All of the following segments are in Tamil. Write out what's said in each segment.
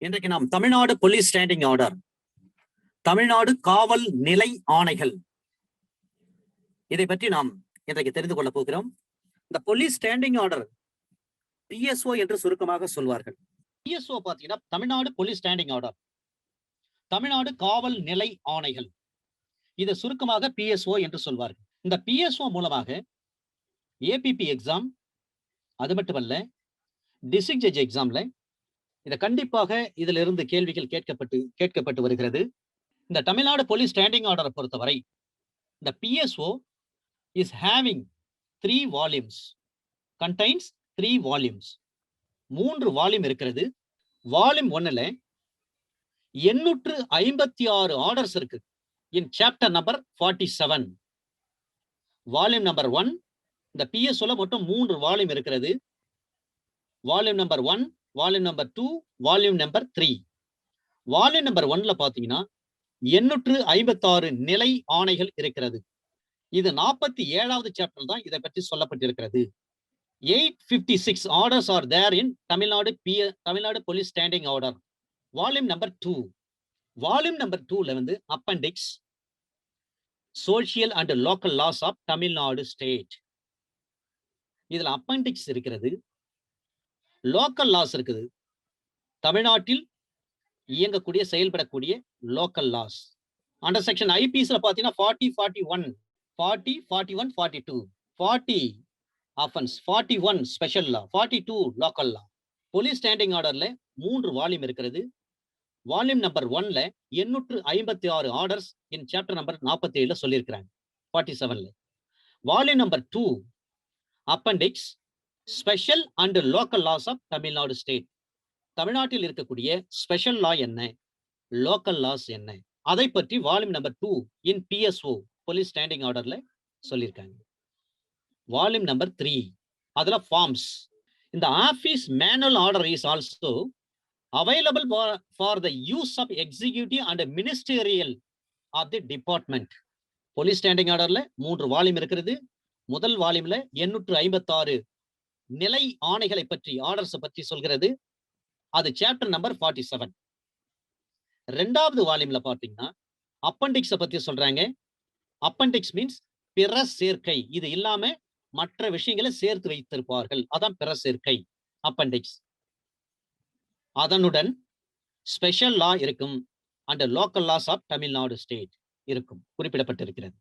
இன்றைக்கு நாம் Tamil Nadu police standing order, Tamil Nadu காவல் நிலை ஆணைகள், இதை பற்றி நாம் இன்றைக்கு தெரிந்து கொள்ள போகிறோம். இந்த போலீஸ் ஸ்டாண்டிங் ஆர்டர் PSO என்று சுருக்கமாக சொல்வார்கள். PSO பார்த்தீங்கன்னா Tamil Nadu police standing order, Tamil Nadu காவல் நிலை ஆணைகள், இதை சுருக்கமாக PSO என்று சொல்வார்கள். இந்த PSO மூலமாக APP எக்ஸாம், அது மட்டுமல்ல டிஸ்ட்ரிக்ட் ஜட்ஜ் எக்ஸாம்ல இதை கண்டிப்பாக இதுல இருந்து கேள்விகள் கேட்கப்பட்டு வருகிறது. இந்த தமிழ்நாடு போலீஸ் ஸ்டாண்டிங் ஆர்டரை பொறுத்தவரை இந்த PSO is having 3 volumes, contains 3 volumes. 3 volume இருக்கிறது. வால்யூம் 1ல 856 ஆர்டர்ஸ் இருக்கு. in chapter number 47. Volume number 1 இந்த PSO ல மொத்தம் 3 வால்யூம் இருக்கிறது. Volume number 1, volume number 2, volume number 3. Volume number 1ல பாத்தீங்கன்னா 856 நிலை ஆணைகள் இருக்கிறது. இது 47வது சாப்டர் தான் இதை பற்றி சொல்லப்பட்டிருக்கிறது. 856 orders are there in Tamil Nadu police standing order. Volume number 2. Volume number 2ல வந்து appendix, social and local laws of Tamil Nadu state. இதுல அப்பெண்டிக்ஸ் இருக்கிறது, லோக்கல் லாஸ் இருக்குது, தமிழ்நாட்டில் இயங்கக்கூடிய செயல்படக்கூடிய லோக்கல் லாஸ். அண்டர் செக்ஷன் ஐபிஎஸ்ல பாத்தீங்கன்னா 40, 41, 40, 41, 42, 40 offence, 41 special law, 42 local law. Police standing ஆர்டர்ல 3 வால்யூம் இருக்கிறது. வால்யூம் நம்பர் 1ல 856 ஆர்டர்ஸ் இன் சாப்டர் நம்பர் 47ல சொல்லியிருக்கிறாங்க, 47ல. Volume number 2 appendix, special and local laws of Tamil Nadu state. தமிழ்நாட்டில் இருக்கக்கூடிய ஸ்பெஷல் லா என்ன, லோக்கல் லாஸ் என்ன, அதை பற்றி volume number 2 in PSO police standing ஆர்டர்ல சொல்லியிருக்காங்க. வால்யூம் நம்பர் 3 அதுல ஃபார்ம்ஸ். இந்த office manual order is also available for the use of executive and ministerial of the department. Police standing ஆர்டர்ல 3 வால்யூம் இருக்கிறது. முதல் வால்யூம்ல 856 நிலை ஆணைகளை பற்றி, ஆர்டர்ஸ் பற்றி சொல்கிறது. அது சாப்டர் நம்பர் 47. 2வது வால்யூம்ல பாத்தீங்கன்னா அப்பெண்டிக்ஸை பத்தி சொல்றாங்க. அப்பெண்டிக்ஸ் மீன்ஸ் பிற சேர்க்கை. இது இல்லாம மற்ற விஷயங்களை சேர்த்து வைத்திருப்பார்கள், அதான் பிற சேர்க்கை, அப்பெண்டிக்ஸ். அதனுடன் ஸ்பெஷல் லா இருக்கும் and local laws of Tamil Nadu state இருக்கும், குறிப்பிடப்பட்டிருக்கிறது.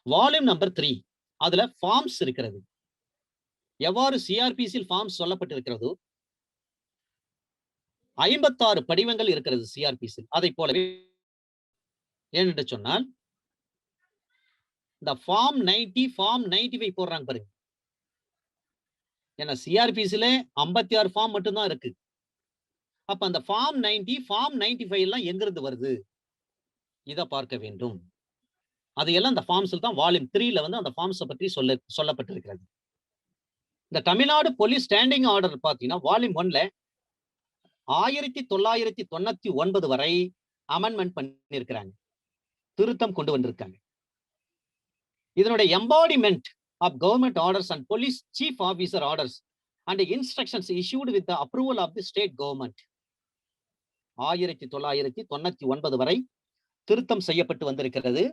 வால்யூம் நம்பர் 3 அதுல ஃபார்ம்ஸ் இருக்கிறது. எவ்வாறு சிஆர்பிசியில் ஃபார்ம்ஸ் சொல்லப்பட்டிருக்கிறதோ 56 படிவங்கள் இருக்கிறது சிஆர்பிசியில். அதை போலவே ஏனென்று சொன்னால் இந்த ஃபார்ம் 90, ஃபார்ம் 95 போடுறாங்க பாருங்க. ஏன்னா சிஆர்பிசில 56 ஃபார்ம் மட்டும்தான் இருக்கு. அப்ப அந்த ஃபார்ம் 90, ஃபார்ம் 95 எல்லாம் எங்கிருந்து வருது, இதை பார்க்க வேண்டும். அதையெல்லாம் அந்த ஃபார்ம்ஸ்ல தான் வால்யூம் 3ல வந்து அந்த ஃபார்ம்ஸை பற்றி சொல்லப்பட்டிருக்கிறது. இந்த தமிழ்நாடு போலீஸ் ஸ்டாண்டிங் ஆர்டர் பாத்தீங்கன்னா வால்யூம் 1ல 1999 வரை அமெண்ட்மெண்ட் பண்ணியிருக்கிறாங்க, திருத்தம் கொண்டு வந்திருக்காங்க. இதனுடைய embodiment of government orders and police chief officer orders and instructions issued with the approval of the state government 1999 வரை திருத்தம் செய்யப்பட்டு வந்திருக்கிறது.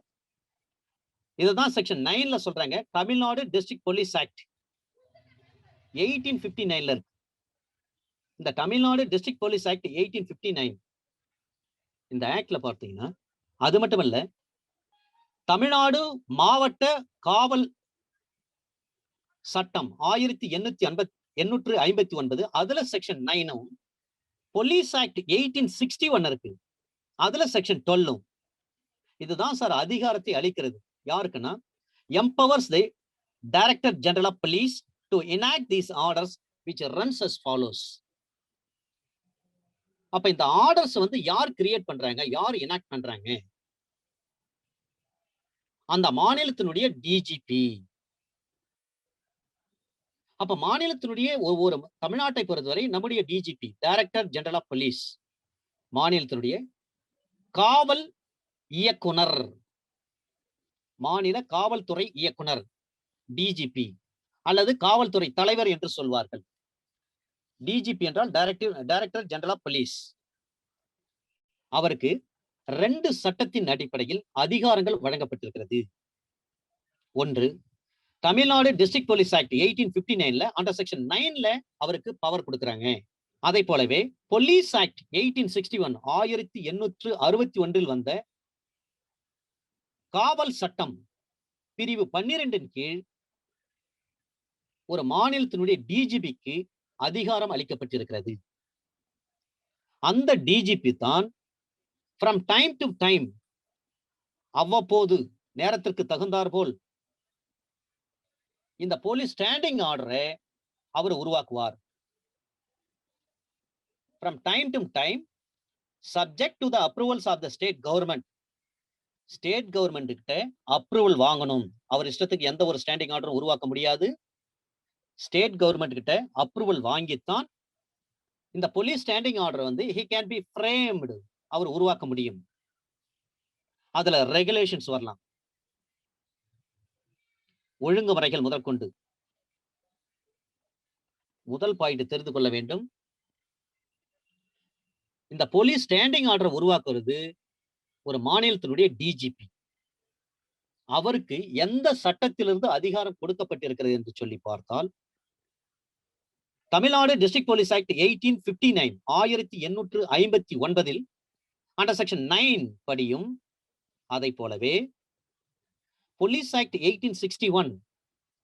இதுதான் செக்ஷன் 9ல சொல்றாங்க. தமிழ்நாடு டிஸ்ட்ரிக்ட் போலீஸ் ஆக்ட் 1859ல இருக்கு. இந்த தமிழ்நாடு டிஸ்ட்ரிக்ட் போலீஸ் ஆக்ட் 1859 இந்த ஆக்ட்ல பார்த்தீங்கன்னா அது மட்டுமல்ல, தமிழ்நாடு மாவட்ட காவல் சட்டம் 1859 அதுல செக்ஷன் 9ம், போலீஸ் ஆக்ட் 1861 இருக்கு, அதுல செக்ஷன் 12ம். இதுதான் சார் அதிகாரத்தை அளிக்கிறது யாருக்குன்னா, empowers the director general of police to enact these orders which runs as follows. அப்ப இந்த ஆர்டர்ஸ் வந்து யார் கிரியேட் பண்றாங்க, யார் enact பண்றாங்க, அந்த மாநிலத்தினுடைய டிஜிபி. அப்ப மாநிலத்தினுடைய ஒவ்வொரு, தமிழ்நாட்டை பொறுத்தவரை நம்முடைய DGP director general of police, மாநிலத்தினுடைய காவல் இயக்குனர், மாநில காவல்துறை இயக்குனர் டிஜிபி அல்லது காவல்துறை தலைவர் என்று சொல்வார்கள். டிஜிபி என்றால் டைரக்டர் ஜெனரல் ஆஃப் போலீஸ். அவருக்கு 2 சட்டத்தின் அடிப்படையில் அதிகாரங்கள் வழங்கப்பட்டிருக்கிறது. ஒன்று, தமிழ்நாடு டிஸ்ட்ரிக்ட் போலீஸ் ஆக்ட் 1859ல அண்டர் செக்ஷன் 9ல அவருக்கு பவர் கொடுக்கறாங்க. அதை போலவே போலீஸ் ஆக்ட் 1861 1861 வந்த காவல் சட்டம் பிரிவு 12 கீழ் ஒரு மாநிலத்தினுடைய டிஜிபிக்கு அதிகாரம் அளிக்கப்பட்டிருக்கிறது. அந்த டிஜிபி தான் ஃப்ரம் டைம் டு டைம், அவ்வப்போது நேரத்திற்கு தகுந்தார் போல் இந்த போலீஸ் ஸ்டாண்டிங் ஆர்டரை அவர் உருவாக்குவார். From time to time, subject to the approvals of the state government. State government கிட்ட அப்ரூவல் வாங்கணும். அவர் இஷ்டத்துக்கு எந்த ஒரு ஸ்டாண்டிங் ஆர்டரும் உருவாக்க முடியாது. ஸ்டேட் கவர்மெண்ட் கிட்ட அப்ரூவல் வாங்கித்தான் இந்த போலீஸ் ஸ்டாண்டிங் ஆர்டர் வந்து he can be framed, அவர் உருவாக்க முடியும். அதுல ரெகுலேஷன்ஸ் வரலாம், ஒழுங்குமுறைகள் முதற்கொண்டு. முதல் பாயிண்ட் தெரிந்து கொள்ள வேண்டும், இந்த போலீஸ் ஸ்டாண்டிங் ஆர்டர் உருவாக்குறது ஒரு மாநிலத்தினுடைய டிஜிபி. அவருக்கு எந்த சட்டத்திலிருந்து அதிகாரம் கொடுக்கப்பட்டிருக்கிறது என்று சொல்லி பார்த்தால், Tamil Nadu district police act 1859 1859 under section 9 படியும், அதை போலவே போலீஸ் ஆக்ட் 1861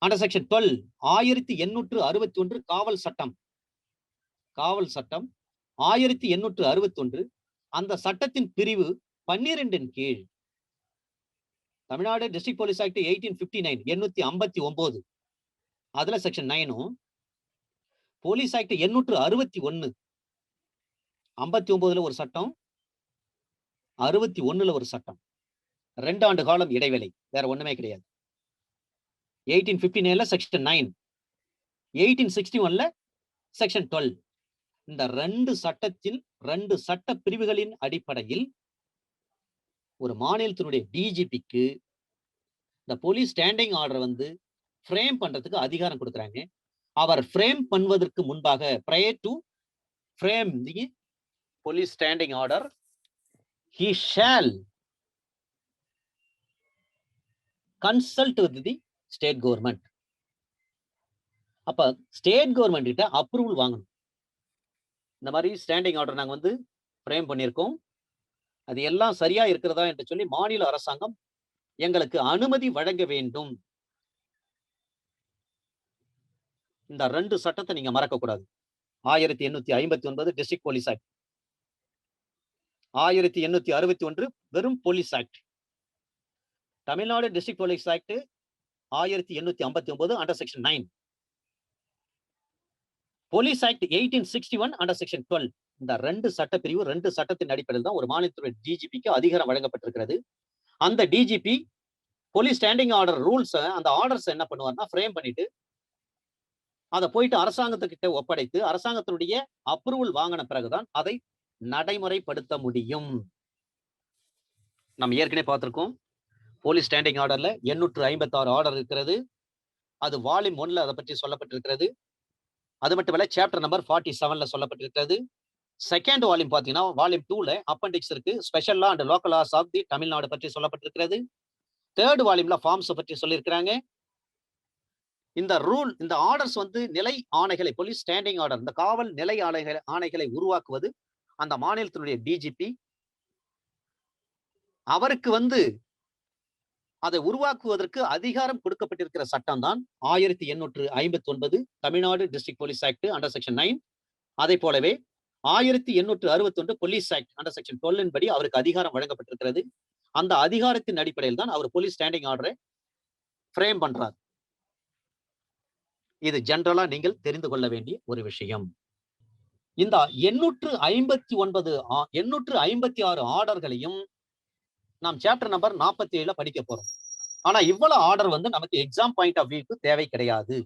அண்டர் செக்ஷன் 12 1861 காவல் சட்டம் 1861 அந்த சட்டத்தின் பிரிவு 12 கீழ் தமிழ்நாடு டிஸ்ட்ரிக்ட் போலீஸ் ஆக்ட் 1859 859 அதுல செக்ஷன் 9ம், போலீஸ் ஆக்ட் 861 59ல ஒரு சட்டம், 61ல ஒரு சட்டம், 2 ஆண்டு காலம் இடைவேளை, வேற ஒண்ணுமே கிடையாது. 1859ல செக்ஷன் 9, 1861ல செக்ஷன் 12. இந்த 2 சட்டத்தில் 2 சட்ட பிரிவுகளின் அடிப்படையில் ஒரு மாநிலத்தினுடைய டிஜிபிக்கு இந்த போலீஸ் ஸ்டாண்டிங் ஆர்டர் வந்து ஃப்ரேம் பண்றதுக்கு அதிகாரம் கொடுக்குறாங்க. அவர் ஃப்ரேம் பண்ணுவதற்கு முன்பாக, prior to frame the police standing order, he shall consult with the state government. அப்ப ஸ்டேட் கவர்மெண்ட் கிட்ட அப்ரூவல் வாங்கணும். இந்த மாதிரி ஸ்டாண்டிங் ஆர்டர் நாங்க வந்து ஃப்ரேம் பண்ணியிருக்கோம், அது எல்லாம் சரியா இருக்கிறதா என்று சொல்லி மாநில அரசாங்கம் எங்களுக்கு அனுமதி வழங்க வேண்டும். இந்த 2 சட்டத்தை நீங்க மறக்க கூடாது. 1859 டிஸ்ட்ரிக்ட் போலீஸ் ஆக்ட், 1861 வெறும் police act. Tamil Nadu district police act 1859 under section 9, police act 1861 under section 12. இந்த 2 சட்டப்பிரிவு 2 சட்டத்தின் அடிப்படையில் தான் ஒரு மாநிலத்துடைய டிஜிபிக்கு அதிகாரம் வழங்கப்பட்டிருக்கிறது. அந்த DGP police standing order rules, அந்த ஆர்டர்ஸ் என்ன பண்ணுவார்னா ஃப்ரேம் பண்ணிட்டு அதை போயிட்டு அரசாங்கத்துக்கிட்ட ஒப்படைத்து அரசாங்கத்தினுடைய அப்ரூவல் வாங்கின பிறகுதான் அதை நடைமுறைப்படுத்த முடியும். நம்ம ஏற்கனவே பார்த்திருக்கோம், போலீஸ் ஸ்டாண்டிங் ஆர்டர்ல 856 ஆர்டர் இருக்கிறது. அது வால்யூம் 1ல அதை பற்றி சொல்லப்பட்டிருக்கிறது. அது மட்டுமல்ல, சாப்டர் நம்பர் 47ல சொல்லப்பட்டிருக்கிறது. செகண்ட் வால்யூம் பாத்தீங்கன்னா வால்யூம் 2ல அப்பெண்டிக்ஸ் இருக்கு, special law and local laws of the Tamil Nadu பற்றி சொல்லப்பட்டிருக்கிறது. தேர்ட் வால்யூம்ல ஃபார்ம்ஸ் பற்றி சொல்லியிருக்கிறாங்க. இந்த ரூல், இந்த ஆர்டர்ஸ் வந்து நிலை ஆணைகளை, போலீஸ் ஸ்டாண்டிங் ஆர்டர், இந்த காவல் நிலை ஆணைகளை உருவாக்குவது அந்த மாநிலத்தினுடைய டிஜிபி. அவருக்கு வந்து அதை உருவாக்குவதற்கு அதிகாரம் கொடுக்கப்பட்டிருக்கிற சட்டம் தான் 1859 Tamil Nadu district police act under section 9. அதை போலவே 1861 போலீஸ் ஆக்ட் அண்டர் செக்ஷன் 12 படி அவருக்கு அதிகாரம் வழங்கப்பட்டிருக்கிறது. அந்த அதிகாரத்தின் அடிப்படையில் தான் அவர் போலீஸ் ஸ்டாண்டிங் ஆர்டரை ஃப்ரேம் பண்றார். இது ஜெனரலா நீங்கள் தெரிந்து கொள்ள வேண்டிய ஒரு விஷயம். இந்த 856 ஆர்டர்களையும் நாம் சாப்டர் நம்பர் 47ல படிக்க போறோம். ஆனா இவ்வளவு ஆர்டர் வந்து நமக்கு எக்ஸாம் பாயிண்ட் ஆஃப் வியூக்கு தேவை கிடையாது.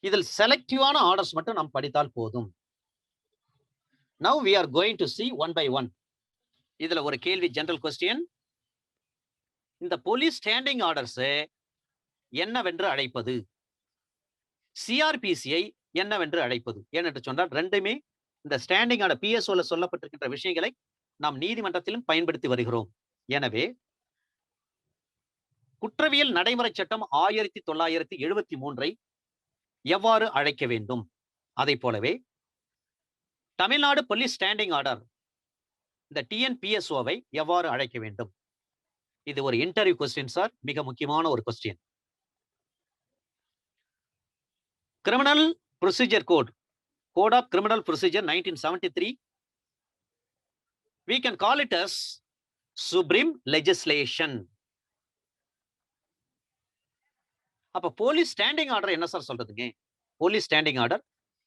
இதில் செலக்டிவான ஆர்டர்ஸ் மட்டும் நாம் படித்தால் போதும். Now we are going to see one by one. இதுல ஒரு கேள்வி, ஜெனரல் கொஸ்டின். இந்த போலீஸ் ஸ்டாண்டிங் ஆர்டர்ஸ் என்னவென்று அழைப்பது? சிஆர்பிசியை என்னவென்று அழைப்பது. ஏனென்று சொன்னால் ரெண்டுமே இந்த ஸ்டாண்டிங் ஆர்டர் பிஎஸ்ஓல சொல்லப்பட்டிருக்கின்ற விஷயங்களை நாம் நீதிமன்றத்திலும் பயன்படுத்தி வருகிறோம். எனவே குற்றவியல் நடைமுறை சட்டம் 1973 எவ்வாறு அழைக்க வேண்டும்? அதை போலவே தமிழ்நாடு போலீஸ் ஸ்டாண்டிங் ஆர்டர் இந்த டிஎன்பிஎஸ்ஓவை எவ்வாறு அழைக்க வேண்டும்? இது ஒரு இன்டர்வியூ கொஸ்டின் சார். மிக முக்கியமான ஒரு question. Criminal procedure code of criminal procedure 1973 we can call it as supreme legislation. அப்ப போலீஸ் ஸ்டாண்டிங் ஆர்டர் என்ன சார் சொல்றதுங்க? Police standing order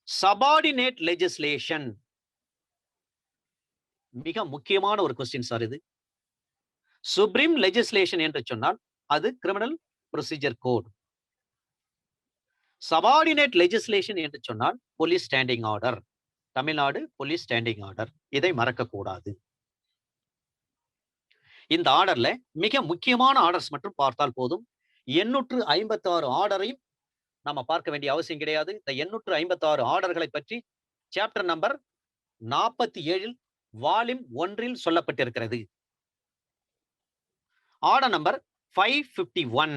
subordinate legislation. மிக முக்கியமான ஒரு கொஸ்டின் சார் இது. சுப்ரீம் லெஜிஸ்லேஷன் என்று சொன்னால் அது criminal procedure code. Subordinate legislation என்று சொன்னால் police standing order. Tamil Nadu police standing order. இதை மறக்க கூடாது. இந்த ஆர்டர்ல மிக முக்கியமான ஆர்டர்ஸ் மட்டும் பார்த்தால் போதும். 856 ஆர்டரையும் நாம பார்க்க வேண்டிய அவசியம் கிடையாது. இந்த 856 ஆர்டர்களை பற்றி சாப்டர் நம்பர் 47 வால்யூம் 1 சொல்லப்பட்டிருக்கிறது. Order number 551.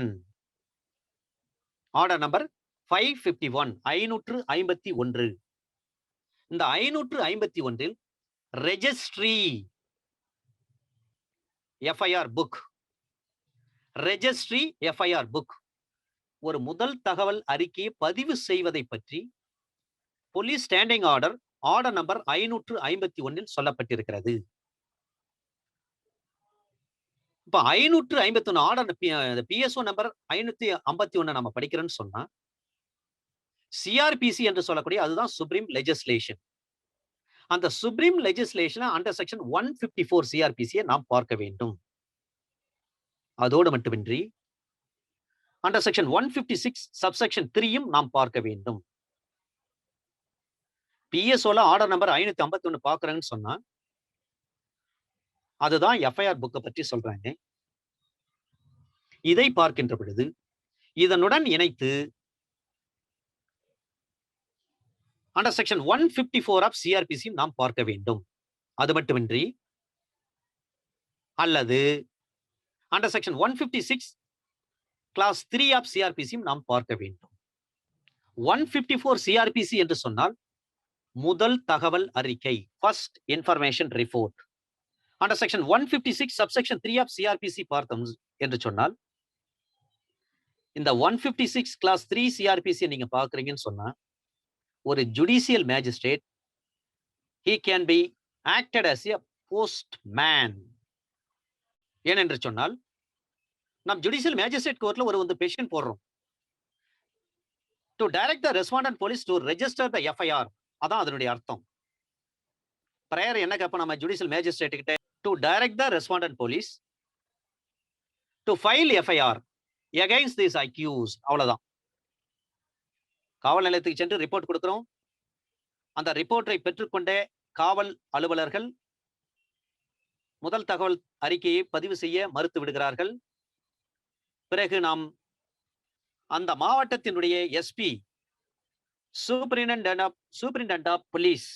Order number 551 551. இந்த 551 registry FIR book. Registry FIR book ஒரு முதல் தகவல் அறிக்கையை பதிவு செய்வதை பற்றி police standing order order number 551 சொல்லப்பட்டிருக்கிறது. இப்ப 551 ஆர்டர் பிஎஸ்ஓ நம்பர் 551 நம்ம படிக்கிறோம்னு சொன்னா சிஆர்பிசி என்று சொல்லக்கூடிய அதுதான் சுப்ரீம் லெஜிஸ்லேஷன். அந்த சுப்ரீம் லெஜிஸ்லேஷன் அண்டர் செக்ஷன் 154 சிஆர்பிசியை நாம் பார்க்க வேண்டும். அதோடு மட்டுமின்றி அண்டர் செக்ஷன் 156 சப்செக்ஷன் 3யும் நாம் பார்க்க வேண்டும். பிஎஸ்ஓல ஆர்டர் நம்பர் 551 பார்க்கறேன்னு சொன்னா அதுதான் எஃப்ஐஆர் புக்கை பற்றி சொல்றாங்க. இதை பார்க்கின்ற பொழுது இதனுடன் இணைத்து அண்டர் செக்ஷன் 154 ஆஃப் சிஆர்பிசி நாம் பார்க்க வேண்டும். அது மட்டுமின்றி அல்லது under section 156 clause 3 of CrPC நாம் பார்க்க வேண்டும். 154 சிஆர்பிசி என்று சொன்னால் முதல் தகவல் அறிக்கை, first information report. Under section 156 subsection 3 of CrPC பார்த்தோம் என்று சொன்னால் இந்த 156 கிளாஸ் 3 சிஆர்பிசி நீங்க பாக்குறீங்கன்னு சொன்னா ஒரு judicial magistrate he can be acted as a postman. ஏனென்று சொன்னால் நாம் ஜுடிஷியல் மேஜிஸ்ட்ரேட் கோர்ட்ல ஒரு பெட்டிஷன் போடுறோம் to direct the respondent police to register the FIR. அதான் அதனுடைய அர்த்தம். பிரேயர் என்ன கேட்போம் நம்ம ஜுடிஷியல் மேஜிஸ்ட்ரேட் கிட்ட? To direct the respondent police to file FIR against this accuse. அவ்வளவுதான். காவல் நிலையத்துக்கு சென்று ரிப்போர்ட் கொடுக்கிறோம். அந்த ரிப்போர்ட்டை பெற்றுக்கொண்ட காவல் அலுவலர்கள் முதல் தகவல் அறிக்கையை பதிவு செய்ய மறுத்து விடுகிறார்கள். பிறகு நாம் அந்த மாவட்டத்தினுடைய எஸ்பி சூப்பரிண்டென்டென்ட் ஆஃப் போலீஸ்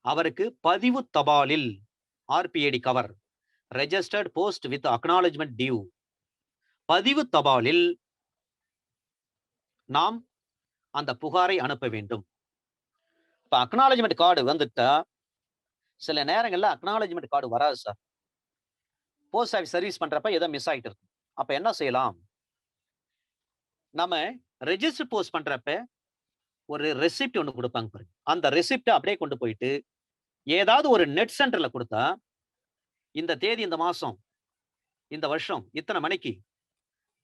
அவருக்கு பதிவு தபாலில் RPAD cover registered post with acknowledgement due பதிவு தபாலில் நாம் அந்த புகாரை அனுப்ப வேண்டும். இப்ப அக்னாலஜ்மெண்ட் கார்டு வந்துட்டா சில நேரங்கள்ல அக்னாலஜ்மெண்ட் கார்டு வராது சார். போஸ்ட் ஆஃபீஸ் சர்வீஸ் பண்றப்ப ஏதோ மிஸ் ஆயிட்டு இருக்கும். அப்ப என்ன செய்யலாம்? நம்ம ரெஜிஸ்டர் போஸ்ட் பண்றப்ப ஒரு ரெசிப்ட் ஒன்று கொடுப்பாங்க பாருங்க. அந்த ரெசிப்டை அப்படியே கொண்டு போயிட்டு ஏதாவது ஒரு நெட் சென்டர்ல கொடுத்தா இந்த தேதி இந்த மாசம் இந்த வருஷம் இத்தனை மணிக்கு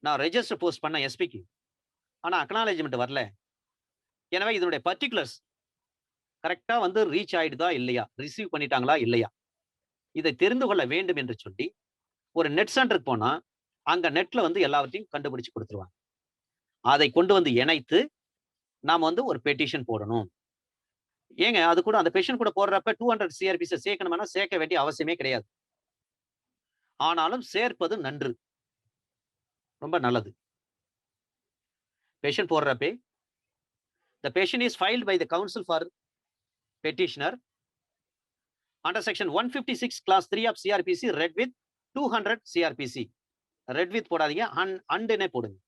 நான் ரெஜிஸ்டர் போஸ்ட் பண்ண எஸ்பிக்கு, ஆனா அக்னாலஜ்மெண்ட் வரல, எனவே இதனுடைய பர்டிகுலர்ஸ் கரெக்டா ரீச் ஆயிடுதா இல்லையா, ரிசீவ் பண்ணிட்டாங்களா இல்லையா, இதை தெரிந்து கொள்ள வேண்டும் என்று சொல்லி ஒரு நெட் சென்டருக்கு போனா அங்க நெட்ல எல்லாவற்றையும் கண்டுபிடிச்சு கொடுத்துருவாங்க. அதை கொண்டு இணைத்து நாம ஒரு பெட்டிஷன் போடணும். ஏங்க அது கூட அந்த பெட்டிஷன் கூட போடுறப்ப 200 சிஆர்பிசி சேர்க்கணும்னா சேர்க்க வேண்டிய அவசியமே கிடையாது. ஆனாலும் சேர்ப்பது நன்று, ரொம்ப நல்லது. பெட்டிஷன் போடுறப்ப The petition is filed by the counsel for petitioner under section 156 class 3 of CRPC read with 200 CRPC. read with போடாதீங்க, அண்டுனே போடுங்க.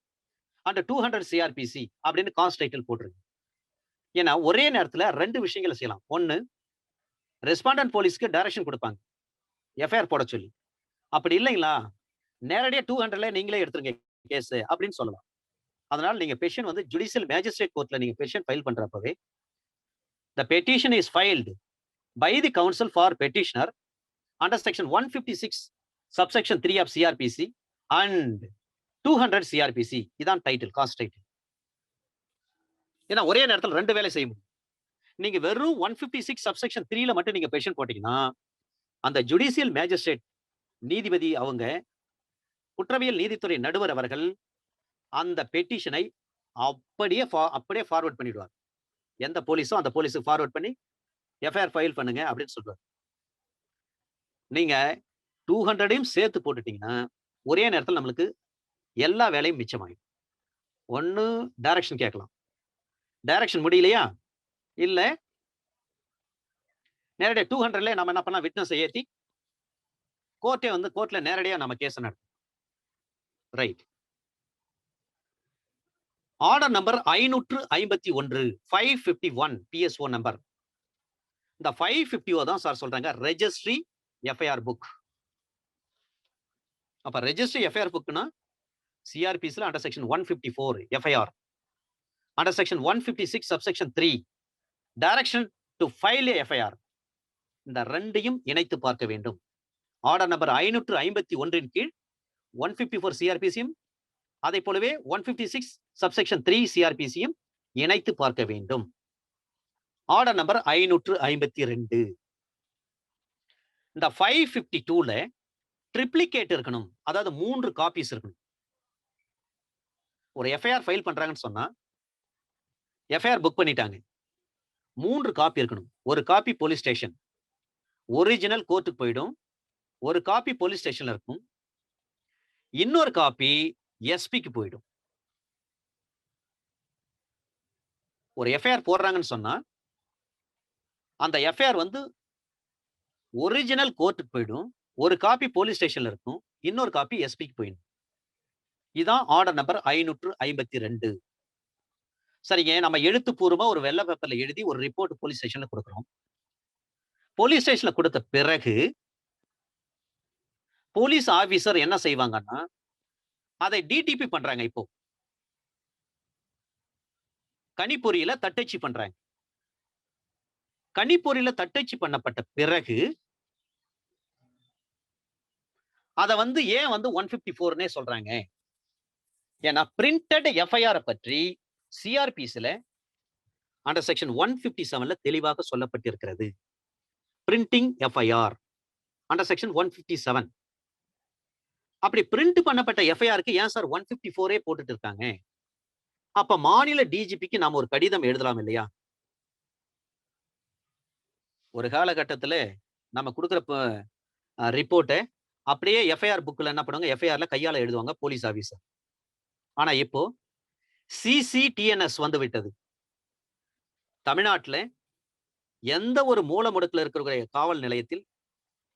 under 200 CRPC அப்படின்னு காஸ்ட் டைட்டில் போட்டுருங்க. ஏன்னா ஒரே நேரத்துல ரெண்டு விஷயங்களை செய்யலாம். ஒன்னு, ரெஸ்பாண்டன்ட் போலீஸ்க்கு டைரக்ஷன் கொடுப்பாங்க எஃப்ஐஆர் போட சொல்லி. அப்படி இல்லைங்களா, நேரடியா 200ல நீங்களே எடுத்துருங்க கேஸ் அப்படின்னு சொல்லலாம். அதனால நீங்க பெட்டிஷன் வந்து ஜுடிஷியல் மேஜிஸ்ட்ரேட் கோர்ட்ல நீங்க பெட்டிஷன் ஃபைல் பண்றப்பவே the petition is filed by the counsel for petitioner under section 156 subsection 3 of CRPC and 200 CRPC. இதான் டைட்டில், காஸ்ட் டைட்டில். ஏன்னா ஒரே நேரத்தில் ரெண்டு வேலை செய்ய முடியும். நீங்க வெறும் 156 சப்செக்ஷன் 3ல மட்டும் நீங்க பெட்டிஷன் போட்டீங்கன்னா அந்த ஜுடிஷியல் மேஜிஸ்ட்ரேட் நீதிபதி அவங்க குற்றவியல் நீதித்துறை நடுவர் அவர்கள் அந்த பெட்டிஷனை அப்படியே ஃபார்வர்ட் பண்ணிடுவார். எந்த போலீஸோ அந்த போலீஸுக்கு ஃபார்வர்ட் பண்ணி எஃப்ஐஆர் ஃபைல் பண்ணுங்க அப்படின்னு சொல்றாரு. நீங்க 200யும் சேர்த்து போட்டுட்டீங்கன்னா ஒரே நேரத்தில் நம்மளுக்கு எல்லா வேலையும் மிச்சமாகும். ஒன்னு டைரக்ஷன் கேட்கலாம், டைரக்ஷன் முடியலையா, இல்ல நேரடியா 200ல நம்ம என்ன பண்ணலாம், விட்னஸ் ஏத்தி கோர்ட்ல நேரடியா நம்ம கேஸ் நடத்தும். Right. Order number 551 551 PSO number. இந்த 550 தான் சார் சொல்றாங்க ரெஜிஸ்ட்ரி எஃப்ஐஆர் புக். அப்ப ரெஜிஸ்ட்ரி எஃப்ஐஆர் புக்னா சிஆர்பிசில under section 154 FIR, under section 156 subsection 3 direction to file FIR. இந்த ரெண்டையும் இணைத்து பார்க்க வேண்டும். ஆர்டர் நம்பர் 551 கீழ் 154 சிஆர்பிசியும் அதை போலவே 156 சப்செக்ஷன் 3 சிஆர்பிசியும் இணைத்து பார்க்க வேண்டும். Order number 552. இந்த 552ல ட்ரிப்ளிகேட் இருக்கணும், அதாவது 3 காப்பீஸ் இருக்கணும். ஒரு எஃப்ஐஆர் ஃபைல் பண்றாங்கன்னு சொன்னா எஃப்ஐஆர் புக் பண்ணிட்டாங்க, 3 காப்பி இருக்கணும். ஒரு காப்பி போலீஸ் ஸ்டேஷன் ஒரிஜினல் கோர்ட்டுக்கு போயிடும், ஒரு காப்பி போலீஸ் ஸ்டேஷன்ல இருக்கும், இன்னொரு காப்பி எஸ்பிக்கு போயிடும். ஒரு எஃப்ஐஆர் போடுறாங்கன்னு சொன்னா அந்த எஃப்ஐஆர் வந்து ஒரிஜினல் கோர்ட்டுக்கு போயிடும், ஒரு காப்பி போலீஸ் ஸ்டேஷன்ல இருக்கும், இன்னொரு காப்பி எஸ்பிக்கு போயிடும். இதான் ஆர்டர் நம்பர் 552. சரிங்க, நம்ம எழுத்துப்பூர்வமா ஒரு வெள்ளை பேப்பர்ல எழுதி ஒரு ரிப்போர்ட் போலீஸ் ஸ்டேஷன்ல கொடுக்குறோம். போலீஸ் ஸ்டேஷன்ல கொடுத்த பிறகு போலீஸ் ஆபீசர் என்ன செய்வாங்கன்னா அதை டிடிபி பண்றாங்க. இப்போ கணிப்பொறியில தட்டச்சு பண்றாங்க. கணிப்பொறியில தட்டச்சு பண்ணப்பட்ட பிறகு அத வந்து ஏன் வந்து 154னே சொல்றாங்க, ஏன்னா பிரிண்டட் எஃப்ஐஆர் பற்றி சிஆர்பிசில அண்டர் செக்ஷன் 157ல தெளிவாக சொல்லப்பட்டிருக்கிறது. Printing FIR under section 157. அப்படி பிரிண்ட் பண்ணப்பட்ட எஃப்ஐஆருக்கு ஏன் சார் 154 போட்டுட்டு இருக்காங்க? அப்ப மாநில டிஜிபிக்கு நாம ஒரு கடிதம் எழுதலாம் இல்லையா? ஒரு காலகட்டத்துல நம்ம கொடுக்குற ரிப்போர்ட்டை அப்படியே எஃப்ஐஆர் புக்ல என்ன பண்ணுவாங்க, எஃப்ஐஆர்ல கையால எழுதுவாங்க போலீஸ் ஆபீசர். ஆனா இப்போ சிசிடிஎன்எஸ் வந்து விட்டது. தமிழ்நாட்டுல எந்த ஒரு மூல முடுக்குல இருக்கிற காவல் நிலையத்தில்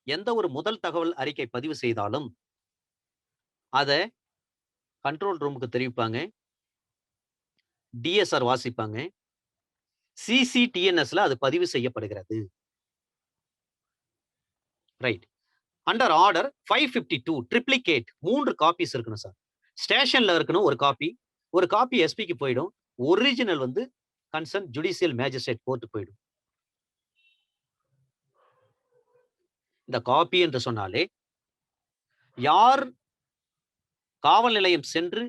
எந்த ஒரு முதல் தகவல் அறிக்கை பதிவு செய்தாலும் அத கண்ட்ரோல் ரூமுக்கு தெரிவிப்பாங்க, டிஎஸ்ஆர் வாசிப்பாங்க, சிசிடிஎன்எஸ்ல அது பதிவு செய்யப்படுகிறது. Right. Under order 552 triplicate 3 copies இருக்கணும் சார். ஸ்டேஷன்ல இருக்கணும் ஒரு காப்பி எஸ்பிக்கு போயிடும், ஒரிஜினல் வந்து கன்சர்ன் ஜுடிஷியல் மேஜிஸ்ட்ரேட் கோர்ட்டு போயிடும். இந்த காப்பி என்று சொன்னாலே யார் காவல் நிலையம் சென்று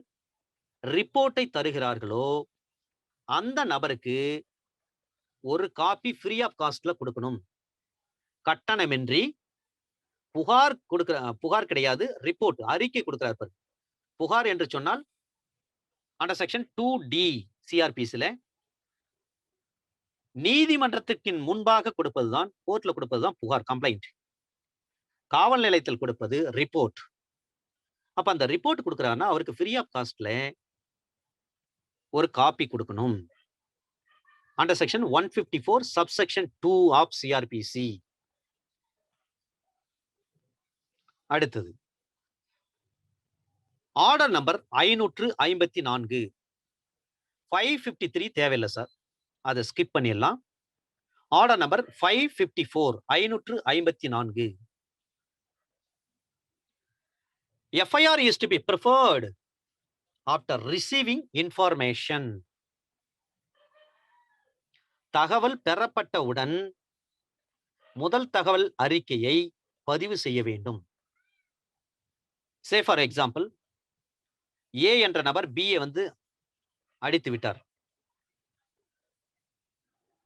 ரிப்போர்ட்டை தருகிறார்களோ அந்த நபருக்கு ஒரு காப்பி ஃப்ரீ ஆஃப் காஸ்ட்ல கொடுக்கணும். கட்டணமின்றி புகார் கிடையாது, ரிப்போர்ட் அறிக்கை கொடுக்கிறார். புகார் என்று சொன்னால் அண்டர் செக்ஷன் 2D சிஆர்பிசில நீதிமன்றத்துக்கு முன்பாக கொடுப்பதுதான், கோர்ட்ல கொடுப்பதுதான் புகார், கம்ப்ளைண்ட். காவல் நிலையத்தில் கொடுப்பது ரிப்போர்ட். அப்ப அந்த ரிப்போர்ட் கொடுக்கிறாருன்னா அவருக்கு ஃப்ரீ ஆஃப் காஸ்ட்ல ஒரு காப்பி கொடுக்கணும். under section 154 subsection 2 of CRPC. அடுத்தது ஆர்டர் நம்பர் 554. 553 தேவையில்லை சார், அதை ஸ்கிப் பண்ணிடலாம். Order number 554, 554. FIR is to be preferred after receiving information. தகவல் பெறப்பட்டவுடன் முதல் தகவல் அறிக்கையை பதிவு செய்ய வேண்டும். சே ஃபார் எக்ஸாம்பிள், ஏ என்ற நபர் பியை அடித்து விட்டார்.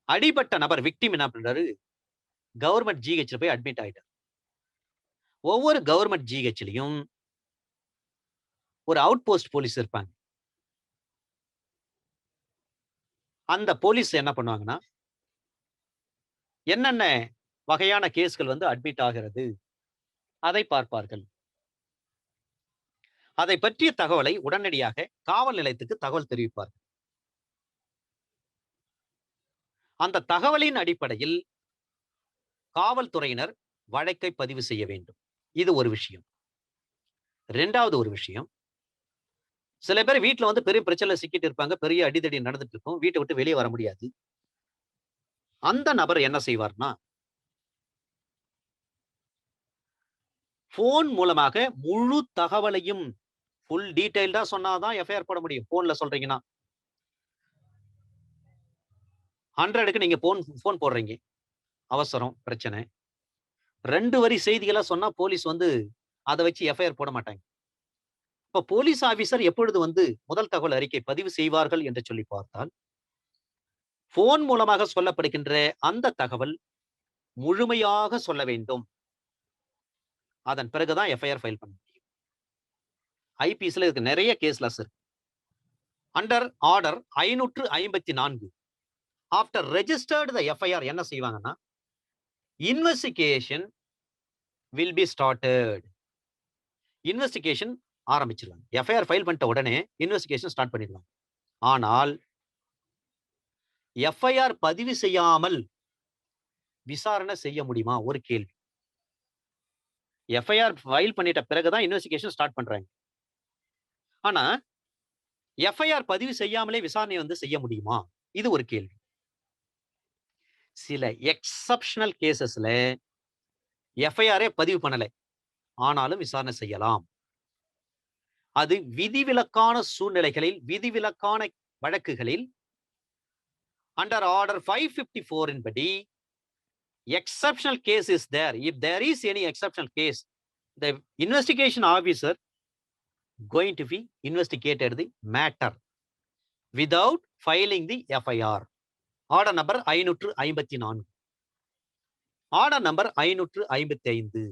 அடிபட்ட நபர் விக்டிம் என்ன பண்றாரு, கவர்மெண்ட் ஜிஹெச்ல போய் அட்மிட் ஆயிட்டார். ஒவ்வொரு கவர்மெண்ட் ஜிஹெச்லயும் ஒரு அவுட் போஸ்ட் போலீஸ் இருப்பாங்க. அந்த போலீஸ் என்ன பண்ணுவாங்கன்னா, என்னென்ன வகையான கேஸ்கள் அட்மிட் ஆகிறது அதை பார்ப்பார்கள். அதை பற்றிய தகவலை உடனடியாக காவல் நிலையத்துக்கு தகவல் தெரிவிப்பார்கள். அந்த தகவலின் அடிப்படையில் காவல்துறையினர் வழக்கை பதிவு செய்ய வேண்டும். இது ஒரு விஷயம். இரண்டாவது ஒரு விஷயம், சில பேர் வீட்டுல பெரிய பிரச்சனை சிக்கிட்டு இருப்பாங்க, பெரிய அடிதடி நடந்துட்டு இருக்கும், வீட்டை விட்டு வெளியே வர முடியாது. அந்த நபர் என்ன செய்வார்னா, போன் மூலமாக முழு தகவலையும் ஃபுல் டீடைல்டா சொன்னாதான் எஃப்ஐஆர் போட முடியும். போன்ல சொல்றீங்கன்னா 100க்கு நீங்க போன் போடுறீங்க, அவசரம் பிரச்சனை, 2 வரி செய்திகளா சொன்னா போலீஸ் அதை வச்சு எஃப்ஐஆர் போட மாட்டாங்க. இப்ப போலீஸ் ஆபீசர் எப்பொழுது முதல் தகவல் அறிக்கை பதிவு செய்வார்கள் என்று சொல்லி பார்த்தால், போன் மூலமாக சொல்லப்படுகின்ற அந்த தகவல் முழுமையாக சொல்ல வேண்டும். அதன் பிறகுதான் எஃப்ஐஆர் ஃபைல் பண்ண முடியும். ஐபிஎஸ்ல இதுக்கு நிறைய கேஸ்லஸ் இருக்கு. அண்டர் ஆர்டர் 554, ஆஃப்டர் ரெஜிஸ்டர்ட் த எஃப்ஐஆர் என்ன செய்வாங்கன்னா, investigation will be started. Investigation ஆரம்பிச்சிடலாம். எஃப்ஐஆர் ஃபைல் பண்ணிட்ட உடனே இன்வெஸ்டிகேஷன் ஸ்டார்ட் பண்ணிடலாம். ஆனால் எஃப்ஐஆர் பதிவு செய்யாமல் விசாரணை செய்ய முடியுமா? ஒரு கேள்வி. எஃப்ஐஆர் ஃபைல் பண்ணிட்ட பிறகுதான் இன்வெஸ்டிகேஷன் ஸ்டார்ட் பண்றாங்க. ஆனா எஃப்ஐஆர் பதிவு செய்யாமலே விசாரணை செய்ய முடியுமா? இது ஒரு கேள்வி. சில எக்ஸப்ஷனல் கேசஸ்ல எஃப்ஐஆரே பதிவு பண்ணல, ஆனாலும் விசாரணை செய்யலாம். அது விதிவிலக்கான சூழ்நிலைகளில், விதிவிலக்கான வழக்குகளில் அண்டர் ஆர்டர் 554 படி exceptional case is there. If there is any exceptional case, the investigation officer going to be investigated the matter without filing the FIR. Order number 554. Order number 555.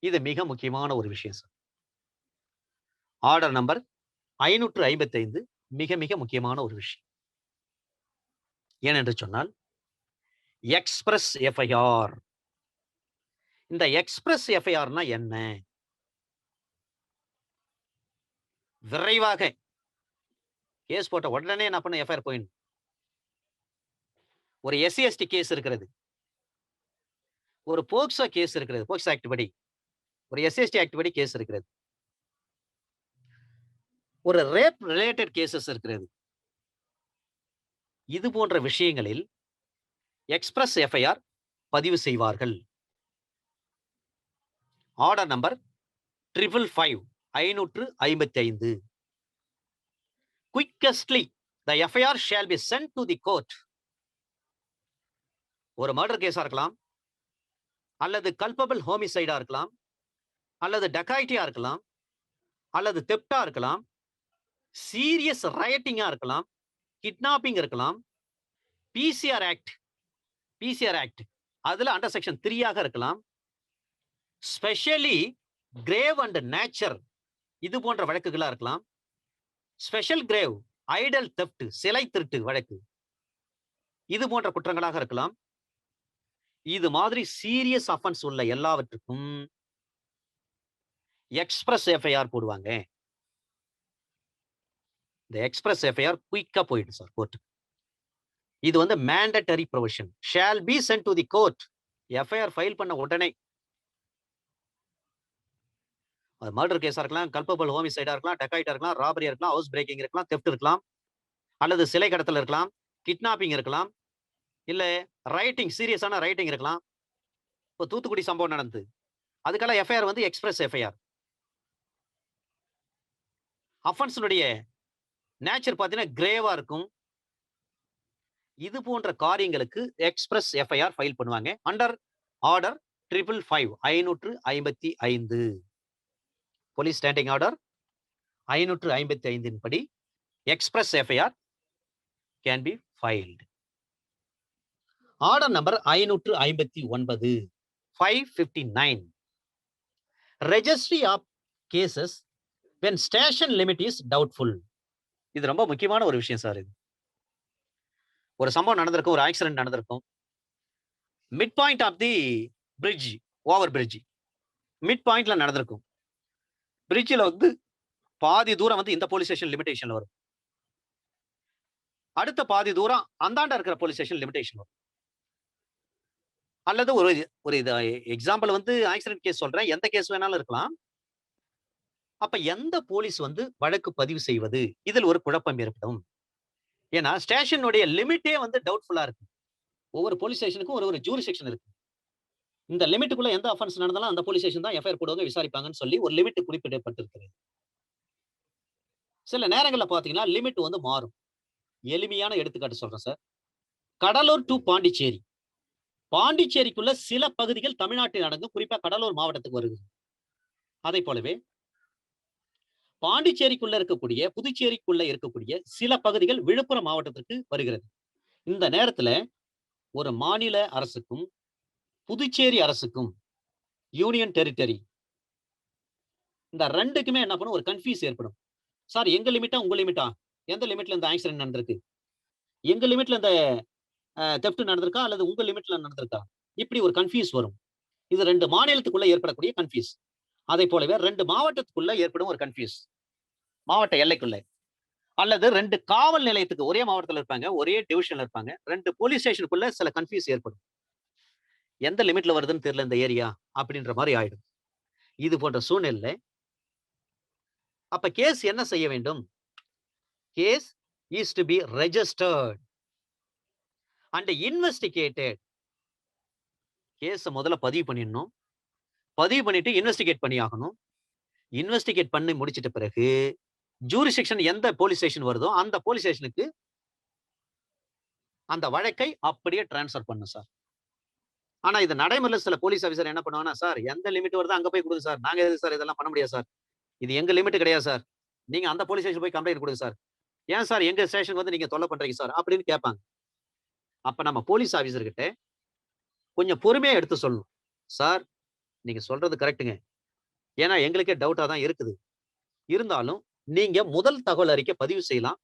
இது மிக முக்கியமான ஒரு விஷயம் சார். ஆர்டர் நம்பர் 555 மிக மிக முக்கியமான ஒரு விஷயம். ஏனென்று சொன்னால், எக்ஸ்பிரஸ் எஃப்ஐஆர். இந்த எக்ஸ்பிரஸ் எஃப்ஐஆர்னா என்ன? விரைவாக கேஸ் போட்ட உடனே என்ன பண்ண எஃப்ஐஆர் போயிடும். ஒரு SC/ST கேஸ் இருக்கிறது, ஒரு போக்சோ கேஸ் இருக்கிறது, போக்சோ ஆக்ட் படி, ஒரு SC/ST ஆக்ட் படி கேஸ் இருக்கிறது, ஒரு ரேப் ரிலேட்டட் கேசஸ் இருக்கிறது. இது போன்ற விஷயங்களில் எக்ஸ்பிரஸ் எஃப்ஐஆர் பதிவு செய்வார்கள். Order number 555, 555. Quickestly the FIR shall be sent to the court. ஒரு மர்டர் கேஸா இருக்கலாம், அல்லது கல்பபிள் ஹோமிசைடா இருக்கலாம், அல்லது டக்காய்டியா இருக்கலாம், அல்லது தெப்டா இருக்கலாம், சீரியஸ் ரயட்டிங்கா இருக்கலாம், கிட்னாப்பிங் இருக்கலாம், பிசிஆர் ஆக்ட் அதுல அண்டர் செக்ஷன் 3 இருக்கலாம், ஸ்பெஷலி கிரேவ் அண்ட் நேச்சர் இது போன்ற வழக்குகளா இருக்கலாம், ஸ்பெஷல் கிரேவ் ஐடல் தெப்ட் சிலை திருட்டு வழக்கு இது போன்ற குற்றங்களாக இருக்கலாம். இது மாதிரி சீரியஸ் அஃபென்ஸ் உள்ள எல்லாவற்றுக்கும் எக்ஸ்பிரஸ் எஃப்ஐஆர் போடுவாங்க. இந்த எக்ஸ்பிரஸ் எஃப்ஐஆர் குயிக்கா போயிடும் சார் கோர்ட்டுக்கு. இது வந்து mandatory provision. Shall be sent to the court. FIR file பண்ண உடனே, அது மர்டர் கேஸா இருக்கலாம், கல்பபிள் ஹோமிசைடா இருக்கலாம், டெக்காய்டா இருக்கலாம், ராபரியா இருக்கலாம், ஹவுஸ் பிரேக்கிங் இருக்கலாம், தெஃப்ட் இருக்கலாம், அல்லது சிலை கடத்தல் இருக்கலாம், கிட்னாப்பிங் இருக்கலாம், இல்ல ரைட்டிங், சீரியஸான ரைட்டிங் இருக்கலாம். இப்போ தூத்துக்குடி சம்பவம் நடந்தது. அதுக்கெல்லாம் எஃப்ஐஆர் வந்து எக்ஸ்பிரஸ் எஃப்ஐஆர். அஃபென்ஸினுடைய நேச்சர் பார்த்தீங்கன்னா கிரேவா இருக்கும். இது போன்ற காரியங்களுக்கு எக்ஸ்பிரஸ் எஃப்ஐஆர் ஃபைல் பண்ணுவாங்க. Under order 555 police standing order 555 படி express FIR can be filed. Order number 559 559 registry of cases when station limit is doubtful. இது ரொம்ப முக்கியமான ஒரு விஷயம் சார். இது ஒரு சம்பவம் நடந்திருக்கும், ஒரு ஆக்சிடென்ட் நடந்திருக்கும். Mid point of the bridge, over bridge mid பாயிண்ட்ல நடந்திருக்கும். பிரிட்ஜில் வந்து பாதி தூரம் வந்து இந்த போலீஸ் ஸ்டேஷன் லிமிடேஷன்ல வரும், அடுத்த பாதி தூரம் அந்தாண்ட இருக்கிற போலீஸ் ஸ்டேஷன் லிமிடேஷன் வரும். அல்லது ஒரு ஒரு எக்ஸாம்பிள் வந்து ஆக்சிடென்ட் கேஸ் சொல்றேன், எந்த கேஸ் வேணாலும் இருக்கலாம். அப்ப எந்த போலீஸ் வந்து வழக்கு பதிவு செய்வது, இதில் ஒரு குழப்பம் ஏற்படும். ஏன்னா ஸ்டேஷனுடைய லிமிட்டே வந்து டவுட்ஃபுல்லா இருக்கு. ஒவ்வொரு போலீஸ் ஸ்டேஷனுக்கும் ஒரு ஜூரிஸ்டிக்ஷன் இருக்கு. இந்த லிமிட்டுக்குள்ள எந்த அஃபென்ஸ் நடந்தாலும் அந்த போலீஸ் ஸ்டேஷன் தான் எஃப்ஐஆர் போடுவாங்க, விசாரிப்பாங்கன்னு சொல்லி ஒரு லிமிட் குறிப்பிடப்பட்டிருக்கிறது. சில நேரங்கள்ல பாத்தீங்கன்னா லிமிட் வந்து மாறும். எளிமையான எடுத்துக்காட்டு சொல்றேன் சார். கடலூர் டு பாண்டிச்சேரி, பாண்டிச்சேரிக்குள்ள சில பகுதிகள் தமிழ்நாட்டில் அடங்கும், குறிப்பா கடலூர் மாவட்டத்துக்கு வருது. அதை போலவே பாண்டிச்சேரிக்குள்ள இருக்கக்கூடிய, புதுச்சேரிக்குள்ள இருக்கக்கூடிய சில பகுதிகள் விழுப்புரம் மாவட்டத்திற்கு வருகிறது. இந்த நேரத்துல ஒரு மாநில அரசுக்கும் புதுச்சேரி அரசுக்கும், யூனியன் டெரிட்டரி, இந்த ரெண்டுக்குமே என்ன பண்ணும், ஒரு கன்ஃபியூஸ் ஏற்படும். சார் எங்க லிமிட்டா உங்க லிமிட்டா, எந்த லிமிட்ல இந்த ஆக்சிடென்ட் நடந்திருக்கு, எங்க லிமிட்ல இந்த தெஃப்ட் நடந்திருக்கா அல்லது உங்க லிமிட்ல நடந்திருக்கா, இப்படி ஒரு கன்ஃபியூஸ் வரும். இது ரெண்டு மாநிலத்துக்குள்ள ஏற்படக்கூடிய கன்ஃபியூஸ். அதை போலவே ரெண்டு மாவட்டத்துக்குள்ள ஏற்படும் ஒரு கன்ஃபியூஸ், மாவட்ட எல்லைக்குள்ள. அல்லது ரெண்டு காவல் நிலையத்துக்கு, ஒரே மாவட்டத்தில் இருப்பாங்க, ஒரே டிவிஷன்ல இருப்பாங்க, ரெண்டு போலீஸ் ஸ்டேஷனுக்குள்ள சில கன்ஃபியூஸ் ஏற்படும். எந்த லிமிட்ல வருதுன்னு தெரியல இந்த ஏரியா அப்படின்ற மாதிரி ஆயிடும். இது போன்ற சூழ்நிலை அப்ப கேஸ் என்ன செய்ய வேண்டும்? Case is to be registered and investigated. Case முதல்ல பதிவு பண்ணிடணும். பதிவு பண்ணிட்டு இன்வெஸ்டிகேட் பண்ணி ஆகணும். இன்வெஸ்டிகேட் பண்ணி முடிச்சிட்ட பிறகு ஜூரிஸ்டிக்ஷன் எந்த போலீஸ் ஸ்டேஷன் வருதோ அந்த போலீஸ் ஸ்டேஷனுக்கு அந்த வழக்கை அப்படியே டிரான்ஸ்ஃபர் பண்ணும் சார். ஆனா இது நடைமுறையில் சில போலீஸ் ஆஃபீஸர் என்ன பண்ணுவாங்கன்னா, சார் எந்த லிமிட் வருதோ அங்க போய் கொடுங்க சார், நாங்க எதுக்கு சார் இதெல்லாம் பண்ண முடியாது சார், இது எங்க லிமிட் கிடையாது சார், நீங்க அந்த போலீஸ் ஸ்டேஷன் போய் கம்ப்ளைண்ட் கொடுங்க சார், ஏன் சார் எங்க ஸ்டேஷன் வந்து நீங்க தொல்லை பண்றீங்க சார் அப்படின்னு கேட்பாங்க. அப்ப நம்ம போலீஸ் ஆஃபீஸர் கிட்ட கொஞ்சம் பொறுமையா எடுத்து சொல்லணும். சார் நீங்க சொல்றது கரெக்டுங்க, ஏன்னா எங்களுக்கே டவுட்டா தான் இருக்குது, இருந்தாலும் நீங்க முதல் தகவல் அறிக்கை பதிவு செய்யலாம்,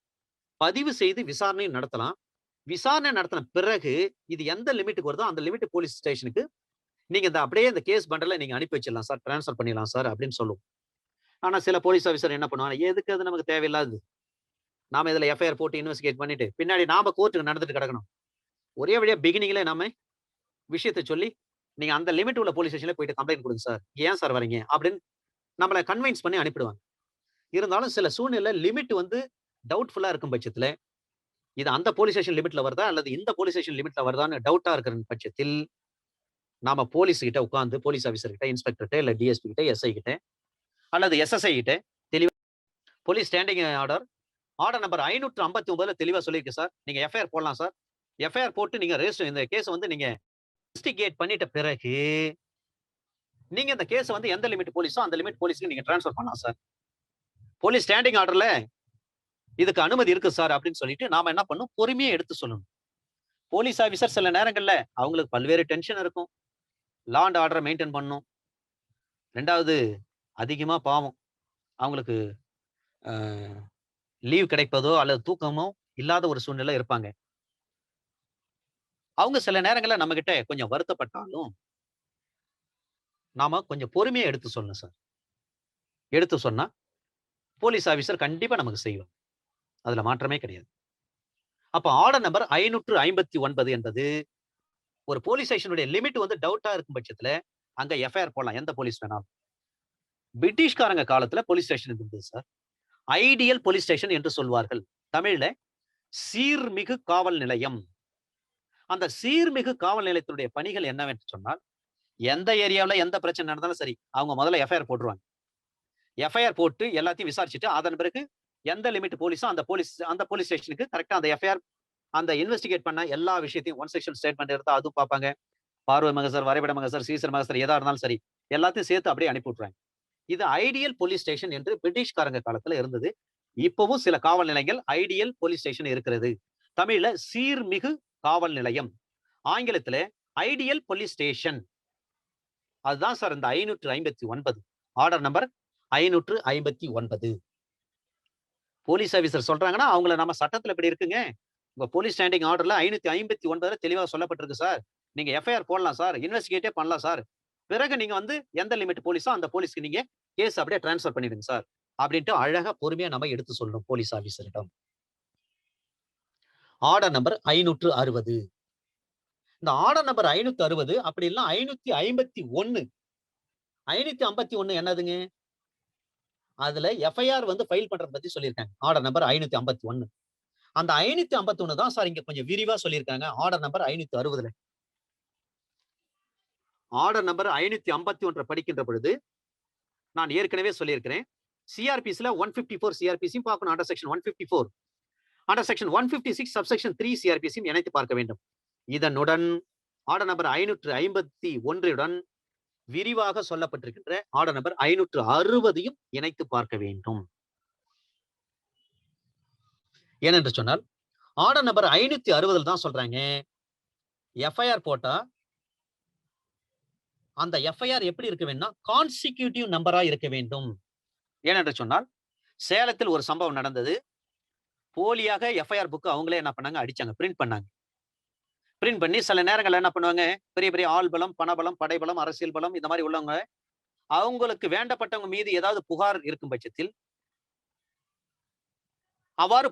பதிவு செய்து விசாரணை நடத்தலாம். விசாரணை நடத்தின பிறகு இது எந்த லிமிட்டுக்கு வருதோ அந்த லிமிட் போலீஸ் ஸ்டேஷனுக்கு நீங்க இந்த அப்படியே இந்த கேஸ் பண்டல நீங்க அனுப்பி வச்சிடலாம் சார், டிரான்ஸ்ஃபர் பண்ணிடலாம் சார் அப்படின்னு சொல்லுவோம். ஆனா சில போலீஸ் ஆஃபீஸர் என்ன பண்ணுவாங்க, எதுக்கு அது நமக்கு தேவையில்லாது, நாம இதுல எஃப்ஐஆர் போட்டு இன்வெஸ்டிகேட் பண்ணிட்டு பின்னாடி நாம கோர்ட்டுக்கு நடந்துட்டு கிடக்கணும், ஒரே வழியா பிகினிங்ல நாம விஷயத்தை சொல்லி நீங்க அந்த லிமிட் உள்ள போலீஸ் ஸ்டேஷன்ல போயிட்டு கம்ப்ளைண்ட் கொடுங்க சார், ஏன் சார் வரீங்க அப்படின்னு நம்மளை கன்வின்ஸ் பண்ணி அனுப்பிடுவாங்க. இருந்தாலும் சில சூழ்நிலை லிமிட் வந்து டவுட்ஃபுல்லா இருக்கும் பட்சத்துல இது அந்த போலீஸ் ஸ்டேஷன் லிமிட்ல வருதா அல்லது இந்த போலீஸ் ஸ்டேஷன் லிமிட்ல வருதான்னு டவுட்டா இருக்கிற பட்சத்தில் நாம போலீஸ் கிட்ட உட்கார்ந்து, போலீஸ் ஆபீசர் கிட்ட, இன்ஸ்பெக்டர் கிட்ட, இல்ல டிஎஸ்பி கிட்ட, எஸ்ஐ கிட்ட அல்லது எஸ்எஸ்ஐ கிட்ட தெளிவா போலீஸ் ஸ்டாண்டிங் ஆர்டர் நம்பர் 559 தெளிவா சொல்லியிருக்கு சார், நீங்க எஃப்ஐஆர் போடலாம் சார், எஃப்ஐஆர் போட்டு நீங்க ரெஜிஸ்டர் இந்த கேஸ் வந்து நீங்க இன்வெஸ்டிகேட் பண்ணிட்ட பிறகு நீங்க இந்த கேஸ் வந்து எந்த லிமிட் போலீஸோ அந்த லிமிட் போலீஸ்க்கு நீங்க டிரான்ஸ்ஃபர் பண்ணலாம் சார், போலீஸ் ஸ்டாண்டிங் ஆர்டர்ல இதுக்கு அனுமதி இருக்கு சார் அப்படின்னு சொல்லிட்டு நாம என்ன பண்ணும், பொறுமையா எடுத்து சொல்லணும். போலீஸ் ஆபீசர் சில நேரங்கள்ல அவங்களுக்கு பல்வேறு டென்ஷன் இருக்கும், லா அண்ட் ஆர்டரை மெயின்டைன் பண்ணும். ரெண்டாவது அதிகமா பாவம் அவங்களுக்கு லீவ் கிடைப்பதோ அல்லது தூக்கமோ இல்லாத ஒரு சூழ்நிலை இருப்பாங்க. அவங்க சில நேரங்கள்ல நம்ம கிட்ட கொஞ்சம் வருத்தப்பட்டாலும் நாம கொஞ்சம் பொறுமையா எடுத்து சொல்லணும் சார். எடுத்து சொன்னா போலீஸ் ஆபீசர் கண்டிப்பா நமக்கு செய்வார், அதுல மாற்றமே கிடையாது. அப்ப ஆர்டர் நம்பர் 559 என்பது ஒரு போலீஸ் ஸ்டேஷனுடைய லிமிட் வந்து டவுட்டா இருக்கும் பட்சத்துல அங்க எஃப்ஐஆர் போடலாம், எந்த போலீஸ் வேணாலும். பிரிட்டிஷ்காரங்க காலத்துல போலீஸ் ஸ்டேஷன் இருந்தது சார். ஐடியல் போலீஸ் ஸ்டேஷன் என்று சொல்வார்கள். தமிழ்ல சீர்மிகு காவல் நிலையம். அந்த சீர்மிகு காவல் நிலையத்தினுடைய பணிகள் என்னவென்று சொன்னால், எந்த ஏரியாவுல எந்த பிரச்சனை நடந்தாலும் சரி, அவங்க முதல்ல எஃப்ஐஆர் போட்டுருவாங்க. எஃப்ஐஆர் போட்டு எல்லாத்தையும் விசாரிச்சுட்டு, அதன் பிறகு எந்த லிமிட் போலீஸோ அந்த போலீஸ் ஸ்டேஷனுக்கு கரெக்ட்டா அந்த எஃப்ஐஆர் அந்த இன்வெஸ்டிகேட் பண்ண எல்லா விஷயத்தையும் ஒன் செக்ஷன் ஸ்டேட்மெண்ட் இருந்தா அதுவும் பார்ப்பாங்க. பார்வை மகசர், வரைபட மகசர், சீசர் மகசர் எதா இருந்தாலும் சரி, எல்லாத்தையும் சேர்த்து அப்படியே அனுப்பி விட்டுருவாங்க. இது ஐடியல் போலீஸ் ஸ்டேஷன் என்று பிரிட்டிஷ்காரங்க காலத்துல இருந்தது. இப்பவும் சில காவல் நிலையங்கள் ஐடியல் போலீஸ் ஸ்டேஷன் இருக்கிறது. தமிழ்ல சீர்மிகு காவல் நிலையம். ஆங்கிலத்துல ஐடியல் போலீஸ் ஸ்டேஷன். அதுதான் சார் இந்த 559. Order number 559. போலீஸ் ஆபீசர் சொல்றாங்கன்னா அவங்கள நம்ம சட்டத்துல இப்படி இருக்குங்க. உங்க போலீஸ் ஸ்டாண்டிங் ஆர்டர்ல 559 தெளிவா சொல்லப்பட்டிருக்கு சார். நீங்க எஃப்ஐஆர் போடலாம் சார். இன்வெஸ்டிகேட்டே பண்ணலாம் சார். பிறகு நீங்க வந்து எந்த லிமிட் போலீஸோ அந்த போலீஸ்க்கு நீங்க கேஸ் அப்படியே டிரான்ஸ்பர் பண்ணிடுங்க சார். அப்படின்ட்டு அழகா பொறுமையா நம்ம எடுத்து சொல்லணும் போலீஸ் ஆபீசரிடம். Order number 560. இந்த ஆர்டர் நம்பர் 560 அப்படி இல்ல 551. 551 என்னதுங்க? அதுல எஃப்ஐஆர் வந்து ஃபைல் பண்றத பத்தி சொல்லியிருக்காங்க. Order number 551. அந்த 551 தான் சார் இங்க கொஞ்சம் விரிவா சொல்லியிருக்காங்க. ஆர்டர் நம்பர் 560ல. ஆர்டர் நம்பர் 551 படிக்கின்ற பொழுது நான் ஏற்கனவே சொல்லியிருக்கிறேன். சிஆர்பிஸ்ல 154 சிஆர்பிஸையும் பார்க்கணும். Under section 154. Under section 156 subsection 3 சிஆர்பிஸையும் இணைத்து பார்க்க வேண்டும். இதனுடன் ஆர்டர் நம்பர் 551 விரிவாக சொல்லப்பட்டிருக்கின்ற ஆர்டர் நம்பர் 560யும் இணைத்து பார்க்க வேண்டும். ஏனென்று சொன்னால் ஆர்டர் நம்பர் 560 தான் சொல்றாங்க எஃப்ஐஆர் போட்டா அந்த எஃப்ஐஆர் எப்படி இருக்க வேண்டும்னா கான்சிக்யூட்டிவ் நம்பரா இருக்க வேண்டும். ஏனென்று சொன்னால் சேலத்தில் ஒரு சம்பவம் நடந்தது. போலியாக எஃப்ஐஆர் புக் அவங்களே என்ன பண்ணாங்க, அடிச்சாங்க, பிரிண்ட் பண்ணாங்க. பிரிண்ட் பண்ணி சில நேரங்கள்ல என்ன பண்ணுவாங்க, பெரிய பெரிய ஆள் பலம், பணபலம், படைபலம், அரசியல் பலம் இந்த மாதிரி உள்ளவங்க அவங்களுக்கு வேண்டப்பட்டவங்க மீது ஏதாவது புகார் இருக்கும் பட்சத்தில் அவ்வாறு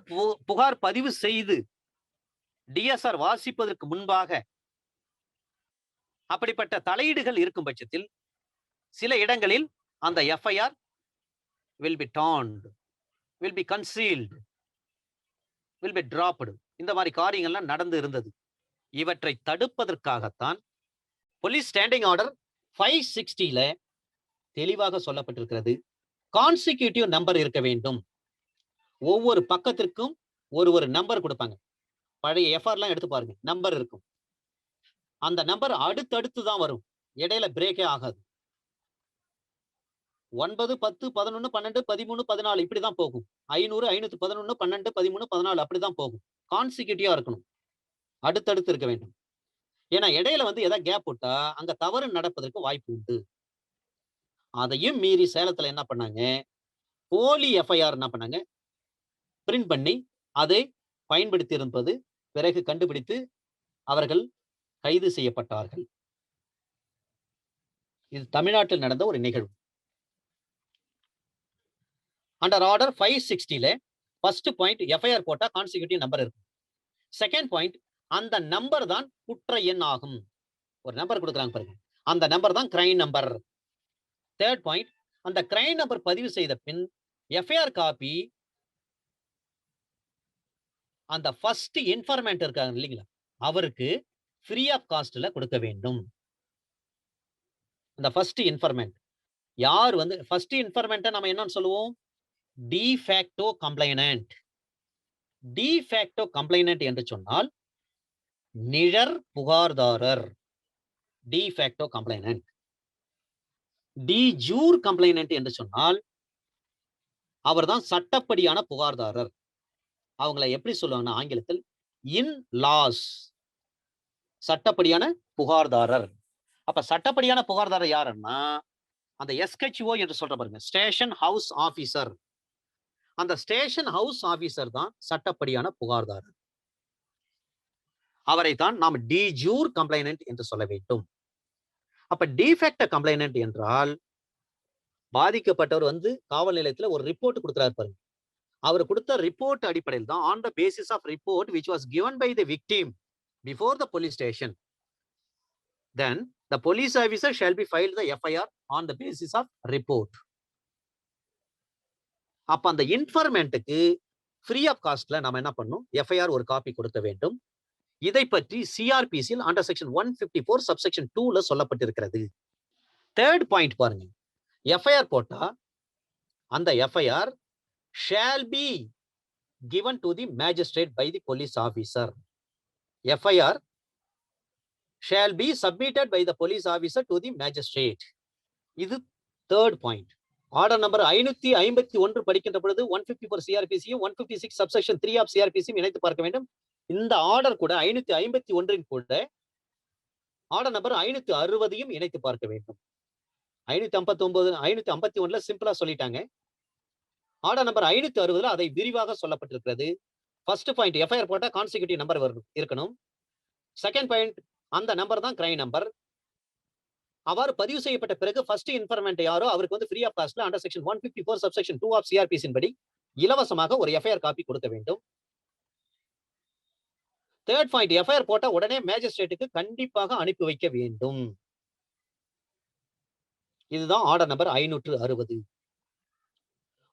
புகார் பதிவு செய்து டிஎஸ்ஆர் வாசிப்பதற்கு முன்பாக அப்படிப்பட்ட தலையீடுகள் இருக்கும் பட்சத்தில் சில இடங்களில் அந்த FIR will be turned, will be concealed, will be dropped. இந்த மாதிரி காரியங்கள்லாம் நடந்து இருந்தது. இவற்றை தடுப்பதற்காகத்தான் போலீஸ் ஸ்டாண்டிங் ஆர்டர் 560ல தெளிவாக சொல்லப்பட்டிருக்கிறது. கான்சிக்யூட்டிவ் நம்பர் இருக்க வேண்டும். ஒவ்வொரு பக்கத்திற்கும் ஒரு நம்பர் கொடுப்பாங்க. பழைய எஃப்ஐஆர்லாம் எடுத்து பாருங்க, நம்பர் இருக்கும். அந்த நம்பர் அடுத்தடுத்து தான் வரும். இடையில பிரேக்கே ஆகாது. 9, 10, 11, 12, 13, 14 இப்படிதான் போகும். 500, 511, 12, 13, 14 அப்படிதான் போகும். கான்சிக்யூட்டிவா இருக்கணும். அடுத்தடுத்து இருக்க வேண்டும். ஏன்னா இடையில வந்து ஏதாவது கேப் விட்டா அங்க தவறு நடப்பதற்கு வாய்ப்பு உண்டு. அதையும் மீறி சேலத்துல என்ன பண்ணாங்க, போலி எஃப்ஐஆர் என்ன பண்ணாங்க, பிரிண்ட் பண்ணி அதை பயன்படுத்தி இருப்பது பிறகு கண்டுபிடித்து அவர்கள் கைது செய்யப்பட்டார்கள். இது தமிழ்நாட்டில் நடந்த ஒரு நிகழ்வு. அண்டர் ஆர்டர் 560ல ஃபர்ஸ்ட் பாயிண்ட் எஃப்ஐஆர் போட்டா கான்சிக்யூட்டிவ் நம்பர் இருக்கும். செகண்ட் பாயிண்ட் அந்த நம்பர் தான் குற்ற எண் ஆகும். ஒரு நம்பர் கொடுக்குறாங்க பாருங்க, அந்த நம்பர் தான் கிரைம் நம்பர். தேர்ட் பாயிண்ட் அந்த கிரைம் நம்பர் பதிவு செய்த பின் எஃப்ஐஆர் காப்பி அந்த ஃபர்ஸ்ட் இன்ஃபார்மேண்ட் இருக்காங்க இல்லைங்களா, அவருக்கு ஃப்ரீ ஆஃப் காஸ்ட்ல கொடுக்க வேண்டும். அந்த ஃபர்ஸ்ட் இன்ஃபார்மேண்ட் யார் வந்து ஃபர்ஸ்ட் இன்ஃபார்மேண்ட்டை நம்ம என்னன்னு சொல்லுவோம், de facto complainant. De facto complainant என்று சொன்னால் நிழற் புகார்தாரர். De facto complainant. De jure complainant என்று சொன்னால் அவர்தான் சட்டப்படியான புகார்தாரர். அவங்களை எப்படி சொல்லுவாங்கன்னா ஆங்கிலத்தில் இன் லாஸ், சட்டப்படியான புகார்தாரர். அப்ப சட்டப்படியான புகார்தாரர் யாருன்னா அந்த எஸ்ஹெச்ஓ என்று சொல்ற பாருங்க, ஸ்டேஷன் ஹவுஸ் ஆபீசர். அந்த ஸ்டேஷன் ஹவுஸ் ஆபீசர் தான் சட்டப்படியான புகார்தாரர். அவரை தான் நாம் டி ஜூர் கம்ப்ளைனன்ட் என்று சொல்ல வேண்டும். அப்ப டிஃபேக்ட் கம்ப்ளைனன்ட் என்றால் பாதிக்கப்பட்டவர் வந்து காவல் நிலையத்துல ஒரு ரிப்போர்ட் கொடுக்கிறார் பாருங்க, அவர் கொடுத்த ரிப்போர்ட் அடிப்படையில் தான், on the basis of report which was given by the victim before the police station, then the police officer shall be filed the FIR on the basis of report. அப்ப அந்த இன்ஃபர்மெண்ட்டுக்கு ஃப்ரீ ஆஃப் காஸ்ட்ல நாம என்ன பண்ணணும், எஃப்ஐஆர் ஒரு காப்பி கொடுக்க வேண்டும். இதை பற்றி சிஆர்பிசியில் அண்டர் செக்ஷன் 154 சப்செக்ஷன் 2ல சொல்லப்பட்டிருக்கிறது. தேர்ட் பாயிண்ட் பாருங்க, எஃப்ஐஆர் போட்டா அந்த FIR shall be given to the magistrate by the police officer. FIR shall be submitted by the police officer to the magistrate. இது third point. ஆர்டர் நம்பர் 551 படிக்கின்ற பொழுது 154 சிஆர்பிசியும் 156 சப்செக்ஷன் 3 ஆஃப் சிஆர்பிசியும் இணைத்து பார்க்க வேண்டும். இந்த ஆர்டர் கூட 551 கூட ஆர்டர் நம்பர் 560யும் இணைத்து பார்க்க வேண்டும். 559 551ல சிம்பிளா சொல்லிட்டாங்க. ஆர்டர் நம்பர் 560ல அதை விரிவாக சொல்லப்பட்டிருக்கிறது. ஃபர்ஸ்ட் பாயிண்ட், எஃப்ஐஆர் போட்டா கான்சிக்யூட்டிவ் நம்பர் இருக்கணும். செகண்ட் பாயிண்ட், அந்த நம்பர் தான் கிரைம் நம்பர். அவ்வாறு பதிவு செய்யப்பட்ட பிறகு ஃபர்ஸ்ட் இன்ஃபர்மெண்ட் யாரோ அவருக்கு வந்து ஃப்ரீ ஆஃப் காஸ்ட்ல அண்டர் செக்ஷன் 154 சப்செக்ஷன் 2 ஆஃப் சிஆர்பிசியின் படி இலவசமாக ஒரு எஃப்ஐஆர் காப்பி கொடுக்க வேண்டும். தேர்ட் பாயிண்ட், எஃப்ஐஆர் போட்ட உடனே மேஜிஸ்ட்ரேட்டுக்கு கண்டிப்பாக அனுப்பி வைக்க வேண்டும். இதுதான் ஆர்டர் நம்பர் 560.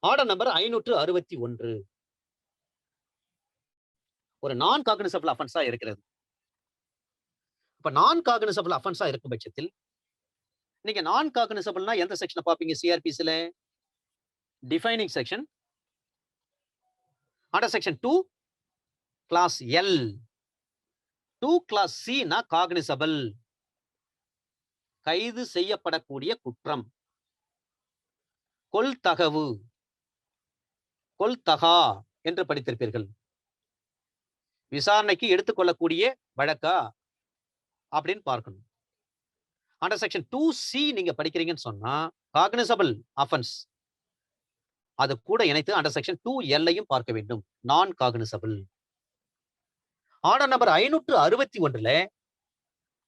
ஆர்டர் நம்பர் 561 ஒரு நான் காக்னிசபிள் அஃபென்ஸா இருக்கிறது. இப்ப நான் காக்னிசபிள் அஃபென்ஸா இருக்கும் பட்சத்தில் நீங்க நான் காக்னிசபிள்னா எந்த செக்ஷனை பாப்பீங்க சிஆர்பிசில? Defining section under section 2 clause L. 2 clause C னா காக்னிசபிள், கைது செய்யப்படக்கூடிய குற்றம். கொல்தகவு, கொல்தகா என்று படித்திருப்பீர்கள். விசாரணைக்கு எடுத்துக்கொள்ளக்கூடிய வழக்கா அப்படின்னு பார்க்கணும். அண்டர் செக்ஷன் 2C நீங்க படிக்கிறீங்கன்னு சொன்னா காக்னிசபிள் அஃபென்ஸ் அது கூட இணைத்து அண்டர் செக்ஷன் 2L பார்க்க வேண்டும், நான் காக்னிசபிள். ஆர்டர் நம்பர் 561ல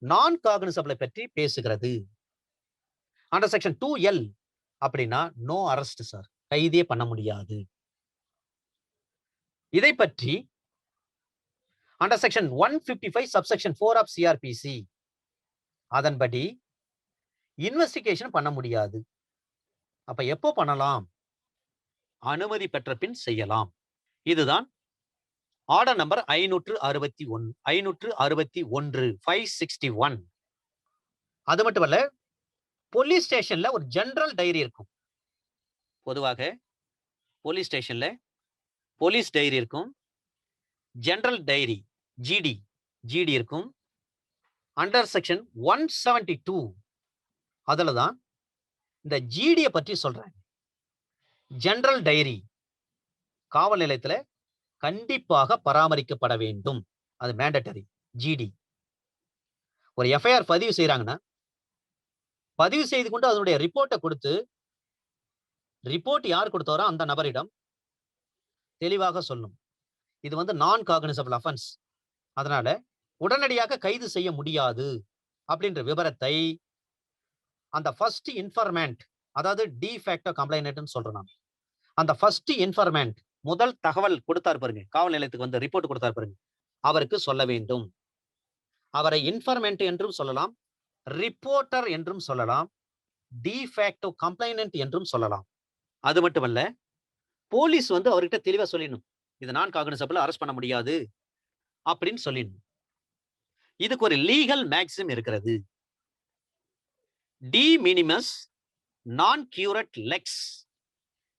நான் காக்னிசபிளை பற்றி பேசுகிறது. அண்டர் செக்ஷன் 2L அப்படின்னா நோ அரெஸ்ட் சார், கைதே பண்ண முடியாது. இதை பற்றி under section 155 subsection 4 of CRPC அதன்படி இன்வெஸ்டிகேஷன் பண்ண முடியாது. அப்ப எப்போ பண்ணலாம்? அனுமதி பெற்ற பின் செய்யலாம். இதுதான் ஆர்டர் நம்பர் 561 561. அது மட்டுமல்ல, போலீஸ் ஸ்டேஷன்ல ஒரு ஜெனரல் டைரி இருக்கும். பொதுவாக போலீஸ் ஸ்டேஷன்ல போலீஸ் டைரி இருக்கும், ஜெனரல் டைரி ஜிடி இருக்கும். அண்டர் செக்ஷன் 172 அதுலதான் இந்த ஜிடியை பற்றி சொல்றாங்க. ஜெனரல் டைரி காவல் நிலையத்துல கண்டிப்பாக பராமரிக்கப்பட வேண்டும், அது மேண்டட்டரி. ஜிடி ஒரு எஃப்ஐஆர் பதிவு செய்யறாங்கன்னா பதிவு செய்து கொண்டு அதனுடைய ரிப்போர்ட்டை கொடுத்து, ரிப்போர்ட் யார் கொடுத்தாரோ அந்த நபரிடம் தெளிவாக சொல்லணும், இது வந்து நான் காக்னிசபிள் அஃபென்ஸ், அதனால உடனடியாக கைது செய்ய முடியாது அப்படின்ற விவரத்தை அந்த ஃபர்ஸ்ட் இன்ஃபர்மெண்ட், அதாவது டி ஃபேக்டோ கம்ப்ளைனன்ட்னு சொல்றோம் நாம், அந்த ஃபர்ஸ்ட் இன்ஃபர்மெண்ட் முதல் தகவல் கொடுத்தார் பாருங்க, காவல் நிலையத்துக்கு வந்து ரிப்போர்ட் கொடுத்தார் பாருங்க, அவருக்கு சொல்ல வேண்டும். அவரை இன்ஃபர்மெண்ட் என்றும் சொல்லலாம், ரிப்போர்ட்டர் என்றும் சொல்லலாம், டி ஃபேக்டோ கம்ப்ளைனன்ட் என்றும் சொல்லலாம். அது மட்டுமல்ல, போலீஸ் வந்து அவர்கிட்ட தெளிவா சொல்லிடணும், இது நான் காக்னிசபிள், அரெஸ்ட் பண்ண முடியாது அப்படின்னு சொல்லிடணும். இதுக்கு ஒரு லீகல் மேக்ஸிம் இருக்கிறது, D minimis non curat Lex.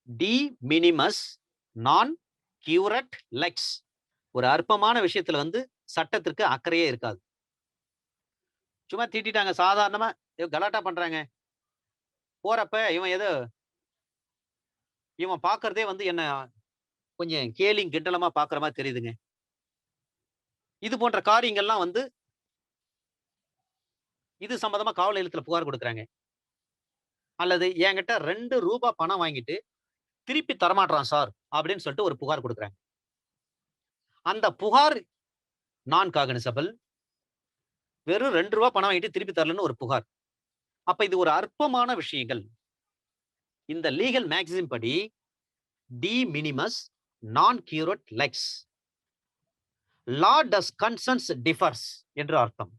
D minimis non curat Lex. ஒரு அற்பமான விஷயத்துல வந்து சட்டத்திற்கு அக்கறையே இருக்காது. சும்மா திட்டாங்க, சாதாரணமா கலாட்டா பண்றாங்க, போறப்ப இவன் பாக்குறதே வந்து என்ன கொஞ்சம் கேலிங் கிண்டலமா பாக்குற மாதிரி தெரியுதுங்க. இது போன்ற காரியங்கள்லாம் வந்து இது சம்பந்தமா காவல் நிலையத்துல புகார் கொடுக்குறாங்க. அல்லது என்கிட்ட 2 ரூபாய் பணம் வாங்கிட்டு திருப்பி தரமாட்டான் சார் அப்படின்னு சொல்லிட்டு ஒரு புகார் கொடுக்குறாங்க. அந்த புகார் நான் காக்னிசபிள், வெறும் 2 ரூபாய் பணம் வாங்கிட்டு திருப்பி தரலன்னு ஒரு புகார். அப்ப இது ஒரு அற்பமான விஷயங்கள். இந்த லீகல் மேக்ஸிம் படி D minimis non curat Lex. லா டஸ் கன்சர்ன்ஸ் டிஃபர்ஸ் என்று அர்த்தம்.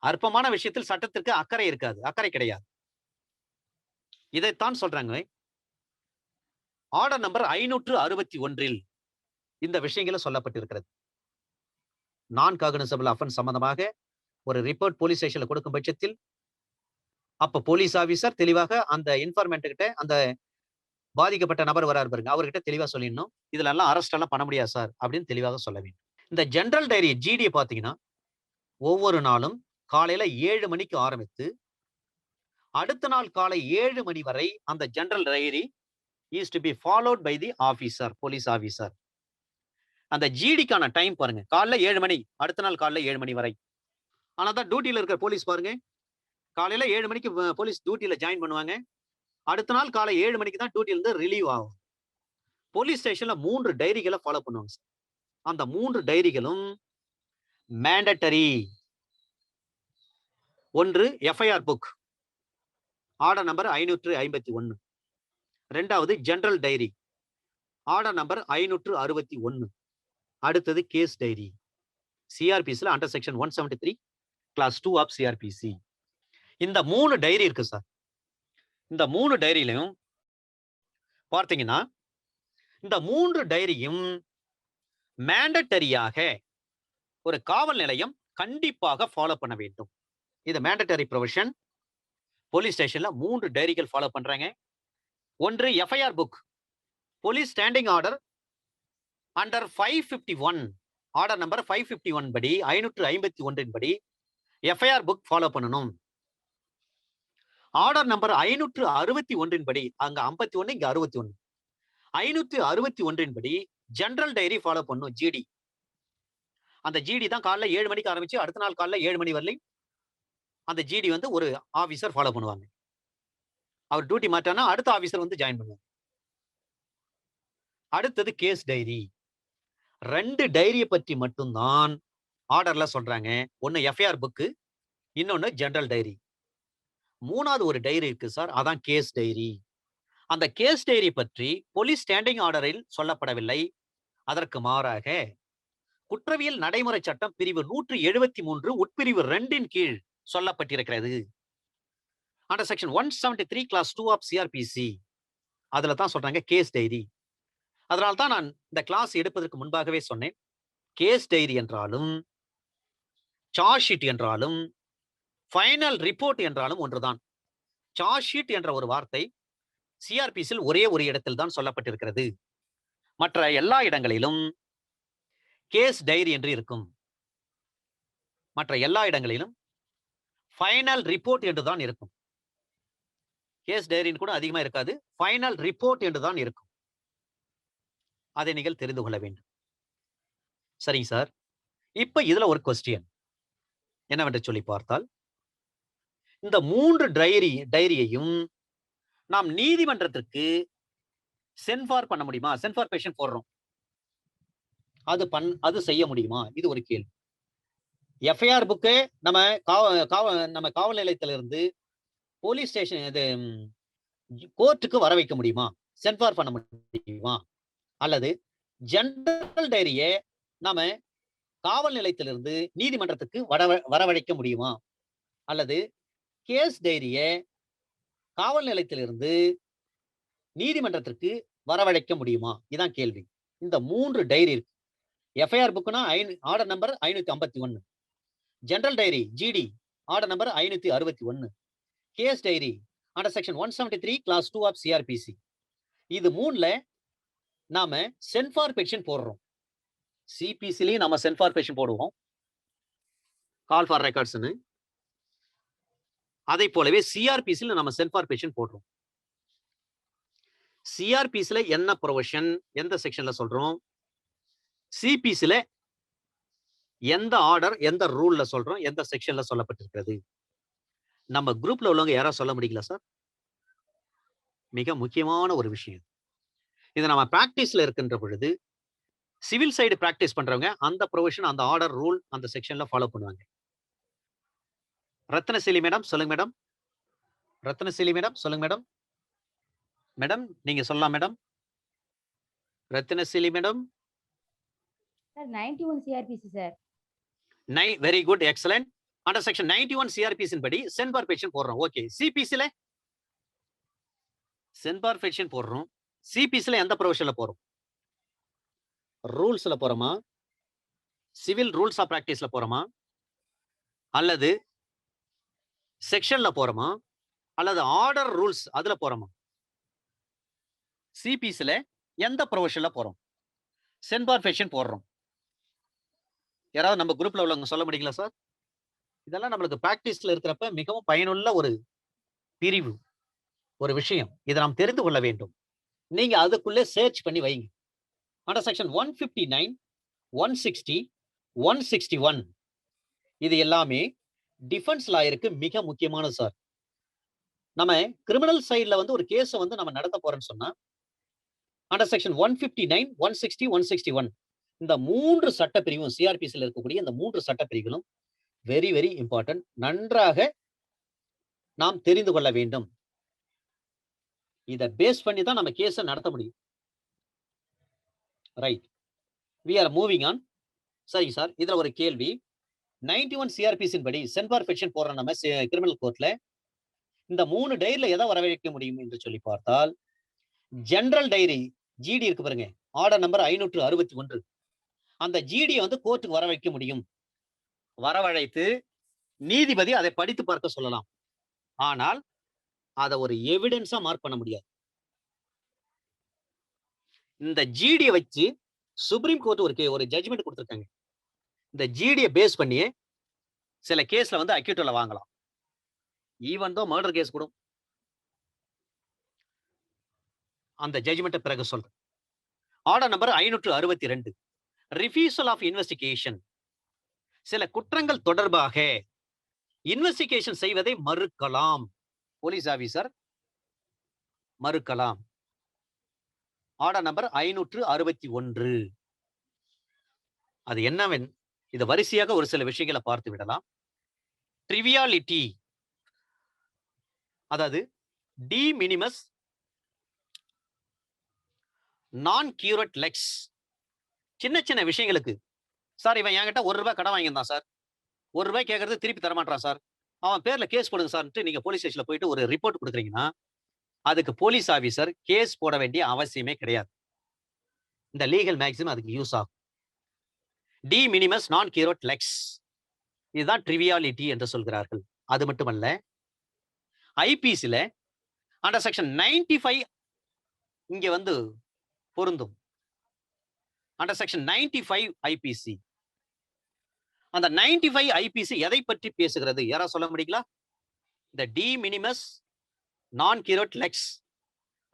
அற்பமான விஷயத்தில் சட்டத்திற்கு அக்கறை இருக்காது, அக்கறை கிடையாது. இதைத்தான் சொல்றாங்க ஆர்டர் நம்பர் 561 இந்த விஷயங்கள சொல்லப்பட்டிருக்கிறது. நான் காக்னிசபிள் அஃபென்ஸ் சம்பந்தமாக ஒரு ரிப்போர்ட் போலீஸ் ஸ்டேஷன்ல கொடுக்கும் பட்சத்தில், அப்ப போலீஸ் ஆபீசர் தெளிவாக அந்த இன்ஃபார்மன்ட் கிட்ட, அந்த பாதிக்கப்பட்ட நபர் வராரு பாருங்க, அவர்கிட்ட தெளிவா சொல்லிடணும். இதுல எல்லாம் அரெஸ்ட் எல்லாம் பண்ண முடியாது சார் அப்படின்னு தெளிவாக சொல்ல வேண்டும். இந்த ஜெனரல் டைரி ஜிடி பாத்தீங்கன்னா, ஒவ்வொரு நாளும் காலையில 7 மணிக்கு ஆரம்பித்து அடுத்த நாள் காலை 7 மணி வரை அந்த general diary is to be followed by the officer, police officer. அந்த ஜிடிக்கான டைம் பாருங்க, காலைல 7 மணி, அடுத்த நாள் காலைல 7 மணி வரை. ஆனா தான் டியூட்டில இருக்கிற போலீஸ் பாருங்க, காலையில 7 மணிக்கு போலீஸ் டியூட்டில ஜாயின் பண்ணுவாங்க. அடுத்த நாள் காலை 7 மணிக்கு தான் டியூட்டில இருந்து ரிலீவ் ஆகும். போலீஸ் ஸ்டேஷன்ல 3 டைரிகளை ஃபாலோ பண்ணுவாங்க சார். அந்த 3 டைரிகளும் மேண்டட்டரி. ஒன்று எஃப்ஐஆர் புக், ஆர்டர் நம்பர் 551. இரண்டாவது ஜெனரல் டைரி, ஆர்டர் நம்பர் 561. அடுத்தது கேஸ் டைரி, சிஆர்பிசில under section 173 clause 2 of CrPC. இந்த 3 டைரி இருக்கு சார். இந்த 3 டைரியிலும் பார்த்தீங்கன்னா, இந்த 3 டைரியும் மேண்டட்டரியாக ஒரு காவல் நிலையம் கண்டிப்பாக ஃபாலோ பண்ண வேண்டும். இது மேண்டட்டரி ப்ரொவிஷன். போலீஸ் ஸ்டேஷன்ல 3 டைரிகள் ஃபாலோ பண்றாங்க. ஒன்று FIR book, police standing order under 551, order number 551 படி, 551 படி எஃப்ஐஆர் புக் ஃபாலோ பண்ணணும். ஆர்டர் நம்பர் 561 படி, அங்க 51 இங்க 61, 561 படி ஜெனரல் டைரி ஃபாலோ பண்ணும் ஜிடி. அந்த ஜிடி தான் காலைல 7 மணிக்கு ஆரம்பிச்சு அடுத்த நாள் காலைல 7 மணி வரலையும் அந்த ஜிடி வந்து ஒரு ஆபீசர் ஃபாலோ பண்ணுவாங்க. அவர் டியூட்டி மாட்டானா அடுத்த ஆபீசர் வந்து ஜாயின் பண்ணுவாங்க. அடுத்தது கேஸ் டைரி. 2 டைரியை பற்றி மட்டும்தான் ஆர்டர்ல சொல்றாங்க. ஒன்னு எஃப்ஐஆர் புக், இன்னொன்னு ஜெனரல் டைரி. மூணாவது ஒரு டைரி இருக்கு சார், அதான் கேஸ் டைரி. அந்த கேஸ் டைரி பற்றி போலீஸ் ஸ்டாண்டிங் ஆர்டரில் சொல்லப்படவில்லை. அதற்கு மாறாக குற்றவியல் நடைமுறை சட்டம் பிரிவு 173 உட்பிரிவு 2 கீழ் சொல்லப்பட்டிருக்கிறது. Under section 173 clause 2 of CRPC. அதுல தான் சொல்றாங்க கேஸ் டைரி. அதனால தான் நான் இந்த கிளாஸ் எடுப்பதற்கு முன்பாகவே சொன்னேன், கேஸ் டைரி என்றாலும் சார்ஜ் ஷீட் என்றாலும் ஃபைனல் ரிப்போர்ட் என்றாலும் ஒன்றுதான். சார்ஜ் ஷீட் என்ற ஒரு வார்த்தை சிஆர்பிசியில் ஒரே ஒரு இடத்தில் தான் சொல்லப்பட்டிருக்கிறது. மற்ற எல்லா இடங்களிலும் கேஸ் டைரி என்று இருக்கும். மற்ற எல்லா இடங்களிலும் ஃபைனல் ரிப்போர்ட் என்று தான் இருக்கும். கேஸ் டைரின்னு கூட அதிகமா இருக்காது, ஃபைனல் ரிப்போர்ட் என்று தான் இருக்கும். அதை நீங்கள் தெரிந்து கொள்ள வேண்டும். சரிங்க சார். இப்ப இதுல ஒரு கொஸ்டின் என்னவென்று சொல்லி பார்த்தால், இந்த 3 டைரியையும் நாம் நீதிமன்றத்திற்கு சென்ஃபார் பண்ண முடியுமா? சென்ஃபார் பெட்டிஷன் போடுறோம், அது செய்ய முடியுமா? இது ஒரு கேள்வி. எஃப்ஐஆர் புக்கு நம்ம காவல் நிலையத்திலிருந்து போலீஸ் ஸ்டேஷன் இது கோர்ட்டுக்கு வர வைக்க முடியுமா? சென்ஃபார் பண்ண முடியுமா? அல்லது ஜெனரல் டைரியை நாம காவல் நிலையத்திலிருந்து நீதிமன்றத்துக்கு வரவழைக்க முடியுமா? அல்லது கேஸ் டைரியை காவல் நிலையத்திலிருந்து நீதிமன்றத்திற்கு வரவழைக்க முடியுமா? இதான் கேள்வி. இந்த 3 டைரி இருக்கு. எஃப்ஐஆர் புக்னா order number 551, general diary GD order number 561, case diary under section 173 clause 2 of CrPC. இது 3ல நாம சென்ஃபார் பெட்டிஷன் போடுறோம். சிபிசிலயும் நம்ம சென்ஃபார் பெட்டிஷன் போடுவோம், கால் ஃபார் ரெக்கார்ட்ஸ்னு. அதை போலவே சிஆர்பிசில நம்ம சென்ஃபார் பெட்டிஷன் போடுறோம். சிஆர்பிசில என்ன ப்ரொவிஷன், எந்த செக்ஷன்ல சொல்றோம், சிபிசில எந்த ஆர்டர், எந்த ரூல்ல சொல்றோம், எந்த செக்ஷன்ல சொல்லப்பட்டிருக்கிறது? நம்ம குரூப்ல உள்ளவங்க யாராவது சொல்ல முடியுங்களா சார்? மிக முக்கியமான ஒரு விஷயம். இது நம்ம பிராக்டிஸ்ல இருக்கின்ற பொழுது சிவில் சைடு பிராக்டிஸ் பண்றவங்க அந்த ப்ரொவிஷன், அந்த ஆர்டர், ரூல், அந்த செக்ஷன்ல ஃபாலோ பண்ணுவாங்க. ரத்னசிலி மேடம் சொல்லுங்க மேடம். ரத்னசிலி மேடம் சொல்லுங்க மேடம். மேடம் நீங்க சொல்லலாம் madam. Rathinasili madam. Sir 91 CrPC sir. Very good, excellent. Under section 91 CrPC படி சென்பார் பெட்டிஷன் போடுறோம். ஓகே, சிபிசில சென்பார் பெட்டிஷன் போடுறோம். சிபிசில எந்த ப்ரொவிஷன்ல போறோம்? ரூல்ஸ்ல போறோமா, சிவில் ரூல்ஸ் ஆஃப் பிராக்டிஸ்ல போறோமா, அல்லது செக்ஷன்ல போறோமா, அல்லது ஆர்டர் ரூல்ஸ் அதுல போறோமா? சிபிசில எந்த ப்ரொவிஷன்ல போறோம்? சென்பார் பெட்டிஷன் போடுறோம். யாராவது நம்ம குரூப்ல உள்ளவங்க சொல்ல முடியுங்களா சார்? இதெல்லாம் நம்மளுக்கு பிராக்டிஸ்ல இருக்கிறப்ப மிகவும் பயனுள்ள ஒரு பிரிவு, ஒரு விஷயம். இதை நாம் தெரிந்து கொள்ள வேண்டும். நீங்க அதுக்குள்ளே சர்ச் பண்ணி வைங்க. அண்டர் செக்ஷன் 159, 160, 161 இது எல்லாமே டிஃபென்ஸ் லாயருக்கு மிக முக்கியமானது சார். நம்ம கிரிமினல் சைடுல வந்து ஒரு கேஸை வந்து நம்ம நடத்த போறோம்னு சொன்னா அண்டர் செக்ஷன் 159, 160, 161 இந்த 3 சட்டப்பிரிவும் சிஆர்பிசியில் இருக்கக்கூடிய இந்த 3 சட்டப்பிரிவுகளும் வெரி வெரி இம்பார்ட்டன்ட். நன்றாக நாம் தெரிந்து கொள்ள வேண்டும். இதை பேஸ் பண்ணி தான் நம்ம கேஸை நடத்த முடியும். Right, we are moving on. சரி சார், இதுல ஒரு கேள்வி. 91 சிஆர்பிசின் படி சென்பார் பெட்டிஷன் போடுற நம்ம கிரிமினல் கோர்ட்ல இந்த 3 டைரியில எதை வரவழைக்க முடியும் என்று சொல்லி பார்த்தால், ஜெனரல் டைரி ஜிடி இருக்கு பாருங்க, ஆர்டர் நம்பர் 561, அந்த ஜிடியை வந்து கோர்ட்டுக்கு வரவைக்க முடியும். வரவழைத்து நீதிபதி அதை படித்து பார்க்க சொல்லலாம். ஆனால் அதை ஒரு எவிடன்ஸா மார்க் பண்ண முடியாது. இந்த ஜிடியை வச்சு சுப்ரீம் கோர்ட் ஒரு ஜட்ஜ்மெண்ட் கொடுத்திருக்காங்க. இந்த ஜிடியை பேஸ் பண்ணியே சில கேஸ்ல வந்து அக்யூட்டல வாங்கலாம். ஈவன் தோ மர்டர் கேஸ் கூட அந்த ஜட்ஜ்மெண்ட் பிறகு சொல்றேன். Order number 562, refusal of investigation. சில குற்றங்கள் தொடர்பாக இன்வெஸ்டிகேஷன் செய்வதை மறுக்கலாம். போலீஸ் ஆபீசர் மறுக்கலாம். Order number 561. அது என்னவென் இது வரிசையாக ஒரு சில விஷயங்களை பார்த்து விடலாம். ட்ரிவியாலிட்டி, அதாவது D minimis non curat Lex. சின்ன சின்ன விஷயங்களுக்கு, சார் இவன் என்கிட்ட ₹1 கடன் வாங்கியிருந்தான் சார், ₹1 கேட்கறது திருப்பி தரமாட்டான் சார், அவன் பேர்ல கேஸ் போடுங்க சார், நீங்க போலீஸ் ஸ்டேஷன்ல போயிட்டு ஒரு ரிப்போர்ட் கொடுக்குறீங்கன்னா அதுக்கு போலீஸ் ஆபீசர் கேஸ் போட வேண்டிய அவசியமே கிடையாது. இந்த லீகல் மேக்ஸிமம் அதுக்கு யூஸ் ஆகும். D minimis non curat Lex, இதுதான் ட்ரிவியாலிட்டி என்று சொல்கிறார்கள். அது மட்டுமல்ல, ஐபிசில அண்டர் செக்ஷன் 95 இங்க வந்து பொருந்தும். Under section 95 IPC. அந்த 95 ஐபிசி எதை பற்றி பேசுகிறது? யாரா சொல்ல முடியுங்களா? இந்த de minimis non curat lex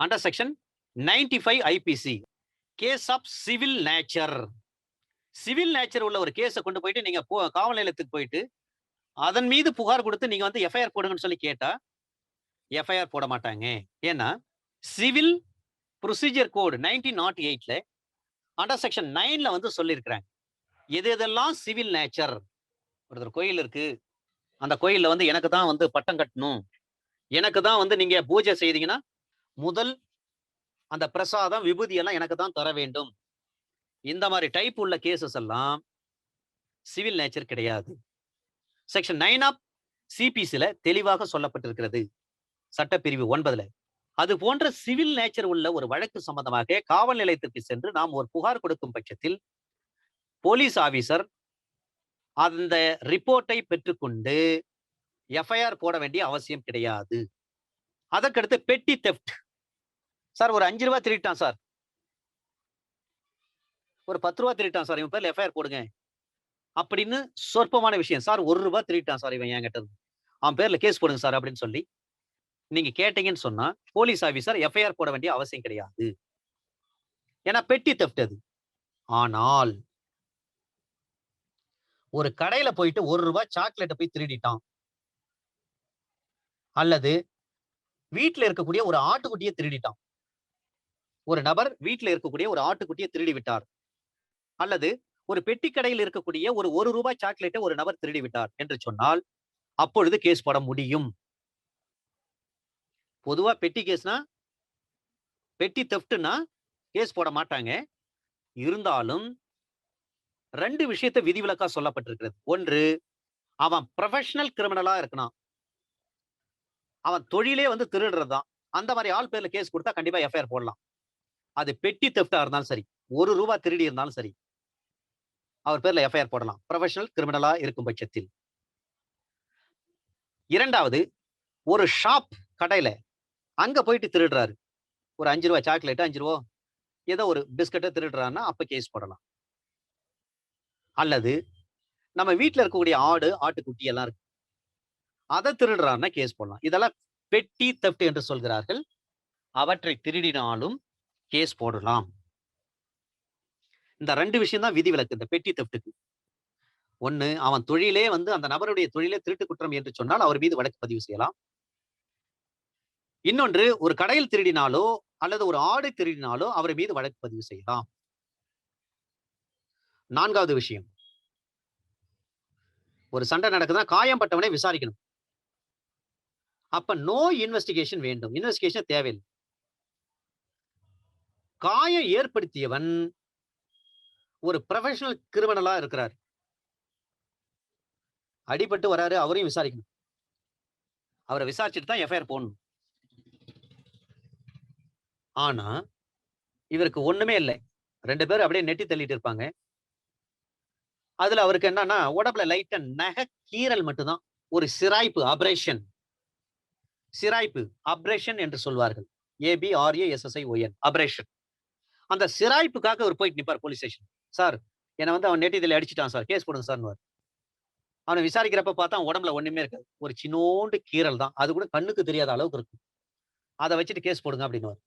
under section 95 IPC case of civil nature. Civil nature உள்ள ஒரு கேஸை கொண்டு போயிட்டு நீங்க காவல் நிலையத்துக்கு போயிட்டு அதன் மீது புகார் கொடுத்து நீங்க வந்து எஃப்ஐஆர் போடுங்கன்னு சொல்லி கேட்டா எஃப்ஐஆர் போட மாட்டாங்க. ஏன்னா சிவில் ப்ரொசீஜர் கோட் 1908ல அண்டர் செக்ஷன் 9ல வந்து சொல்லியிருக்கிறாங்க எது எதெல்லாம் சிவில் நேச்சர். ஒருத்தர் கோயில் இருக்கு, அந்த கோயில்ல வந்து எனக்கு தான் வந்து பட்டம் கட்டணும், எனக்கு தான் வந்து நீங்க பூஜை செய்தீங்கன்னா முதல் அந்த பிரசாதம் விபூதி எல்லாம் எனக்கு தான் தர வேண்டும். இந்த மாதிரி டைப் உள்ள கேசஸ் எல்லாம் சிவில் நேச்சர் கிடையாது. செக்ஷன் 9 ஆஃப் சிபிசில தெளிவாக சொல்லப்பட்டிருக்கிறது சட்டப்பிரிவு 9ல. அது போன்ற சிவில் நேச்சர் உள்ள ஒரு வழக்கு சம்பந்தமாக காவல் நிலையத்திற்கு சென்று நாம் ஒரு புகார் கொடுக்கும் பட்சத்தில் போலீஸ் ஆபீசர் அந்த ரிப்போர்ட்டை பெற்றுக்கொண்டு எஃப்ஐஆர் போட வேண்டிய அவசியம் கிடையாது. அதற்கடுத்து பெட்டி தெஃப்ட். சார் ஒரு ₹5 திருட்டான் சார், ஒரு ₹10 திருட்டான் சார், இவன் பேர்ல எஃப்ஐஆர் போடுங்க அப்படின்னு சொற்பமான விஷயம். சார் ₹1 திருட்டான் சார் இவன் என்கிட்ட, அவன் பேர்ல கேஸ் போடுங்க சார் அப்படின்னு சொல்லி நீங்க கேட்டீங்கன்னு சொன்னா போலீஸ் ஆபீசர் எஃப்ஐஆர் போட வேண்டிய அவசியம் கிடையாது. ஏன்னா பெட்டி தெஃப்ட் அது. ஆனால் ஒரு கடையில போயிட்டு ₹1 சாக்லேட்டை போய் திருடிட்டான், அல்லது வீட்டுல இருக்கக்கூடிய ஒரு ஆட்டுக்குட்டியை திருடிட்டான். ஒரு நபர் வீட்டுல இருக்கக்கூடிய ஒரு ஆட்டுக்குட்டியை திருடி விட்டார், அல்லது ஒரு பெட்டி கடையில் இருக்கக்கூடிய ஒரு ₹1 சாக்லேட்டை ஒரு நபர் திருடி விட்டார் என்று சொன்னால் அப்பொழுது கேஸ் போட முடியும். பொதுவா பெட்டி கேஸ்னா, பெட்டி தெஃப்ட்னா கேஸ் போட மாட்டாங்க. இருந்தாலும் 2 விஷயத்தை விதிவிலக்கா சொல்லப்பட்டிருக்கிறது. ஒன்று, அவன் ப்ரொஃபஷனல் கிரிமினலா இருக்கணும். அவன் தொழிலே வந்து திருடுறது தான். அந்த மாரி ஆள் பேர்ல கேஸ் குடுத்தா கண்டிப்பா எஃப்ஐஆர் போடலாம். அது பெட்டி தெஃப்ட்டா இருந்தாலும் சரி, ரூ. 1 திருடி இருந்தாலும் சரி, அவர் பேர்ல எஃப்ஐஆர் போடலாம். ப்ரொஃபஷனல் கிரிமினலா இருக்கும் பட்சத்தில். 2வது, ஒரு ஷாப் கடையில அங்க போயிட்டு திருடுறாரு. ஒரு ரூ. 5 சாக்லேட், ரூ. 5 ஏதோ ஒரு பிஸ்கட்ட திருடுறார்ன்னா, அப்ப கேஸ் போடலாம். அல்லது நம்ம வீட்ல இருக்கக்கூடிய ஆடு, ஆட்டுக்குட்டி எல்லாம் இருக்கு. அத திருடுறார்ன்னா கேஸ் போடலாம். இதெல்லாம் பெட்டி தெஃப்ட் என்று சொல்கிறார்கள். அவற்றை திருடினாலும் கேஸ் போடலாம். இந்த 2 விஷயம் தான் விதிவிலக்கு இந்த பெட்டி தெஃப்ட்க்கு. 1, அவன் தொழிலே வந்து அந்த நபருடைய தொழிலே திருட்டு குற்றம் என்று சொன்னால் அவர் மீது வழக்கு பதிவு செய்யலாம். இன்னொன்று, ஒரு கடையில் திருடினாலோ அல்லது ஒரு ஆடை திருடினாலோ அவர் மீது வழக்கு பதிவு செய்யலாம். 4வது விஷயம், ஒரு சண்டை நடக்குதுன்னா காயம் பட்டவனை விசாரிக்கணும். அப்ப நோ இன்வெஸ்டிகேஷன் வேண்டும். இன்வெஸ்டிகேஷன் தேவையில்லை. காயம் ஏற்படுத்தியவன் ஒரு ப்ரொஃபஷனல் கிரிமினலா இருக்கிறார். அடிபட்டு வராரு, அவரையும் விசாரிக்கணும். அவரை விசாரிச்சுட்டு தான் எஃப்ஐஆர் போடணும். ஆனா, இவருக்கு ஒண்ணுமே இல்ல. 2 பேரும் அப்படியே நெட்டி தள்ளிட்டு இருப்பாங்க. அதுல அவருக்கு என்னன்னா, உடம்புல லைட்டா நகை கீறல் மட்டும் தான். ஒரு சிராய்ப்பு, அப்ரேஷன். சிராய்ப்பு, அப்ரேஷன் என்று சொல்வார்கள். ABRASSION, அப்ரேஷன். அந்த சிராய்ப்புக்காக அவர் போயிட்டு நிப்பார் போலீஸ் ஸ்டேஷன். சார், என்ன வந்து அவன் நெட்டி தள்ளி அடிச்சுட்டான் சார். கேஸ் போடுங்க சார்ன்னுவார். அவன விசாரிக்கிறப்ப பார்த்தா அவன் உடம்புல ஒண்ணுமே இருக்காது. ஒரு சின்னோண்டு கீறல் தான். அது கூட கண்ணுக்கு தெரியாத அளவுக்கு இருக்கும். அத வச்சுட்டு கேஸ் போடுங்க அப்படின்னுவார்.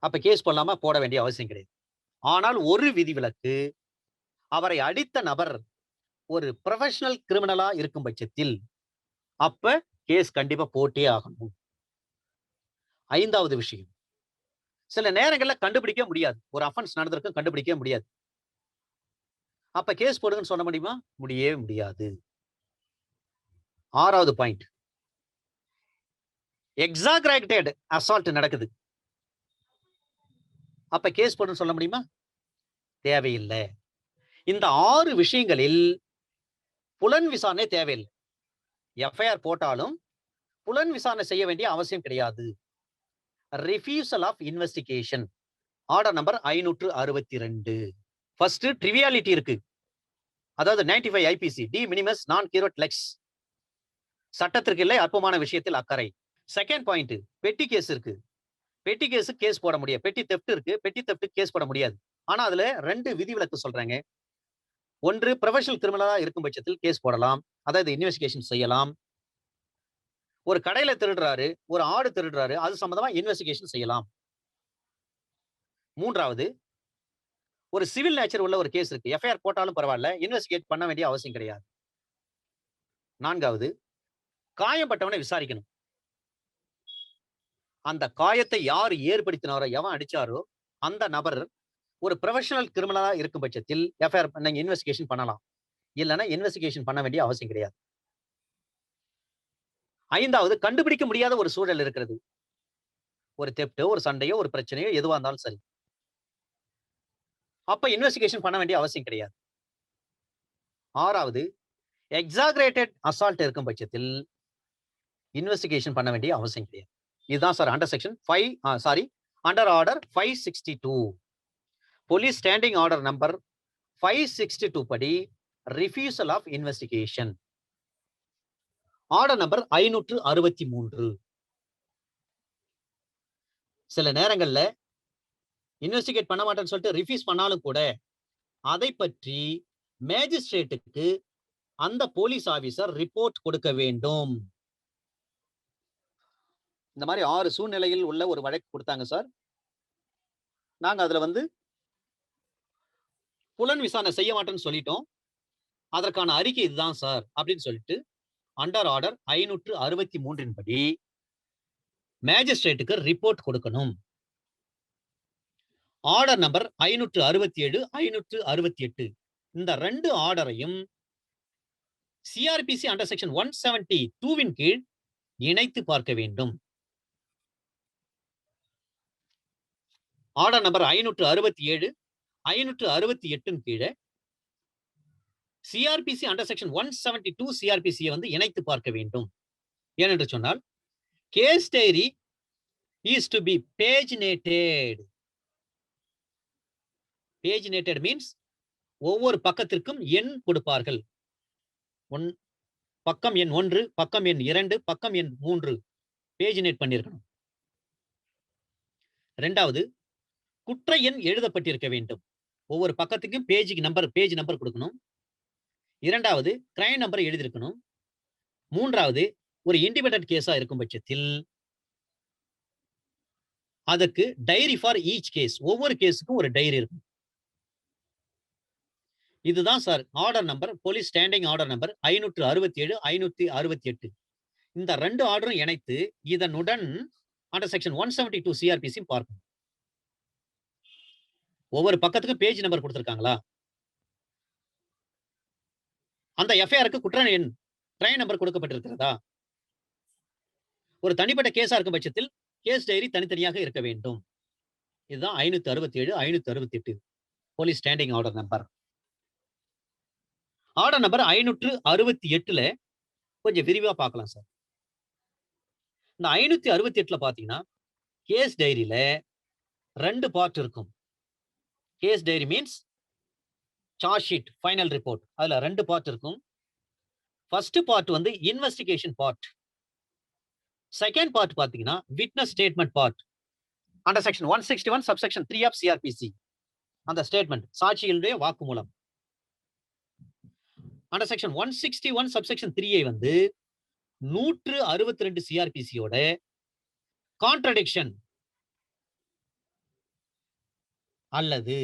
அப்ப கேஸ் போடலாமா? போட வேண்டிய அவசியம் கிடையாது. ஆனால் ஒரு விதிவிலக்கு, அவரை அடித்த நபர் ஒரு ப்ரொஃபஷனல் கிரிமினலா இருக்கும் பட்சத்தில், அப்ப கேஸ் கண்டிப்பா போட்டே ஆகணும். 5வது விஷயம், சில நேரங்கள்ல கண்டுபிடிக்க முடியாது. ஒரு அஃபென்ஸ் நடந்திருக்கும் கண்டுபிடிக்கவே முடியாது. அப்ப கேஸ் போடுங்கன்னு சொல்ல முடியுமா? முடியவே முடியாது. 6வது பாயிண்ட், எக்ஸாகிரேட்டட் அசால்ட் நடக்குது. அப்ப கேஸ் போடுன்னு சொல்ல முடியுமா? தேவையில்ல. இந்த 6 விஷயங்களில் புலன் விசாரணை தேவையில்லை. எஃப்ஐஆர் போட்டாலும் புலன் விசாரணை செய்ய வேண்டிய அவசியம் கிடையாது. Refusal of investigation. Order number 562. First triviality இருக்கு. அதாவது 95 ஐபிசி, டி மினிமஸ் நான் கீரோட் லெக்ஸ். சட்டத்திற்கு இல்லை, அற்பமான விஷயத்தில் அக்கறை. செகண்ட் பாயிண்ட், பெட்டி கேஸ் இருக்கு. பெட்டி கேஸ் போட முடியாது. பெட்டி தெஃப்ட் இருக்கு. பெட்டி தெஃப்ட் கேஸ் போட முடியாது. ஆனா அதுல 2 விதிவிலக்கு சொல்றாங்க. ஒன்று, ப்ரொஃபஷனல் கிரிமினலா இருக்கும் பட்சத்தில் கேஸ் போடலாம். அதாவது இன்வெஸ்டிகேஷன் செய்யலாம். ஒரு கடையில திருடுறாரு, ஒரு ஆடு திருடுறாரு, அது சம்பந்தமா இன்வெஸ்டிகேஷன் செய்யலாம். 3வது, ஒரு சிவில் நேச்சர் உள்ள ஒரு கேஸ் இருக்கு. எஃப்ஐஆர் போட்டாலும் பரவாயில்ல, இன்வெஸ்டிகேட் பண்ண வேண்டிய அவசியம் கிடையாது. 4வது, காயம்பட்டவனை விசாரிக்கணும். அந்த காயத்தை யார் ஏற்படுத்தினாரோ, எவன் அடிச்சாரோ, அந்த நபர் ஒரு ப்ரொஃபஷனல் கிரிமினலா இருக்கும் பட்சத்தில் எஃப்ஐஆர் நீங்க இன்வெஸ்டிகேஷன் பண்ணலாம். இல்லன்னா இன்வெஸ்டிகேஷன் பண்ண வேண்டிய அவசியம் கிடையாது. 5வது, கண்டுபிடிக்க முடியாத ஒரு சூழல் இருக்கிறது. ஒரு தெஃப்ட்டோ, ஒரு சண்டையோ, ஒரு பிரச்சனையோ எதுவா இருந்தாலும் சரி. அப்ப இன்வெஸ்டிகேஷன் பண்ண வேண்டிய அவசியம் கிடையாது. 6வது, எக்ஸாகிரேட்டட் அசால்ட் இருக்கும் பட்சத்தில் இன்வெஸ்டிகேஷன் பண்ண வேண்டிய அவசியம் கிடையாது. இதுதான் sir under section 5 under order 562. Police standing order number 562 படி refusal of investigation. Order number 563. சில நேரங்கள்ல இன்வெஸ்டிகேட் பண்ண மாட்டேன்னு சொல்லிட்டு ரிஃப்யூஸ் பண்ணாலும் கூட அதை பற்றி மேஜிஸ்ட்ரேட்டுக்கு அந்த போலீஸ் ஆபீசர் ரிப்போர்ட் கொடுக்க வேண்டும். இந்த மாதிரி 6 சூழ்நிலையில் உள்ள ஒரு வழக்கு கொடுத்தாங்க சார். நாங்க அதுல வந்து புலன் விசாரணை செய்ய மாட்டேன்னு சொல்லிட்டோம். அதற்கான அறிக்கை இதுதான் சார் அப்படின்னு சொல்லிட்டு அண்டர் ஆர்டர் 563 படி மேஜிஸ்ட்ரேட்டுக்கு ரிப்போர்ட் கொடுக்கணும். ஆர்டர் நம்பர் 567, 568 இந்த 2 ஆர்டரையும் சிஆர்பிசி அண்டர் செக்ஷன் 172 கீழ் இணைத்து பார்க்க வேண்டும். ஆர்டர் நம்பர் 567, 568 கீழே சிஆர்பிசி அண்டர் செக்ஷன் 172 சிஆர்பிசியை வந்து இணைத்து பார்க்க வேண்டும். ஏனென்று சொன்னால் case diary is to be paginated. Paginated means ஒவ்வொரு பக்கத்திற்கும் எண் கொடுப்பார்கள். பக்கம் எண் 1, பக்கம் எண் 2, பக்கம் எண் 3 பேஜினேட் பண்ணியிருக்கணும். இரண்டாவது, குற்ற எண் எழுதப்பட்டிருக்க வேண்டும். ஒவ்வொரு பக்கத்துக்கும் பேஜ் நம்பர் கொடுக்கணும். இரண்டாவது, கிரைம் நம்பர் எழுதியிருக்கணும். மூன்றாவது, ஒரு இண்டிபெண்டன்ட் கேஸா இருக்கும் பட்சத்தில் அதுக்கு டைரி ஃபார் ஈச் கேஸ், ஒவ்வொரு கேஸுக்கும் ஒரு டைரி இருக்கும். இதுதான் sir order number, police standing order number 567, 568. இந்த 2 ஆர்டரும் இணைத்து இதனுடன் அண்டர் செக்ஷன் 172 சிஆர்பிசி பார்க்கணும். ஒவ்வொரு பக்கத்துக்கும் பேஜ் நம்பர் கொடுத்திருக்காங்களா, அந்த எஃப்ஐஆருக்கு குற்ற எண் ட்ரைன் நம்பர் கொடுக்கப்பட்டிருக்கிறதா, ஒரு தனிப்பட்ட கேஸா இருக்கும் பட்சத்தில் கேஸ் டைரி தனித்தனியாக இருக்க வேண்டும். இதுதான் 567, 568 police standing order number. Order number 568ல கொஞ்சம் விரிவா பார்க்கலாம் சார். இந்த 568ல பாத்தீங்கன்னா கேஸ் டைரியில 2 பார்ட் இருக்கும். Case diary means charge sheet, final report. அதுல 2 பார்ட் இருக்கும். ஃபர்ஸ்ட் பார்ட் வந்து இன்வெஸ்டிகேஷன் பார்ட். செகண்ட் பார்ட் பாத்தீங்கன்னா witness statement part under section 161 subsection 3 of CRPC. அந்த ஸ்டேட்மெண்ட் சாட்சிகளுடைய வாக்குமூலம். அண்டர் செக்ஷன் 161 சப்செக்ஷன் 3 வந்து 162 சிஆர்பிசியோட கான்ட்ரடிக்ஷன் அல்லது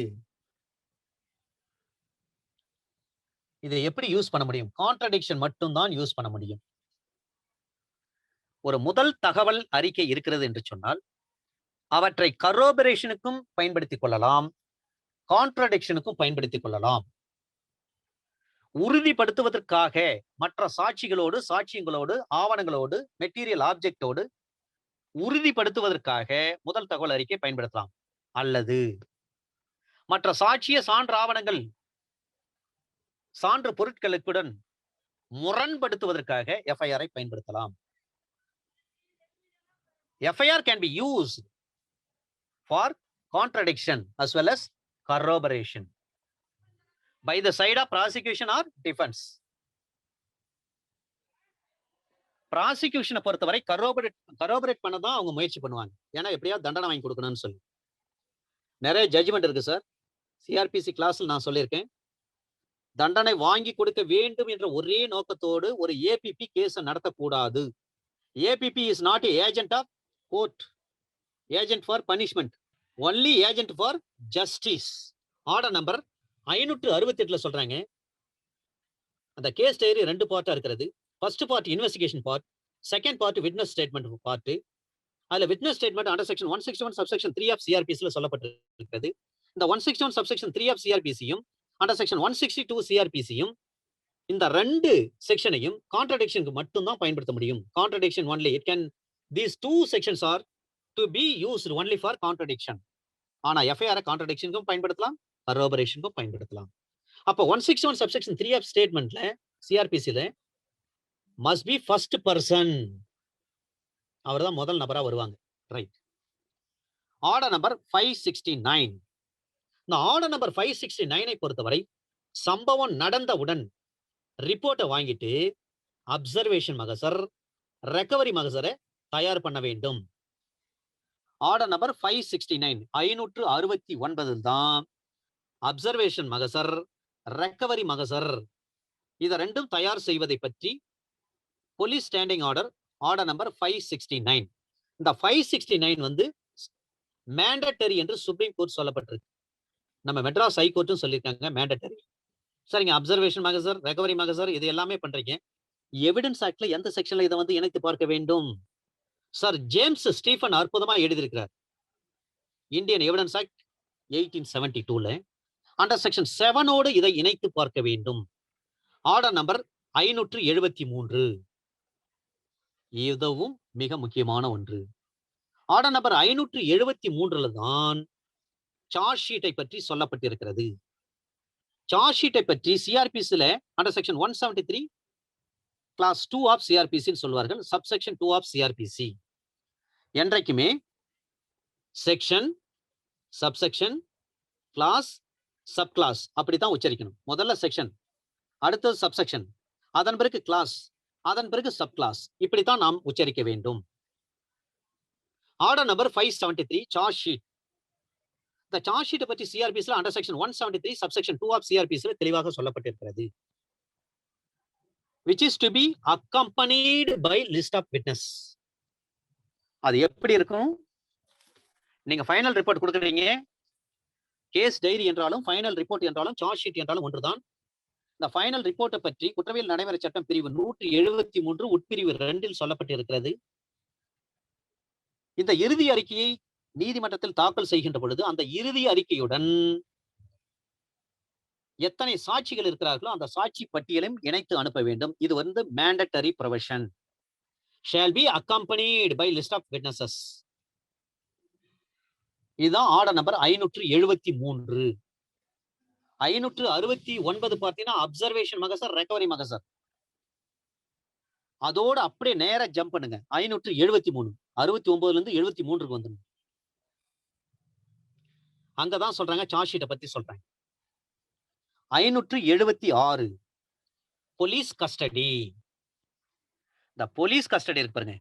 இதை எப்படி யூஸ் பண்ண முடியும்? கான்ட்ரடிக்ஷன் மட்டும் தான் யூஸ் பண்ண முடியும். ஒரு முதல் தகவல் அறிக்கை இருக்கிறது என்று சொன்னால் அவற்றை கரோபரேஷனுக்கும் பயன்படுத்திக் கொள்ளலாம், கான்ட்ரடிக்ஷனுக்கும் பயன்படுத்திக் கொள்ளலாம். உறுதிப்படுத்துவதற்காக மற்ற சாட்சிகளோடு, சாட்சியங்களோடு, ஆவணங்களோடு, மெட்டீரியல் ஆப்ஜெக்டோடு உறுதிப்படுத்துவதற்காக முதல் தகவல் அறிக்கை பயன்படுத்தலாம். அல்லது மற்ற சாட்சிய சான்று ஆவணங்கள், சான்று பொருட்களுடன் முரண்படுத்துவதற்காக எஃப்ஐஆரை பயன்படுத்தலாம். FIR can be used for contradiction as well as corroboration by the side of prosecution or defense. ப்ராசிக்யூஷனை பொறுத்தவரை கரோபரேட் பண்ண தான் அவங்க முயற்சி பண்ணுவாங்க. ஏன்னா எப்படியாவது தண்டனை வாங்கி கொடுக்கணும்னு சொல்லி நிறைய ஜட்ஜ்மெண்ட் இருக்கு சார். சிஆர்பிசி கிளாஸ்ல நான் சொல்லியிருக்கேன், தண்டனை வாங்கி கொடுக்க வேண்டும் என்ற ஒரே நோக்கத்தோடு ஒரு ஏபிபி கேஸ் நடத்தக்கூடாது. APP is not agent of court, agent for punishment, only agent for justice. Order number 568ல சொல்றாங்க, அந்த கேஸ் டைரி 2 பார்ட்டா இருக்கிறது. First part investigation part, second part witness statement part. அதுல witness statement under section 161 subsection 3 of சிஆர்பிசில சொல்லப்பட்டிருக்கிறது. இந்த 161 சப்செக்ஷன் 3 ஆஃப் சிஆர்பிசியும் அண்டர் செக்ஷன் 162 சிஆர்பிசியும் இந்த 2 செக்ஷனையும் கான்ட்ரடிக்ஷனுக்கு மட்டும் தான் பயன்படுத்த முடியும். Contradiction only it can, these 2 sections are to be used only for contradiction. ஆனா FIR கான்ட்ரடிக்ஷனுக்கும் பயன்படுத்தலாம், கரோபரேஷனுக்கும் பயன்படுத்தலாம். அப்போ 161 சப்செக்ஷன் 3 ஆஃப் ஸ்டேட்மெண்ட்ல சிஆர்பிசில must be first person, அவர்தான் முதல் நபரா வருவாங்க. ரைட். Order number 569. இந்த ஆர்டர் நம்பர் 569ஐ பொறுத்தவரை சம்பவம் நடந்தவுடன் ரிப்போர்ட்டை வாங்கிட்டு அப்சர்வேஷன் மகசர், ரெக்கவரி மகசரை தயார் பண்ண வேண்டும். ஆர்டர் நம்பர் 569 569 தான் அப்சர்வேஷன் மகசர், ரெக்கவரி மகசர் இத ரெண்டும் தயார் செய்வதை பற்றி police standing order order number 569. இந்த 569 வந்து மேண்டட்டரி என்று சுப்ரீம் கோர்ட் சொல்லப்பட்டிருக்கு. நம்ம மெட்ராஸ் ஹைகோர்ட்டும் சொல்லியிருக்காங்க மேண்டட்டரி. சரிங்க, அப்சர்வேஷன் மகசர், ரெக்கவரி மகசர் இது எல்லாமே பண்றீங்க. எவிடன்ஸ் ஆக்ட்ல எந்த செக்ஷன்ல இதை வந்து இணைத்து பார்க்க வேண்டும்? சார் ஜேம்ஸ் ஸ்டீஃபன் அற்புதமா எழுதியிருக்கிறார். இந்தியன் எவிடன்ஸ் ஆக்ட் 1872ல அண்டர் செக்ஷன் 7ஓடு இதை இணைத்து பார்க்க வேண்டும். ஆர்டர் நம்பர் 573 இதுவும் மிக முக்கியமான ஒன்று. ஆர்டர் நம்பர் 573ல தான் சார்ஜ் ஷீட்டை பற்றி சொல்லப்பட்டிருக்கிறது. சார்ஜ் ஷீட்டை பற்றி சிஆர்பிசில under section 173 clause 2 of CrPC சொல்வார்கள். Subsection 2 of CrPC. என்றைக்குமே section, subsection, clause, sub clause அப்படித்தான் உச்சரிக்கணும். முதல்ல செக்ஷன், அடுத்தது சப்செக்ஷன், அதன் பிறகு கிளாஸ், அதன் பிறகு சப் கிளாஸ், இப்படித்தான் நாம் உச்சரிக்க வேண்டும். Order number 573 charge sheet. இந்த சார்ஜ் ஷீட்டை பற்றி சிஆர்பிசில அண்டர் செக்ஷன் 173 சப்செக்ஷன் 2 ஆஃப் சிஆர்பிசில தெளிவாக சொல்லப்பட்டிருக்கிறது. which is to be accompanied by list of witness. அது எப்படி இருக்கும்? நீங்க ஃபைனல் ரிப்போர்ட் கொடுக்குறீங்க. கேஸ் டைரி என்றாலும் ஃபைனல் ரிப்போர்ட் என்றாலும் சார்ஜ் ஷீட் என்றாலும் ஒன்றுதான். இந்த ஃபைனல் ரிப்போர்ட்டை பற்றி குற்றவியல் நடைமுறை சட்டம் பிரிவு 173 உட்பிரிவு 2 சொல்லப்பட்டிருக்கிறது. இந்த இறுதி அறிக்கையை நீதிமன்றத்தில் தாக்கல் செய்கின்ற பொழுது அந்த இறுதி அறிக்கையுடன் எத்தனை சாட்சிகள் இருக்கிறார்களோ அந்த சாட்சி பட்டியலையும் இணைத்து அனுப்ப வேண்டும். இது வந்து mandatory provision. shall be accompanied by list of witnesses. இதுதான் ஆர்டர் நம்பர் 573. 569 பார்த்தீங்கன்னா அப்சர்வேஷன் மகசர், ரெக்கவரி மகசர். அதோட அப்படியே நேரா ஜம்ப் பண்ணுங்க. 573 69ல இருந்து 73க்கு வந்துடும். அங்கதான் சொல்றாங்க சார்ஜ் ஷீட்டை பத்தி சொல்றாங்க. 576 போலீஸ் கஸ்டடி. இந்த போலீஸ் கஸ்டடி இருக்கு பாருங்க,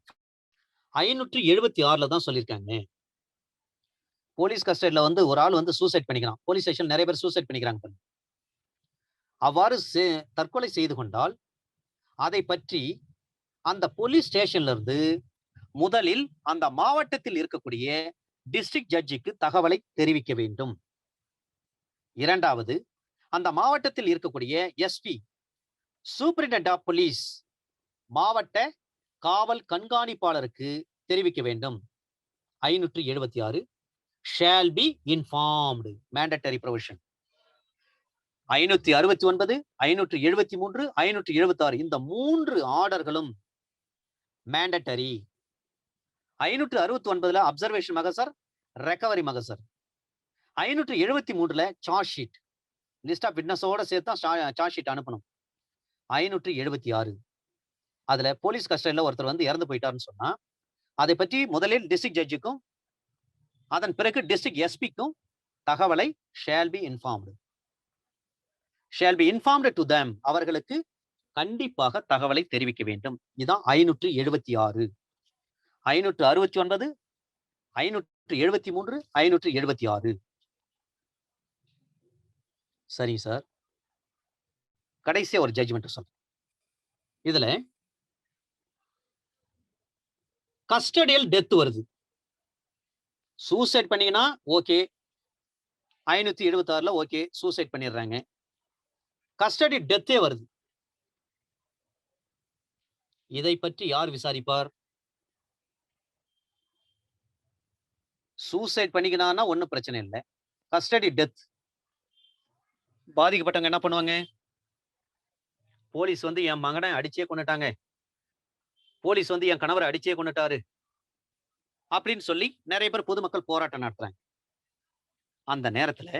576ல தான் சொல்லியிருக்காங்க. போலீஸ் கஸ்டடியில வந்து ஒரு ஆள் வந்து சூசைட் பண்ணிக்கிறான். போலீஸ் ஸ்டேஷன் நிறைய பேர் சூசைட் பண்ணிக்கிறாங்க. அவ்வாறு தற்கொலை செய்து கொண்டால் அதை பற்றி அந்த போலீஸ் ஸ்டேஷன்ல இருந்து முதலில் அந்த மாவட்டத்தில் இருக்கக்கூடிய டிஸ்ட்ரிக்ட் ஜட்ஜுக்கு தகவலை தெரிவிக்க வேண்டும். இரண்டாவது, அந்த மாவட்டத்தில் இருக்கக்கூடிய எஸ்பி, சூப்பரிண்டென்டென்ட் ஆஃப் போலீஸ், மாவட்ட காவல் கண்காணிப்பாளருக்கு தெரிவிக்க வேண்டும். 576 shall be informed, mandatory provision. 569, 573, 576 இந்த 3 ஆர்டர்களும் மேண்டட்டரி. 569ல அப்சர்வேஷன் மகசர், ரெக்கவரி மகசர். 573ல சார்ஜ் ஷீட், லிஸ்ட் ஆஃப் விட்னஸோட சேர்த்து சார்ஜ் ஷீட் அனுப்பணும். 576 அதுல போலீஸ் கஸ்டடியில ஒருத்தர் வந்து இறந்து போயிட்டாருன்னு சொன்னா அதை பற்றி முதலில் டிஸ்ட்ரிக்ட் ஜட்ஜுக்கும் அதன் பிறகு டிஸ்ட்ரிக்ட் எஸ்பிக்கும் தகவலை shale B informed. Shale B informed to them, அவர்களுக்கு கண்டிப்பாக தகவலை தெரிவிக்க வேண்டும். இதுதான் 576. 569, 573, 576. சரி சார், கடைசியா ஒரு ஜட்ஜ்மெண்ட் சொல்றேன். இதுல கஸ்டடியல் டெத் வருது. சூசைட் பண்ணீங்கன்னா ஓகே, 576ல ஓகே சூசைட் பண்ணிடுறாங்க. கஸ்டடி டெத்தே வருது. இதை பற்றி யார் விசாரிப்பார்? சூசைட் பண்ணிக்கினான்னா ஒன்னும் பிரச்சனை இல்லை. கஸ்டடி டெத் பாதிக்கப்பட்டவங்க என்ன பண்ணுவாங்க? போலீஸ் வந்து என் மகனை அடிச்சே கொண்டுட்டாங்க, போலீஸ் வந்து என் கணவரை அடிச்சே கொண்டுட்டாரு அப்படின்னு சொல்லி நிறைய பேர் பொதுமக்கள் போராட்டம் நடத்துறாங்க. அந்த நேரத்துல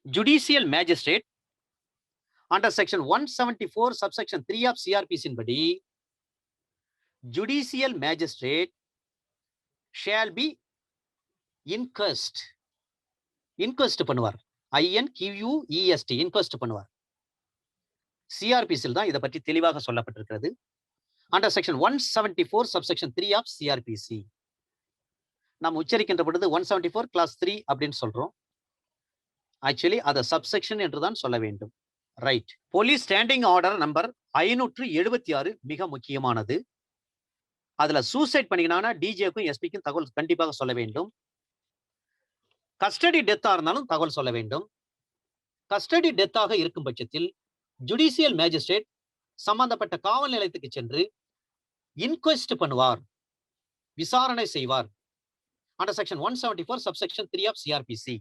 judicial magistrate under section 174 subsection 3 of CrPC படி judicial magistrate shall be inquest பண்ணுவார். INQUEST இன்கொஸ்ட் பண்ணுவார். சிஆர்பிசியில் தான் இதை பற்றி தெளிவாக சொல்லப்பட்டிருக்கிறது. Under section 174 subsection 3 of CrPC. நாம் உச்சரிக்கின்ற பொழுது 174 கிளாஸ் 3 அப்படின்னு சொல்றோம். ஆக்சுவலி அதை சப்செக்ஷன் என்றுதான் சொல்ல வேண்டும். Right. Police standing order number 576 மிக முக்கியமானது. அதுல சூசைட் பண்ணிக்கினா டிஜேக்கும் எஸ்பிக்கும் தகவல் கண்டிப்பாக சொல்ல வேண்டும். கஸ்டடி டெத்தா இருந்தாலும் தகவல் சொல்ல வேண்டும். கஸ்டடி டெத்தாக இருக்கும் பட்சத்தில் ஜுடிஷியல் மேஜிஸ்ட்ரேட் சம்பந்தப்பட்ட காவல் நிலையத்துக்கு சென்று இன்கொஸ்ட் பண்ணுவார், விசாரணை செய்வார். Under section 174 subsection 3 of CRPC.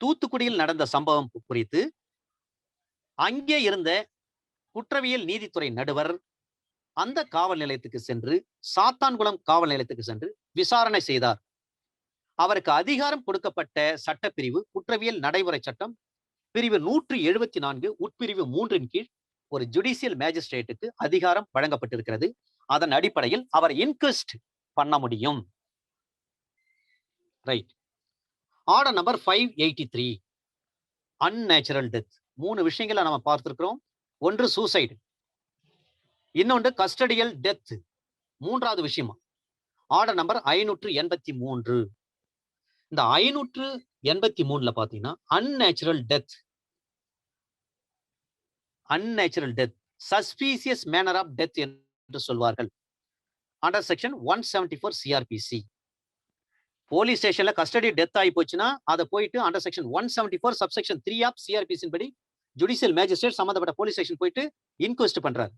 தூத்துக்குடியில் நடந்த சம்பவம் குறித்து அங்கே இருந்த குற்றவியல் நீதித்துறை நடுவர் அந்த காவல் நிலையத்துக்கு சென்று, சாத்தான்குளம் காவல் நிலையத்துக்கு சென்று விசாரணை செய்தார். அவருக்கு அதிகாரம் கொடுக்கப்பட்ட சட்டப்பிரிவு குற்றவியல் நடைமுறை சட்டம் பிரிவு 174 உட்பிரிவு 3 கீழ் ஒரு ஜுடிஷியல் மேஜிஸ்ட்ரேட்டுக்கு அதிகாரம் வழங்கப்பட்டிருக்கிறது. அதன் அடிப்படையில் அவர் இன்கொஸ்ட் பண்ண முடியும். Right. Order number 583 unnatural death. 3 விஷயங்களை நம்ம பார்த்திருக்கிறோம். ஒன்று சூசைடு, இன்னொன்று கஸ்டடியல் டெத். மூன்றாவது விஷயமா ஆர்டர் நம்பர் 583. இந்த 583ல பாத்தீங்கன்னா unnatural death, unnatural death, suspicious manner of death என்று சொல்வார்கள். Under section 174 CRPC. போலீஸ் ஸ்டேஷன்ல கஸ்டடி டெத் ஆகி போச்சுன்னா அதை போயிட்டு under section 174 subsection 3 of CrPC படி ஜுடிஷியல் மேஜிஸ்ட்ரேட் சம்பந்தப்பட்ட போலீஸ் ஸ்டேஷன் போயிட்டு இன்கொஸ்ட் பண்றாரு.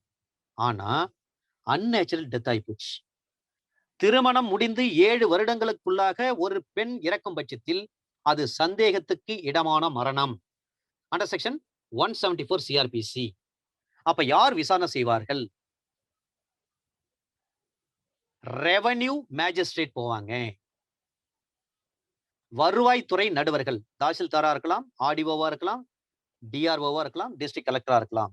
ஆனா அன்நேச்சுரல் டெத் ஆகி போச்சு. திருமணம் முடிந்து 7 வருடங்களுக்குள்ளாக ஒரு பெண் இறக்கும் பட்சத்தில் அது சந்தேகத்துக்கு இடமான மரணம். Under section 174 CrPC. அப்ப யார் விசாரணை செய்வார்கள்? ரெவென்யூ மேஜிஸ்ட்ரேட் போவாங்க. வருவாய்த்துறை நடுவர்கள், தாசில்தாரா இருக்கலாம், ஆர்டிஓவா இருக்கலாம், டிஆர்ஓவா இருக்கலாம், டிஸ்ட்ரிக்ட் கலெக்டரா இருக்கலாம்.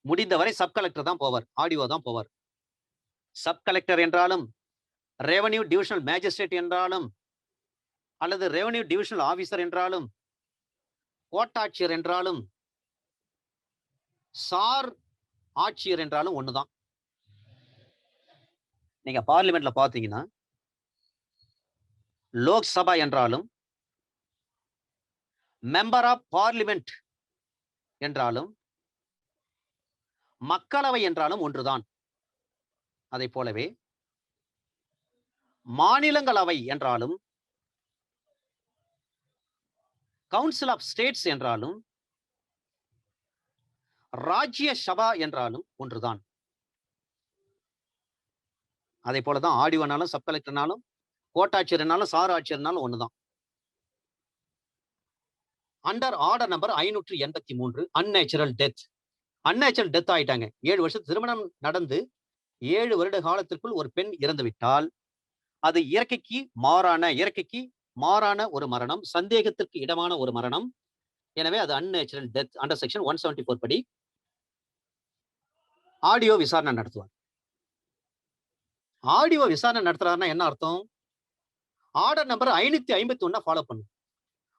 முடிந்தவரை சப் கலெக்டர் தான் போவார், ஆர்டிஓ தான் போவார். சப் கலெக்டர் என்றாலும், ரெவென்யூ டிவிஷனல் மேஜிஸ்ட்ரேட் என்றாலும், அல்லது ரெவென்யூ டிவிஷனல் ஆபீசர் என்றாலும், கோட்டாட்சியர் என்றாலும், சார் ஆட்சியர் என்றாலும் ஒண்ணுதான். நீங்க பார்லிமெண்ட்ல பாத்தீங்கன்னா லோக்சபா என்றாலும், மெம்பர் ஆஃப் பார்லிமெண்ட் என்றாலும், மக்களவை என்றாலும் ஒன்றுதான். அதை போலவே மாநிலங்களவை என்றாலும், கவுன்சில் ஆஃப் ஸ்டேட்ஸ் என்றாலும், ராஜ்ய சபா என்றாலும் ஒன்றுதான். அதே போலதான் ஆடியோனாலும், சப் கலெக்டர்னாலும், கோட்டாட்சியர்னாலும், சார் ஆட்சியர்னாலும் ஒண்ணுதான். Under order number 583 unnatural death. Unnatural death ஆயிட்டாங்க. 7 வருஷத்து திருமணம் நடந்து 7 வருட காலத்திற்குள் ஒரு பெண் இறந்து விட்டால் அது இயற்கைக்கு மாறான ஒரு மரணம், சந்தேகத்திற்கு இடமான ஒரு மரணம். எனவே அது அன்நேச்சுரல் டெத். அண்டர் செக்ஷன் 174 படி ஆடியோ விசாரணை நடத்துவார். ஆடியோ விசாரணை நடத்துறாருன்னா என்ன அர்த்தம்? ஆர்டர் நம்பர் 551 ஃபாலோ பண்ணும்.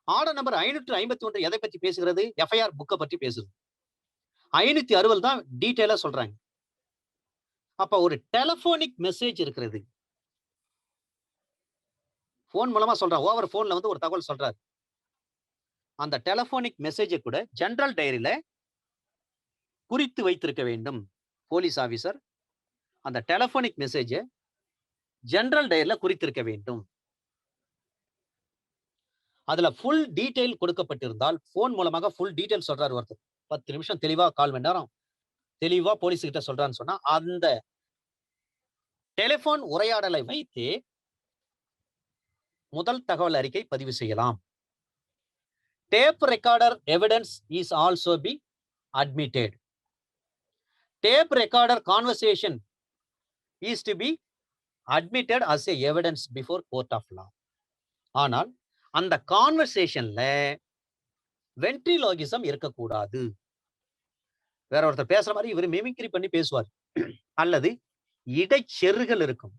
ஆர்டர் நம்பர் 551 எதை பத்தி பேசுகிறது? எஃப்ஐஆர் புக்கை பற்றி பேசுது. 560 தான் டீடைலா சொல்றாங்க. அப்ப ஒரு டெலிபோனிக் மெசேஜ் இருக்கிறது. போன் மூலமா சொல்றான், ஓவர் போன்ல வந்து ஒரு தகவல் சொல்றாரு. அந்த டெலிபோனிக் மெசேஜை கூட ஜெனரல் டைரியில குறித்து வைத்திருக்க வேண்டும். போலீஸ் ஆபீசர் அந்த டெலிபோனிக் மெசேஜை ஜெனரல் டைரியில குறித்திருக்க வேண்டும். அதுல ஃபுல் டீடைல் கொடுக்கப்பட்டிருந்தால், போன் மூலமாக ஃபுல் டீடைல் சொல்றாரு ஒருத்தர், 10 நிமிஷம் தெளிவா, 1/4 மணி நேரம் தெளிவா போலீஸ் கிட்ட சொல்றான்னு சொன்னா, அந்த டெலிபோன் உரையாடலை வைத்து முதல் தகவல் அறிக்கை பதிவு செய்யலாம். Tape recorder evidence is also be admitted. Tape recorder conversation is to be admitted as a evidence before court of law. ஆனால் அந்த கான்வர்சேஷன்ல வென்ட்ரிலோகிசம் இருக்கக்கூடாது. வேற ஒருத்தர் பேசுற மாதிரி இவர் மிமிக்ரி பண்ணி பேசுவார், அல்லது இடைச்செருகள் இருக்கும்.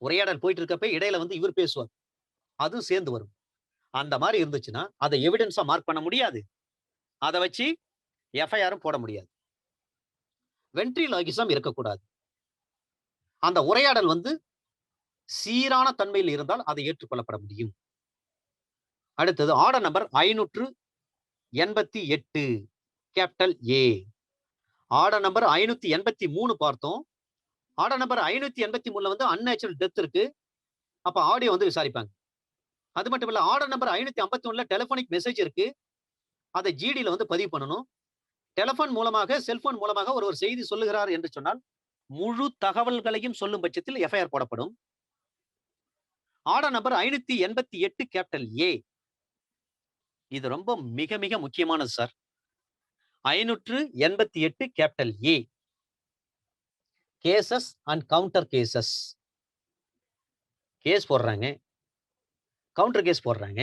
உரையாடல் போயிட்டு இருக்கப்ப இடையில வந்து இவர் பேசுவார், அதுவும் சேர்ந்து வரும். அந்த மாதிரி இருந்துச்சுன்னா அதை எவிடன்ஸா மார்க் பண்ண முடியாது, அதை வச்சு எஃப்ஐஆரும் போட முடியாது. வென்ட்ரிலோகிசம் இருக்கக்கூடாது. அந்த உரையாடல் வந்து சீரான தன்மையில் இருந்தால் அதை ஏற்றுக்கொள்ளப்பட முடியும். அடுத்தது order number 588 capital A. Order number 583 பார்த்தோம். ஆர்டர் நம்பர் 583 வந்து அன்நேச்சுரல் டெத் இருக்கு. அப்ப ஆடியோ வந்து விசாரிப்பாங்க. அது மட்டும் இல்ல, ஆர்டர் நம்பர் 551 டெலிபோனிக் மெசேஜ் இருக்கு. அதை ஜிடில வந்து பதிவு பண்ணணும். டெலிபோன் மூலமாக, செல்போன் மூலமாக ஒரு செய்தி சொல்லுகிறார் என்று சொன்னால் முழு தகவல்களையும் சொல்லும் பட்சத்தில் எஃப்ஐஆர் போடப்படும். Order number 588 capital A. இது ரொம்ப மிக மிக முக்கியமானது sir. 588 capital A. Cases and counter cases. Case போடுறாங்க, கவுண்டர் கேஸ் போடுறாங்க.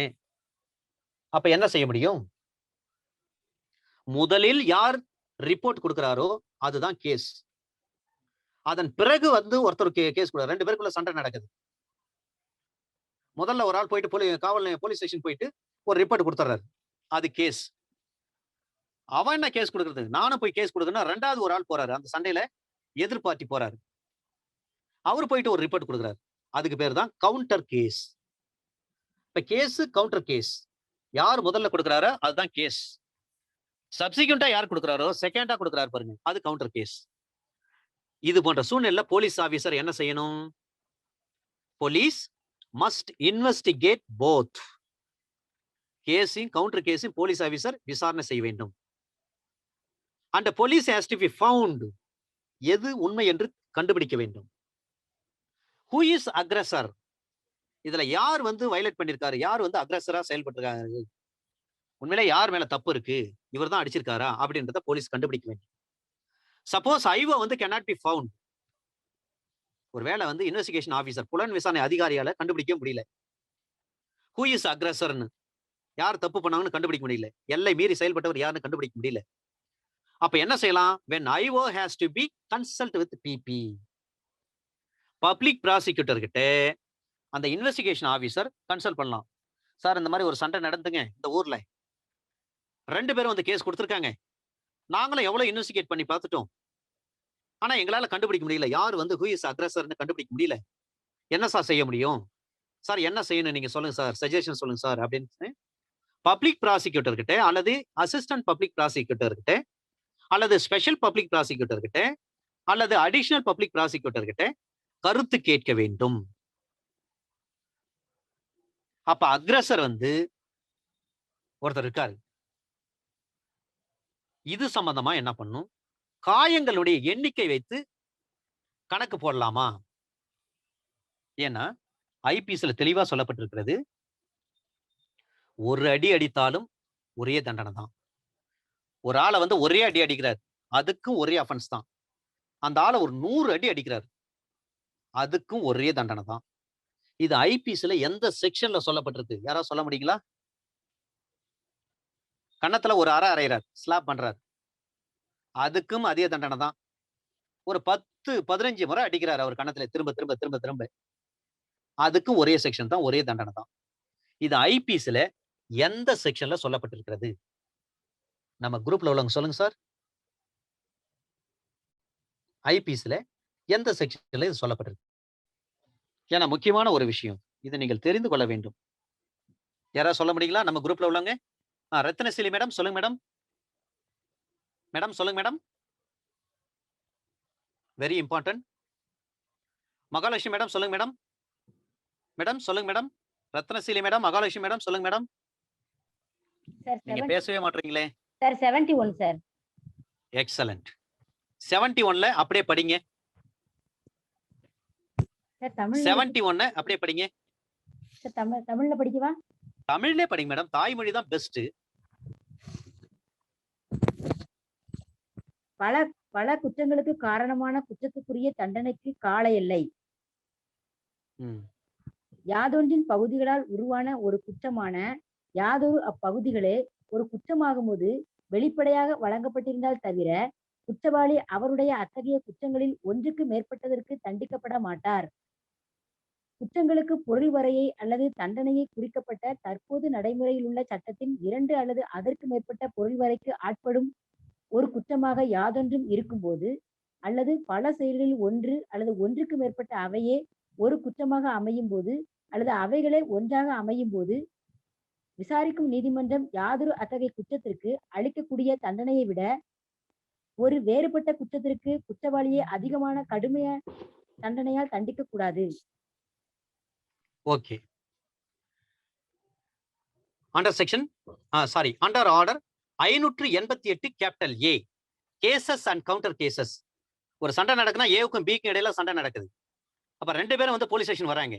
அப்ப என்ன செய்ய முடியும்? முதலில் யார் ரிப்போர்ட் குடுக்குறாரோ அதுதான் கேஸ். அதன் பிறகு வந்து ஒருத்தர் கேஸ் குடுக்குறாரு. 2 பேருக்குள்ள சண்டை நடக்குது. முதல்ல ஒரு ஆள் போயிட்டு போலீஸ் ஸ்டேஷன் போயிட்டு ஒரு ரிப்போர்ட் குடுத்துறாரு. அது கேஸ். அவன் என்ன கேஸ் குடுக்குறது? நானும் போய் கேஸ் குடுக்கணும். 2வது ஒரு ஆள் போறாரு. அந்த சண்டையில எதிர் பார்ட்டி போறாரு. அவரு போயிட்டு ஒரு ரிப்போர்ட் குடுக்குறாரு. அதுக்கு பேரு தான் கவுண்டர் கேஸ். இப்ப கேஸ், கவுண்டர் கேஸ். யார் முதல்ல குடுக்குறாரோ அதுதான் கேஸ். சப்சிக்வென்ட்டா யார் குடுக்குறாரோ, செகண்டா குடுக்குறாரு பாருங்க. அது கவுண்டர் கேஸ். இது போன்ற சூழ்நிலையில போலீஸ் ஆபீசர் என்ன செய்யணும்? Police must investigate both. கேஸையும் கவுண்டர் கேஸையும் போலீஸ் ஆபீசர் விசாரணை செய்ய வேண்டும். And police has to be found. எது உண்மை என்று கண்டுபிடிக்க வேண்டும். Who is aggressor? இதுல யார் வந்து வயலேட் பண்ணிருக்காரு? யார் வந்து அக்ரஸரா செயல்பட்டிருக்காரு? உண்மையிலே யார் மேல தப்பு இருக்கு? இவர் தான் அடிச்சிருக்காரா? அப்படின்றத போலீஸ் கண்டுபிடிக்க வேண்டும். சப்போஸ் ஐவோ வந்து கேனாட் பி ஃபவுண்ட். ஒருவேளை வந்து இன்வெஸ்டிகேஷன் ஆபீசர் புலன் விசாரணை அதிகாரியால கண்டுபிடிக்க முடியல. ஹூ இஸ் அக்ரஸர்னு யார் தப்பு பண்ணாங்கன்னு கண்டுபிடிக்க முடியல. எல்லை மீறி செயல்பட்டவர் யாருன்னு கண்டுபிடிக்க முடியல. அப்ப என்ன செய்யலாம்? when IO has to be consult with PP. Public prosecutor கிட்ட அந்த இன்வெஸ்டிகேஷன் ஆபீசர் கன்சல்ட் பண்ணலாம். சார் இந்த மாதிரி ஒரு சண்டை நடந்துங்க இந்த ஊர்ல. 2 பேரும் வந்து கேஸ் குடுத்திருக்காங்க. நாங்களும் எவ்வளவு இன்வெஸ்டிகேட் பண்ணி பார்த்துட்டோம். ஆனா எங்களால கண்டுபிடிக்க முடியல. யார் வந்து ஹூ இஸ் அக்ரஸர்னு கண்டுபிடிக்க முடியல. என்ன சார் செய்ய முடியும்? சார் என்ன செய்யணும் நீங்க சொல்லுங்க சார். சஜஷன் சொல்லுங்க சார் அப்படின்னு பப்ளிக் ப்ராசிக்யூட்டர் கிட்ட அல்லது அசிஸ்டன்ட் பப்ளிக் ப்ராசிக்யூட்டர் கிட்ட அல்லது ஸ்பெஷல் பப்ளிக் ப்ராசிக்யூட்டர் கிட்ட அல்லது அடிஷனல் பப்ளிக் ப்ராசிக்யூட்டர் கிட்ட கருத்து கேட்க வேண்டும். அப்ப அக்ரஸர் வந்து ஒருத்தர் இருக்காரு. இது சம்பந்தமா என்ன பண்ணும்? காயங்களுடைய எண்ணிக்கை வைத்து கணக்கு போடலாமா? ஏன்னா ஐபிஎஸ்ல தெளிவா சொல்லப்பட்டிருக்கிறது. ஒரு அடி அடித்தாலும் ஒரே தண்டனை தான். ஒரு ஆளை வந்து ஒரே அடி அடிக்கிறார். அதுக்கும் ஒரே அஃபென்ஸ் தான். அந்த ஆளை ஒரு 100 அடி அடிக்கிறார். அதுக்கும் ஒரே தண்டனை தான். இது ஐபிஎஸ்ல எந்த செக்ஷன்ல சொல்லப்பட்டிருக்கு? யாராவது சொல்ல முடியுங்களா? கன்னத்துல ஒரு அறை அறையிறார். ஸ்லாப் பண்றார். அதுக்கும் அதே தண்டனை தான். ஒரு 10, 15 முறை அடிக்கிறார் அவர் கன்னத்துல திரும்ப திரும்ப திரும்ப திரும்ப. அதுக்கும் ஒரே செக்ஷன் தான், ஒரே தண்டனை தான். இது ஐபிஎஸ்ல எந்த செக்ஷன்ல சொல்லப்பட்டிருக்கிறது? நம்ம குரூப்ல உள்ளவங்க சொல்லுங்க சார். ஐபிஎஸ்ல எந்த செக்ஷன்ல இது சொல்லப்பட்டிருக்கு? ஏன்னா முக்கியமான ஒரு விஷயம். இதை நீங்கள் தெரிந்து கொள்ள வேண்டும். யாராவது சொல்ல முடியுங்களா? நம்ம குரூப்ல உள்ளவங்க. ரத்னசிலி மேடம் சொல்லுங்க மேடம். மேடம் சொல்லுங்க madam. Very important. Mahalakshmi madam சொல்லுங்க மேடம். மேடம் சொல்லுங்க madam. Rathnasili madam, Mahalakshmi madam சொல்லுங்க மேடம். சார் நீங்க பேசவே மாட்டீங்களே. Sir 71 sir. எக்ஸலென்ட். 71ல அப்படியே படிங்க. சார் தமிழ் 71 அப்படியே படிங்க. சார் தமிழ்ல படிக்கவா? தமிழ்லயே படிங்க மேடம். தாய்மொழி தான் பெஸ்ட். பல பல குற்றங்களுக்கு காரணமான குற்றத்துக்குரிய தண்டனைக்கு கால எல்லை. யாதொன்றின் பகுதிகளால் உருவான ஒரு குற்றமான யாதொரு அப்பகுதிகளே ஒரு குற்றமாகும்போது வெளிப்படையாக வழங்கப்பட்டிருந்தால் தவிர குற்றவாளி அவருடைய அத்தகைய குற்றங்களில் ஒன்றுக்கு மேற்பட்டதற்கு தண்டிக்கப்பட மாட்டார். குற்றங்களுக்கு பொருள் வரையை அல்லது தண்டனையை குறிக்கப்பட்ட தற்போது நடைமுறையில் உள்ள சட்டத்தின் 2 அல்லது அதற்கு மேற்பட்ட பொருள் வரைக்கு ஆட்படும் ஒரு குற்றமாக யாதொன்றும் இருக்கும்போது அல்லது பல செயல்களில் ஒன்று அல்லது ஒன்றுக்கு மேற்பட்ட அவையே ஒரு குற்றமாக அமையும் போது அல்லது அவைகளே ஒன்றாக அமையும் போது விசாரிக்கும் நீதிமன்றம் யாதொரு அத்தகைய குற்றத்திற்கு அளிக்கக்கூடிய தண்டனையை விட ஒரு வேறுபட்ட குற்றத்திற்கு குற்றவாளியை அதிகமான கடுமைய தண்டனையால் தண்டிக்க கூடாது. Okay. Under section under order 588 capital A cases and counter cases. ஒரு சண்டை நடக்குன்னா ஏவுக்கும் பிக்கும் இடையில சண்டை நடக்குது. அப்ப 2 பேரும் வந்து போலீஸ் ஸ்டேஷன் வராங்க.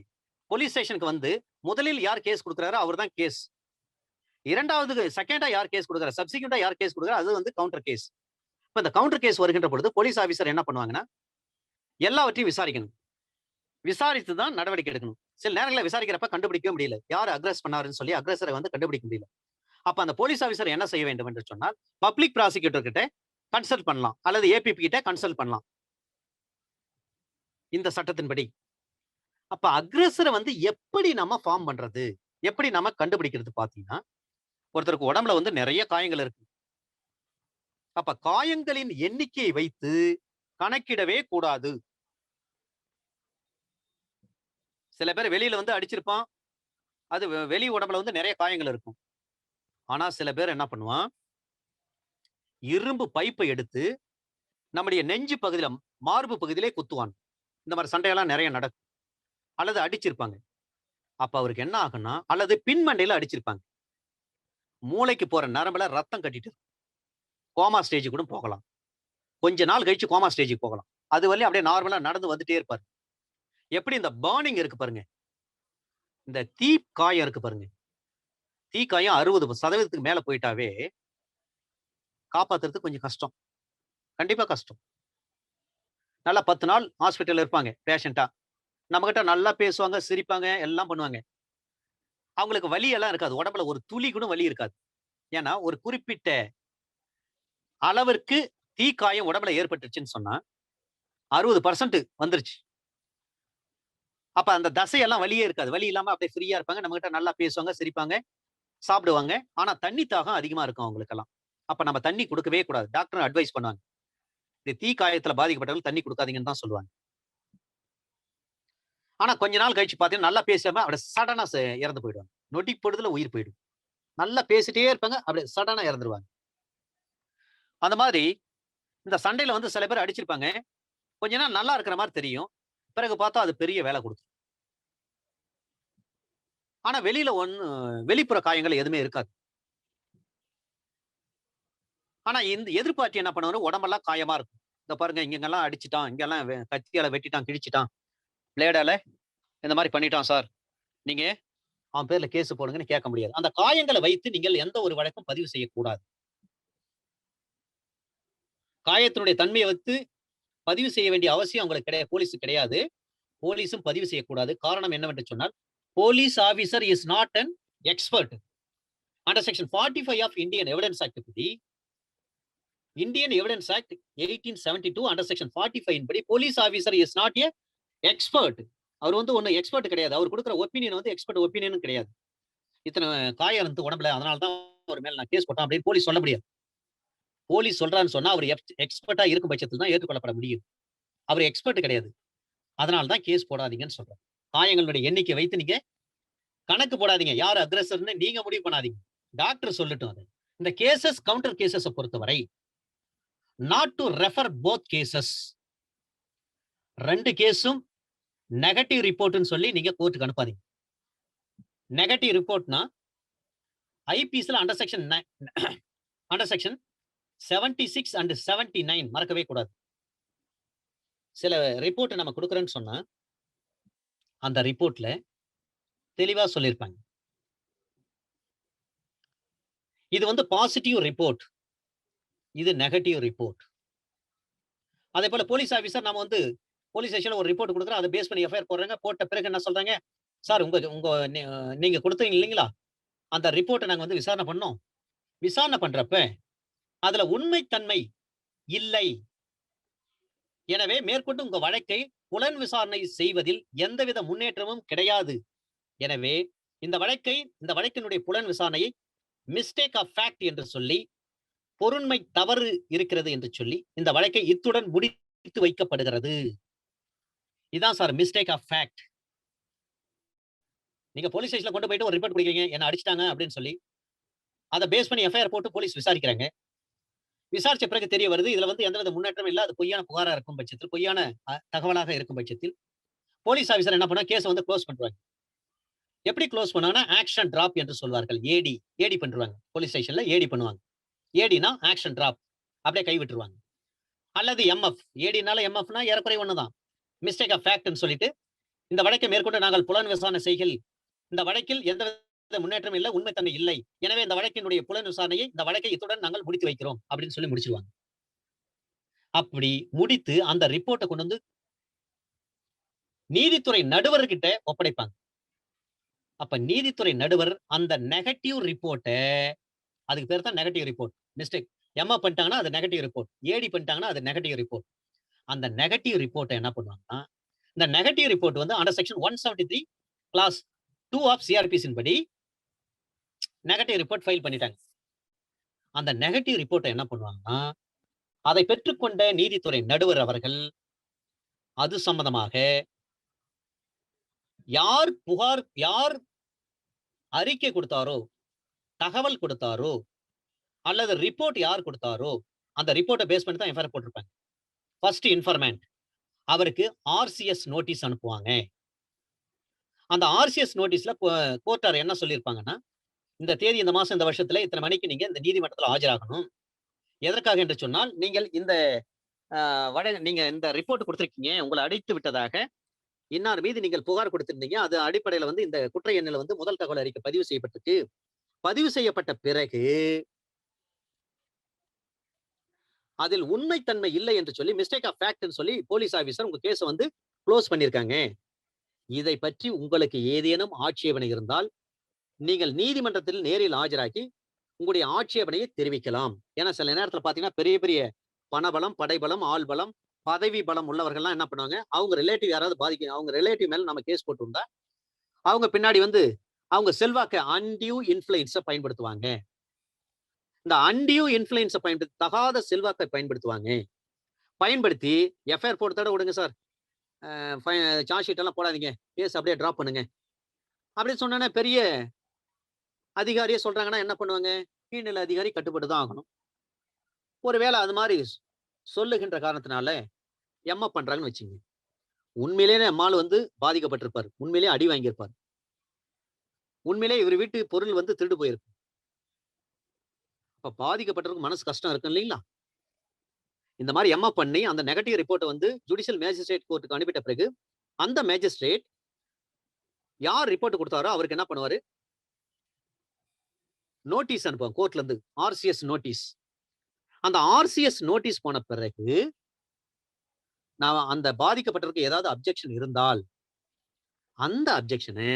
போலீஸ் ஸ்டேஷனுக்கு வந்து முதலில் யார் கேஸ் கொடுக்குறாரோ அவர் தான் கேஸ். இரண்டாவது செகண்டா யார் கேஸ் கொடுக்குறாரு, சப்சிக்வெண்டா யார் கேஸ் கொடுக்குறாரு, அது வந்து கவுண்டர் கேஸ். இப்ப இந்த கவுண்டர் கேஸ் வருகின்ற பொழுது போலீஸ் ஆபீசர் என்ன பண்ணுவாங்கன்னா எல்லாவற்றையும் விசாரிக்கணும். விசாரித்து தான் நடவடிக்கை எடுக்கணும். சில நேரங்களில் விசாரிக்கிறப்ப கண்டுபிடிக்கவே முடியல. யார் அக்ரஸ் பண்ணாருன்னு சொல்லி அக்ரஸரை வந்து கண்டுபிடிக்க முடியல. அப்ப அந்த போலீஸ் ஆபீசர் என்ன செய்ய வேண்டும் என்று சொன்னால், பப்ளிக் ப்ராசிக்யூட்டர் கிட்ட கன்சல்ட் பண்ணலாம். அல்லது ஏபிபி கிட்ட கன்சல்ட் பண்ணலாம். இந்த சட்டத்தின்படி. அப்ப அக்ரஸரை வந்து எப்படி நம்ம ஃபார்ம் பண்றது? எப்படி நம்ம கண்டுபிடிக்கிறது பார்த்தீங்கன்னா, ஒருத்தருக்கு உடம்புல வந்து நிறைய காயங்கள் இருக்கு. அப்ப காயங்களின் எண்ணிக்கையை வைத்து கணக்கிடவே கூடாது. சில பேர் வெளியில வந்து அடிச்சிருப்பான். அது வெளி உடம்புல வந்து நிறைய காயங்கள் இருக்கும். ஆனா சில பேர் என்ன பண்ணுவான், இரும்பு பைப்பை எடுத்து நம்முடைய நெஞ்சு பகுதியில, மார்பு பகுதியிலே குத்துவான். இந்த மாரி சண்டையெல்லாம் நிறைய நடக்கும். அல்லது அடிச்சிருப்பாங்க. அப்ப அவருக்கு என்ன ஆகும்னா, அல்லது பின்மண்டையில அடிச்சிருப்பாங்க. மூளைக்கு போற நரம்புல ரத்தம் கட்டிட்டு கோமா ஸ்டேஜ் கூட போகலாம். கொஞ்ச நாள் கழிச்சு கோமா ஸ்டேஜ்க்கு போகலாம். அதுவரையிலும் அப்படியே நார்மலா நடந்து வந்துட்டே இருப்பாரு. எப்படி இந்த பர்னிங் இருக்கு பாருங்க. இந்த தீ காயம் இருக்கு பாருங்க. தீ காயம் 60% மேல போயிட்டாவே காப்பாத்துறது கொஞ்சம் கஷ்டம். கண்டிப்பா கஷ்டம். நல்லா 10 நாள் ஹாஸ்பிட்டல்ல இருப்பாங்க பேஷண்டா. நம்மகிட்ட நல்லா பேசுவாங்க, சிரிப்பாங்க, எல்லாம் பண்ணுவாங்க. அவங்களுக்கு வலி எல்லாம் இருக்காது. உடம்புல ஒரு துளி கூட வலி இருக்காது. ஏன்னா, ஒரு குறிப்பிட்ட அளவிற்கு தீக்காயம் உடம்புல ஏற்பட்டுருச்சுன்னு சொன்னா, 60% வந்துருச்சு. அப்ப அந்த தசையெல்லாம் வலியே இருக்காது. வலி இல்லாம அப்படியே ஃப்ரீயா இருப்பாங்க. நம்மகிட்ட நல்லா பேசுவாங்க, சிரிப்பாங்க, சாப்பிடுவாங்க. ஆனா தண்ணி தாகம் அதிகமா இருக்கும் அவங்களுக்கெல்லாம். அப்ப நம்ம தண்ணி குடுக்கவே கூடாது. டாக்டரும் அட்வைஸ் பண்ணுவாங்க. இந்த தீக்காயத்துல பாதிக்கப்பட்டவர்கள் தண்ணி குடுக்காதீங்கன்னு தான் சொல்லுவாங்க. ஆனா கொஞ்ச நாள் கழிச்சு பார்த்தீங்கன்னா, நல்லா பேசாம அப்படியே சடனா இறந்து போயிடுவாங்க. நொடி பொழுதுல உயிர் போயிடும். நல்லா பேசிட்டே இருப்பாங்க. அப்படியே சடனா இறந்துருவாங்க. அந்த மாதிரி இந்த சண்டையில வந்து சில பேர் அடிச்சிருப்பாங்க. கொஞ்ச நேரம் நல்லா இருக்கிற மாரி தெரியும். பிறகு பார்த்தா அது பெரிய வேல குடுத்துரும். ஆனா வெளியில வெளிப்புற காயங்கள் எதுவுமே இருக்காது. ஆனா இந்த எதிர் பார்ட்டி என்ன பண்ணுவாரு, உடம்பெல்லாம் காயமா இருக்கும். "இதோ பாருங்க இங்கலாம் அடிச்சுட்டான். இங்கலாம் கத்தியால வெட்டிட்டான், கிழிச்சுட்டான். பிளேடால இந்த மாரி பண்ணிட்டான் சார். நீங்க அவன் பேர்ல கேஸ் போடுங்கன்னு" கேட்க முடியாது. அந்த காயங்கள வைத்து நீங்கள் எந்த ஒரு வழக்கும் பதிவு செய்யக்கூடாது. காயத்தினுடைய தன்மைய வைத்து பதிவு செய்ய வேண்டிய அவசியம் உங்களுக்கு போலீஸுக்கு கிடையாது. போலீஸும் பதிவு செய்யக்கூடாது. காரணம் என்னவென்று சொன்னால், police officer is not an expert. Under section 45 of Indian evidence act படி, Indian evidence act 1872 under section 45 படி police officer is not a expert. அவர் வந்து ஒண்ணும் எக்ஸ்பர்ட் கிடையாது. அவர் குடுக்குற ஒப்பீனியன் வந்து எக்ஸ்பர்ட் ஒப்பீனியன் கிடையாது. இத்தனை காயம் இருந்து உடம்புல, அதனால தான் அவர் மேல நான் கேஸ் போட்டேன் அப்படின்னு போலீஸ் சொல்ல முடியாது. போலீஸ் சொல்றான்னு சொன்னா அவர் எக்ஸ்பர்ட்டா இருக்கும் பட்சத்தில் தான் ஏற்றுக்கொள்ளப்பட முடியும். அவர் எக்ஸ்பர்ட் கிடையாது. அதனால தான் கேஸ் போடாதீங்கன்னு சொல்றேன். காயங்களுடைய எண்ணிக்கை வைத்து நீங்க கணக்கு போடாதீங்க. யார் அக்ரஸர்ன்னு நீங்க முடிவு பண்ணாதீங்க. டாக்டர் சொல்லட்டும் அது. இந்த கேஸஸ் கவுண்டர் கேஸஸ் பொறுத்தவரை not to refer both cases. 2 கேஸும் நெகட்டிவ் ரிப்போர்ட்னு சொல்லி நீங்க கோர்ட்டுக்கு அனுப்பாதீங்க. நெகட்டிவ் ரிப்போர்ட்னா ஐபிசில அண்டர் செக்ஷன் 76 அண்ட் 79 மறக்கவே கூடாது. சில ரிப்போர்ட் நம்ம குடுக்குறோம்னு சொன்னா அந்த ரிப்போர்ட்ல தெளிவா சொல்லியிருப்பாங்க. இது வந்து பாசிட்டிவ் ரிப்போர்ட். இது நெகட்டிவ் ரிப்போர்ட். அதே போல போலீஸ் ஆபீசர் நாம வந்து போலீஸ் ஸ்டேஷன்ல ஒரு ரிப்போர்ட் குடுக்குறோம். அத பேஸ் பண்ணி எஃப்ஐஆர் போடுறாங்க. போட்ட பிறகு என்ன சொல்றாங்க? சார் உங்க நீங்க குடுத்தீங்க இல்லீங்களா? அந்த ரிப்போர்ட்ட நாங்க வந்து விசாரணை பண்ணோம். விசாரணை பண்றப்ப அதுல உண்மைத்தன்மை இல்லை. எனவே மேற்கொண்டு உங்க வழக்கை புலன் விசாரணை செய்வதில் எந்தவித முன்னேற்றமும் கிடையாது. எனவே இந்த வழக்கினுடைய புலன் விசாரணையை மிஸ்டேக் ஆஃப் ஃபேக்ட் என்று சொல்லி, பொருண்மை தவறு இருக்கிறது என்று சொல்லி, இந்த வழக்கை இத்துடன் முடித்து வைக்கப்படுகிறது. இதான் சார் மிஸ்டேக் ஆஃப் ஃபேக்ட். நீங்க போலீஸ் ஸ்டேஷன்ல கொண்டு போயிட்டு ஒரு ரிப்போர்ட் குடுக்குறீங்க. என்ன அடிச்சுட்டாங்க அப்படின்னு சொல்லி. அத பேஸ் பண்ணி எஃப்ஐஆர் போட்டு போலீஸ் விசாரிக்கிறாங்க. விசாரிச்ச பிறகு தெரிய வருது. இதுல வந்து எந்தவித முன்னேற்றமும் இல்ல. அது பொய்யான புகாரா இருக்கும் பட்சத்தில், பொய்யான தகவலாக இருக்கும் பட்சத்தில், போலீஸ் ஆபிசர் என்ன பண்ணா கேஸ வந்து குளோஸ் பண்றாங்க. எப்படி குளோஸ் பண்ணுவாங்கன்னா, ஆக்ஷன் டிராப் என்று சொல்வார்கள். ஏடி பண்ணிருவாங்க. போலீஸ் ஸ்டேஷன்ல ஏடி பண்ணுவாங்க. ஏடினா ஆக்ஷன் டிராப். அப்படியே கை விட்டுருவாங்க. அல்லது எம்எஃப். ஏடினால எம்எஃப்னா ஏறக்குறைய ஒண்ணுதான். மிஸ்டேக் ஆஃப் ஃபேக்ட்ன்னு சொல்லிட்டு, இந்த வழக்கை மேற்கொண்டு நாங்கள் புலன் விசாரணை செய்கையில், இந்த வழக்கில் எந்தவித முன்னேற்றம் இல்ல, உண்மைத்தன்மை இல்லை. எனவே இந்த வழக்கினுடைய புலன் விசாரணையை, இந்த வழக்கை இத்துடன் நாங்கள் முடித்து வைக்கிறோம் அப்படின்னு சொல்லி முடிச்சிருவாங்க. அப்படி முடித்து அந்த ரிப்போர்ட்ட கொண்டு வந்து நீதித்துறை நடுவர்கிட்ட ஒப்படைப்பாங்க. அப்ப நீதித்துறை நடுவர் அந்த நெகட்டிவ் ரிப்போர்ட்ட, அதுக்கு பேர் தான் நெகட்டிவ் ரிப்போர்ட். மிஸ்டேக். எம்மா பண்ணிட்டாங்கன்னா அது நெகட்டிவ் ரிப்போர்ட். ஏடி பண்ணிட்டாங்கன்னா அது நெகட்டிவ் ரிப்போர்ட். அந்த நெகட்டிவ் ரிப்போர்ட்ட என்ன பண்ணுவாங்கன்னா, இந்த நெகட்டிவ் ரிப்போர்ட் வந்து அண்டர் செக்ஷன் 173 கிளாஸ் 2 ஆஃப் சிஆர்பிசியின் படி நெகட்டிவ் ரிப்போர்ட் ஃபைல் பண்ணிட்டாங்க. அந்த நெகட்டிவ் ரிப்போர்ட்ட என்ன பண்ணுவாங்கன்னா, அதை பெற்றுக்கொண்ட நீதித்துறை நடுவர் அவர்கள் அது சம்பந்தமாக யார் அறிக்கை கொடுத்தாரோ, தகவல் கொடுத்தாரோ, அல்லது ரிப்போர்ட் யார் கொடுத்தாரோ, அந்த ரிப்போர்ட்ட பேஸ் பண்ணி தான் எஃப்ஐஆர் போட்டிருப்பாங்க. ஃபர்ஸ்ட் இன்ஃபர்மேன்ட் அவருக்கு ஆர்சிஎஸ் நோட்டீஸ் அனுப்புவாங்க. அந்த ஆர்சிஎஸ் நோட்டீஸ்ல கோர்ட்டார் என்ன சொல்லியிருப்பாங்கன்னா, இந்த தேதி, இந்த மாசம், இந்த வருஷத்துல இத்தனை மணிக்கு நீங்க இந்த நீதிமன்றத்துல ஆஜராகணும். எதற்காக என்று சொன்னால், நீங்கள் இந்த நீங்க இந்த ரிப்போர்ட் குடுத்திருக்கீங்க. உங்கள அடைத்து விட்டதாக இன்னார் மீது நீங்கள் புகார் கொடுத்திருந்தீங்க. அது அடிப்படையில வந்து இந்த குற்ற எண்ணில வந்து முதல் தகவல் அறிக்கை பதிவு செய்யப்பட்டிருக்கு. பதிவு செய்யப்பட்ட பிறகு அதில் உண்மைத்தன்மை இல்லை என்று சொல்லி மிஸ்டேக் ஆஃப் ஃபேக்ட்ன்னு சொல்லி போலீஸ் ஆபீசர் உங்க கேஸ வந்து குளோஸ் பண்ணியிருக்காங்க. இதை பற்றி உங்களுக்கு ஏதேனும் ஆட்சேபனை இருந்தால், நீங்கள் நீதிமன்றத்தில் நேரில் ஆஜராகி உங்களுடைய ஆட்சேபனையை தெரிவிக்கலாம். ஏன்னா சில நேரத்துல பாத்தீங்கன்னா பெரிய பெரிய பணபலம், படைபலம், ஆள்பலம், பதவி பலம் உள்ளவர்கள்லாம் என்ன பண்ணுவாங்க, அவங்க ரிலேட்டிவ் யாராவது அவங்க ரிலேட்டிவ் மேல நம்ம கேஸ் போட்டிருந்தா, அவங்க பின்னாடி வந்து அவங்க செல்வாக்க அன்டியூ இன்ஃப்ளூயன்ஸ பயன்படுத்துவாங்க. இந்த அன்டியூ இன்ஃப்ளூயன்ஸ பயன்படுத்தி தகாத செல்வாக்கை பயன்படுத்துவாங்க. பயன்படுத்தி எஃப்ஐஆர் போட்டதோட விடுங்க சார். சார்ஜ் ஷீட் எல்லாம் போடாதீங்க. கேஸ் அப்படியே டிராப் பண்ணுங்க. அப்படின்னு சொன்னோன்னே பெரிய அதிகாரியே சொல்றாங்கன்னா என்ன பண்ணுவாங்க? கீழ்நிலை அதிகாரி கட்டுப்பட்டு தான் ஆகணும். ஒருவேளை அது மாதிரி சொல்லுகின்ற காரணத்தினால எம்மா பண்றாங்கன்னு வச்சுங்க. உண்மையிலேயே நம்மாள் வந்து பாதிக்கப்பட்டிருப்பார். உண்மையிலேயே அடி வாங்கியிருப்பார். உண்மையிலேயே இவர் வீட்டு பொருள் வந்து திருடு போயிருக்கும். அப்ப பாதிக்கப்பட்டவருக்கு மனசு கஷ்டம் இருக்கும் இல்லைங்களா? இந்த மாதிரி எம்மா பண்ணி அந்த நெகட்டிவ் ரிப்போர்ட் வந்து ஜுடிஷியல் மேஜிஸ்ட்ரேட் கோர்ட்டுக்கு அனுப்பிட்ட பிறகு அந்த மேஜிஸ்ட்ரேட் யார் ரிப்போர்ட் கொடுத்தாரோ அவருக்கு என்ன பண்ணுவாரு? நோட்டீஸ் அனுப்புவாங்க கோர்ட்ல இருந்து. RCS notice. அந்த ஆர்சிஎஸ் நோட்டீஸ் போன பிறகு நான் அந்த பாதிக்கப்பட்டவருக்கு ஏதாவது அப்ஜெக்ஷன் இருந்தால் அந்த அப்ஜெக்ஷனை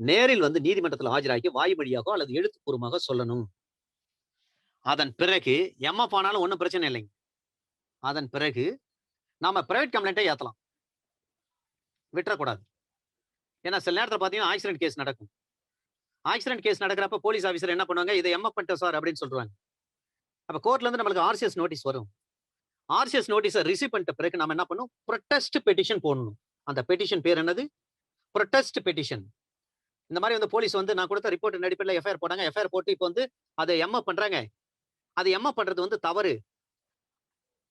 நேரில் வந்து நீதிமன்றத்தில் ஆஜராகி வாய்மொழியாக அல்லது எழுத்துப்பூர்வமாக சொல்லணும். அதன் பிறகு எம்மா போனாலும் ஒன்றும் பிரச்சனை இல்லைங்க. அதன் பிறகு நாம பிரைவேட் கம்ப்ளைண்டே ஏத்தலாம். விட்டுறக்கூடாது. ஏன்னா சில நேரத்தில் பார்த்தீங்கன்னா ஆக்சிடென்ட் கேஸ் நடக்கும். ஆக்சிடென்ட் கேஸ் நடக்கிறப்ப போலீஸ் ஆஃபீஸர் என்ன பண்ணுவாங்க, இதை எம்மா பண்ணிட்டோம் சார் அப்படின்னு சொல்றாங்க. அப்ப கோர்ட்ல இருந்து நம்மளுக்கு ஆர்சிஎஸ் நோட்டீஸ் வரும். ஆர்சிஎஸ் நோட்டீஸை ரிசீவ் பண்ணிட்ட பிறகு நம்ம என்ன பண்ணும், ப்ரொடெஸ்ட் பெட்டிஷன் போடணும். அந்த பெட்டிஷன் பேர் என்னது? Protest petition. இந்த மாதிரி வந்து போலீஸ் வந்து நான் கொடுத்த ரிப்போர்ட் அடிப்படையில் எஃப்ஐஆர் போட்டாங்க. எஃப்ஐஆர் போட்டு இப்போ வந்து அதை எம்மா பண்றாங்க. அது எம்மா பண்றது வந்து தவறு.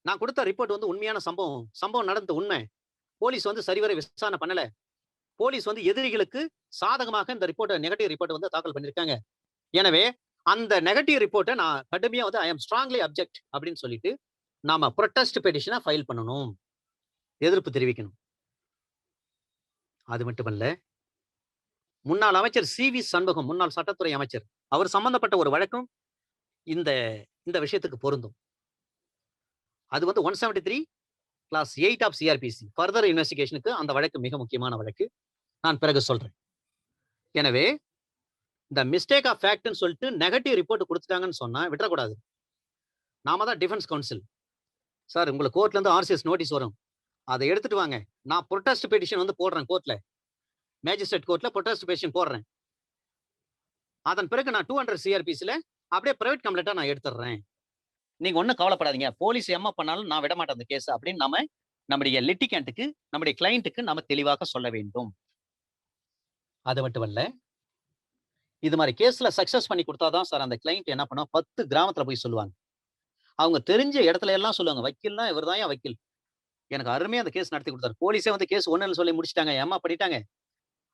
நான் கொடுத்த ரிப்போர்ட் வந்து உண்மையான சம்பவம் நடந்த உண்மை. போலீஸ் வந்து சரிவர விசாரணை பண்ணல. போலீஸ் வந்து எதிரிகளுக்கு சாதகமாக இந்த ரிப்போர்ட் நெகட்டிவ் ரிப்போர்ட் வந்து தாக்கல் பண்ணிருக்காங்க. எனவே அந்த நெகட்டிவ் ரிப்போர்ட்டை நான் கடுமையா வந்து ஐ அம் ஸ்ட்ராங்லி அப்ஜெக்ட் அப்படின்னு சொல்லிட்டு நாம ப்ரொடெஸ்ட் பெட்டிஷனை ஃபைல் பண்ணணும். எதிர்ப்பு தெரிவிக்கணும். அது மட்டுமல்ல, முன்னாள் அமைச்சர் சி.வி. சண்முகம், முன்னாள் சட்டத்துறை அமைச்சர், அவர் சம்பந்தப்பட்ட ஒரு வழக்கும் இந்த இந்த விஷயத்துக்கு பொருந்தும். அது வந்து 173 கிளாஸ் 8 ஆஃப் சிஆர்பிசி ஃபர்தர் இன்வெஸ்டிகேஷனுக்கு அந்த வழக்கு மிக முக்கியமான வழக்கு. நான் பிறகு சொல்றேன். எனவே இந்த மிஸ்டேக் ஆஃப் ஃபேக்ட்னு சொல்லிட்டு நெகட்டிவ் ரிப்போர்ட் கொடுத்துட்டாங்கன்னு சொன்னா விட்டுறக்கூடாது. நாம தான் டிஃபென்ஸ் கவுன்சில். சார் உங்களுக்கு கோர்ட்ல இருந்து ஆர்சிஎஸ் நோட்டீஸ் வரும். அதை எடுத்துட்டு வாங்க. நான் ப்ரொடெஸ்ட் பெட்டிஷன் வந்து போடுறேன் கோர்ட்ல. மேஜிஸ்ட்ரேட் கோர்ட்ல ப்ரொடெஸ்ட் பெட்டிஷன் போடுறேன். அதன் பிறகு நான் 200 சிஆர்பிசில அப்படியே பிரைவேட் கம்ப்ளைண்டா நான் எடுத்துடுறேன். நீங்க ஒண்ணும் கவலைப்படாதீங்க. போலீஸ் எம்மா பண்ணாலும் நான் விட மாட்டேன் அந்த கேஸ் அப்படின்னு நாம நம்முடைய லிட்டிகன்ட்டுக்கு, நம்முடைய கிளையண்ட்டுக்கு நாம தெளிவாக சொல்ல வேண்டும். அது மட்டுமல்ல, இது மாதிரி கேஸ்ல சக்சஸ் பண்ணி கொடுத்தாதான் சார் அந்த கிளையண்ட் என்ன பண்ணும், 10 கிராமத்துல போய் சொல்லுவாங்க. அவங்க தெரிஞ்ச இடத்துல எல்லாம் சொல்லுவாங்க, வக்கீல்னா இவர்தான் வக்கீல். எனக்கு அருமையா அந்த கேஸ் நடத்தி கொடுத்தாரு. போலீஸே வந்து கேஸ் ஒண்ணுன்னு சொல்லி முடிச்சிட்டாங்க, ஏமா பண்ணிட்டாங்க.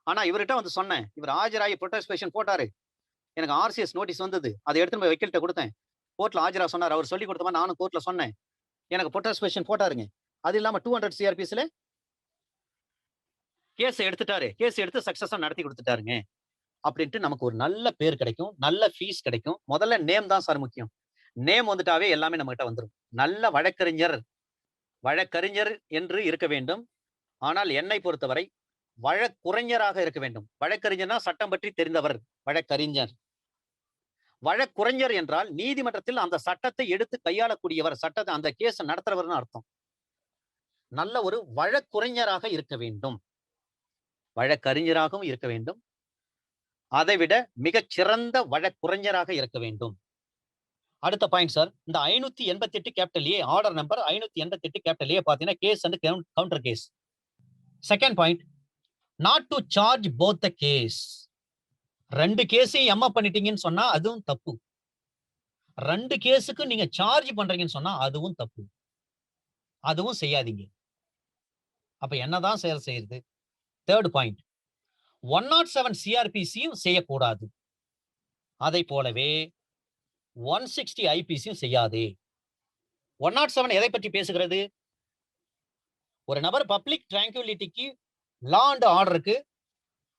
ஆனா இவர்கிட்ட வந்து சொன்னேன். இவர் ஆஜராகி ப்ரொடெஸ்ட் பெட்டிஷன் போட்டாரு. எனக்கு ஆர்சிஎஸ் நோட்டீஸ் வந்தது. அதை எடுத்து போய் வக்கீல்கிட்ட கொடுத்தேன். கோர்ட்ல ஆஜரா சொன்னார். அவர் சொல்லி கொடுத்த மாதிரி நானும் கோர்ட்ல சொன்னேன். எனக்கு ப்ரொடெஸ்ட் பெட்டிஷன் போட்டாருங்க. அது இல்லாம 200 சிஆர்பிஸ்ல கேஸ் எடுத்துட்டாரு. கேஸ் எடுத்து சக்சஸா நடத்தி கொடுத்துட்டாருங்க. அப்படின்ட்டு நமக்கு ஒரு நல்ல பேர் கிடைக்கும். நல்ல ஃபீஸ் கிடைக்கும். முதல்ல நேம் தான் சார் முக்கியம். நேம் வந்துட்டாவே எல்லாமே நம்ம கிட்ட வந்துரும். நல்ல வழக்கறிஞர் என்று இருக்க வேண்டும். ஆனால் என்னை பொறுத்தவரை வழக்குரைஞராக இருக்க வேண்டும். வழக்கறிஞர்னா சட்டம் பற்றி தெரிந்தவர் வழக்கறிஞர். வழக்குரைஞர் என்றால் நீதிமன்றத்தில் அந்த சட்டத்தை எடுத்து கையாளக்கூடியவர், சட்டத்தை அந்த கேஸ் நடத்துறவர்னு அர்த்தம். நல்ல ஒரு வழக்குரைஞராக இருக்க வேண்டும். வழக்கறிஞராகவும் இருக்க வேண்டும். அதைவிட மிகச் சிறந்த வழக்குரைஞராக இருக்க வேண்டும். அடுத்த பாயிண்ட் சார். இந்த 588 capital A order number 588 capital A பாத்தீங்கன்னா case and counter case. Second point, not to charge both the case. 2 கேஸையும் எம்மா பண்ணிட்டீங்கன்னு சொன்னா அதுவும் தப்பு. 2 கேஸுக்கு நீங்க சார்ஜ் பண்றீங்கன்னு சொன்னா அதுவும் தப்பு. அதுவும் செய்யாதீங்க. அப்ப என்னதான் செய்யறது? தேர்ட் பாயிண்ட், 107 சிஆர்பிசியும் செய்யக்கூடாது. அதை போலவே 160 ஐபிசியும் செய்யாதே. 107 எதை பற்றி பேசுகிறது? ஒரு நபர் பப்ளிக் டிராங்குலிட்டிக்கு, லா அண்ட் ஆர்டருக்கு,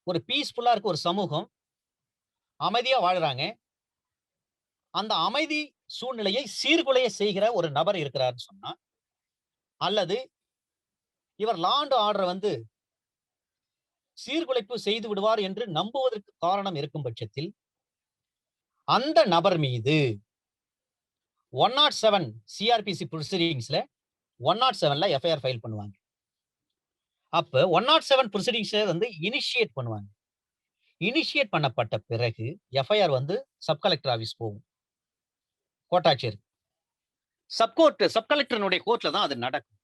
ஒரு பீஸ்ஃபுல்லா இருக்கு ஒரு சமூகம், அமைதியா வாழ்றாங்க. அந்த அமைதி சூழ்நிலையை சீர்குலைய செய்கிற ஒரு நபர் இருக்கிறார்னு சொன்னா, அல்லது இவர் லா அண்ட் ஆர்டர் சீர்குலைப்பு செய்து விடுவார் என்று நம்புவதற்கு காரணம் இருக்கும் பட்சத்தில் அந்த நபர் மீது 107 சிஆர்பிசி ப்ரொசீடிங்ஸ்ல 107ல எஃப்ஐஆர் ஃபைல் பண்ணுவாங்க. அப்ப 107 ப்ரொசீடிங்ஸ் இனிஷியேட் பண்ணுவாங்க. இனிஷியேட் பண்ணப்பட்ட பிறகு எஃப்ஐஆர் சப் கலெக்டர் ஆபீஸ் போகும், கோட்டாட்சியர். சப் கலெக்டருடைய கோர்ட்ல தான் அது நடக்கும்.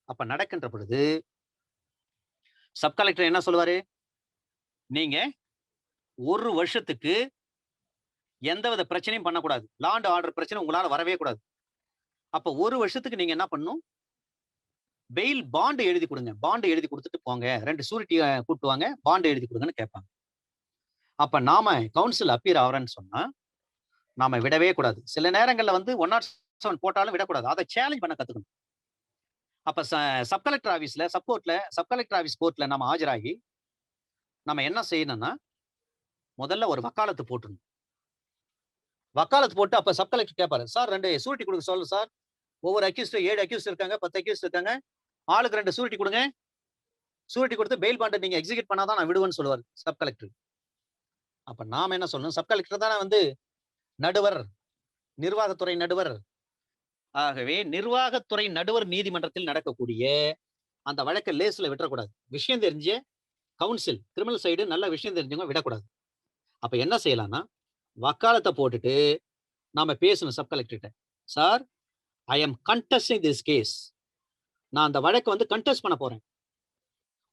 அப்ப நடக்கின்ற பொழுது சப் கலெக்டர் என்ன சொல்லுவாரு? நீங்க 1 வருஷத்துக்கு எந்தவித பிரச்சனையும் பண்ணக்கூடாது. லா அண்ட் ஆர்டர் பிரச்சனை உங்களால வரவே கூடாது. அப்ப 1 வருஷத்துக்கு நீங்க என்ன பண்ணணும்? பெயில் பாண்ட் எழுதி கொடுங்க. பாண்ட் எழுதி கொடுத்துட்டு போங்க. 2 சூரிட்டி கூட்டு வாங்க, பாண்ட் எழுதி கொடுங்கன்னு கேட்பாங்க. அப்ப நாம கவுன்சில் அப்பீர் ஆவறன்னு சொன்னா நாம விடவே கூடாது. சில நேரங்கள்ல 107 போட்டாலும் விடக்கூடாது. அதை சேலஞ்ச் பண்ண கத்துக்கணும். அப்ப சப் கலெக்டர் ஆபீஸ்ல, சப் கலெக்டர் ஆபீஸ் கோர்ட்ல நம்ம ஆஜராகி நம்ம என்ன செய்யணும்னா, முதல்ல ஒரு வக்காலத்து போட்டுணும். வக்காலத்து போட்டு அப்ப சப் கலெக்டர் கேட்பாரு, சார் 2 சூரிட்டி கொடுக்க சொல்லுங்க சார். ஒவ்வொரு அக்யூஸ்ட் 7 அக்யூஸ்ட் இருக்காங்க, 10 அக்யூஸ்ட் இருக்காங்க. ஆளுக்கு 2 சூரிட்டி கொடுங்க. சூரிட்டி கொடுத்து பெயில் பாண்ட் நீங்க எக்ஸிக்யூட் பண்ணாதான் நான் விடுவேன்னு சொல்லுவார் சப் கலெக்டர். அப்ப நாம என்ன சொல்லணும்? சப் கலெக்டர் தானே நடுவர், நிர்வாகத்துறை நடுவர். ஆகவே நிர்வாகத்துறை நடுவர் நீதிமன்றத்தில் நடக்கக்கூடிய அந்த வழக்கை லேஸ்ல விட்டுறக்கூடாது. விஷயம் தெரிஞ்ச கவுன்சில், கிரிமினல் சைடு நல்ல விஷயம் தெரிஞ்சவங்க விடக்கூடாது. அப்ப என்ன செய்யலாம்னா, வக்காலத்தை போட்டுட்டு நாம பேசணும் சப் கலெக்டர்கிட்ட. Sir, I am contesting this case. நான் அந்த வழக்கை கண்டெஸ்ட் பண்ண போறேன்.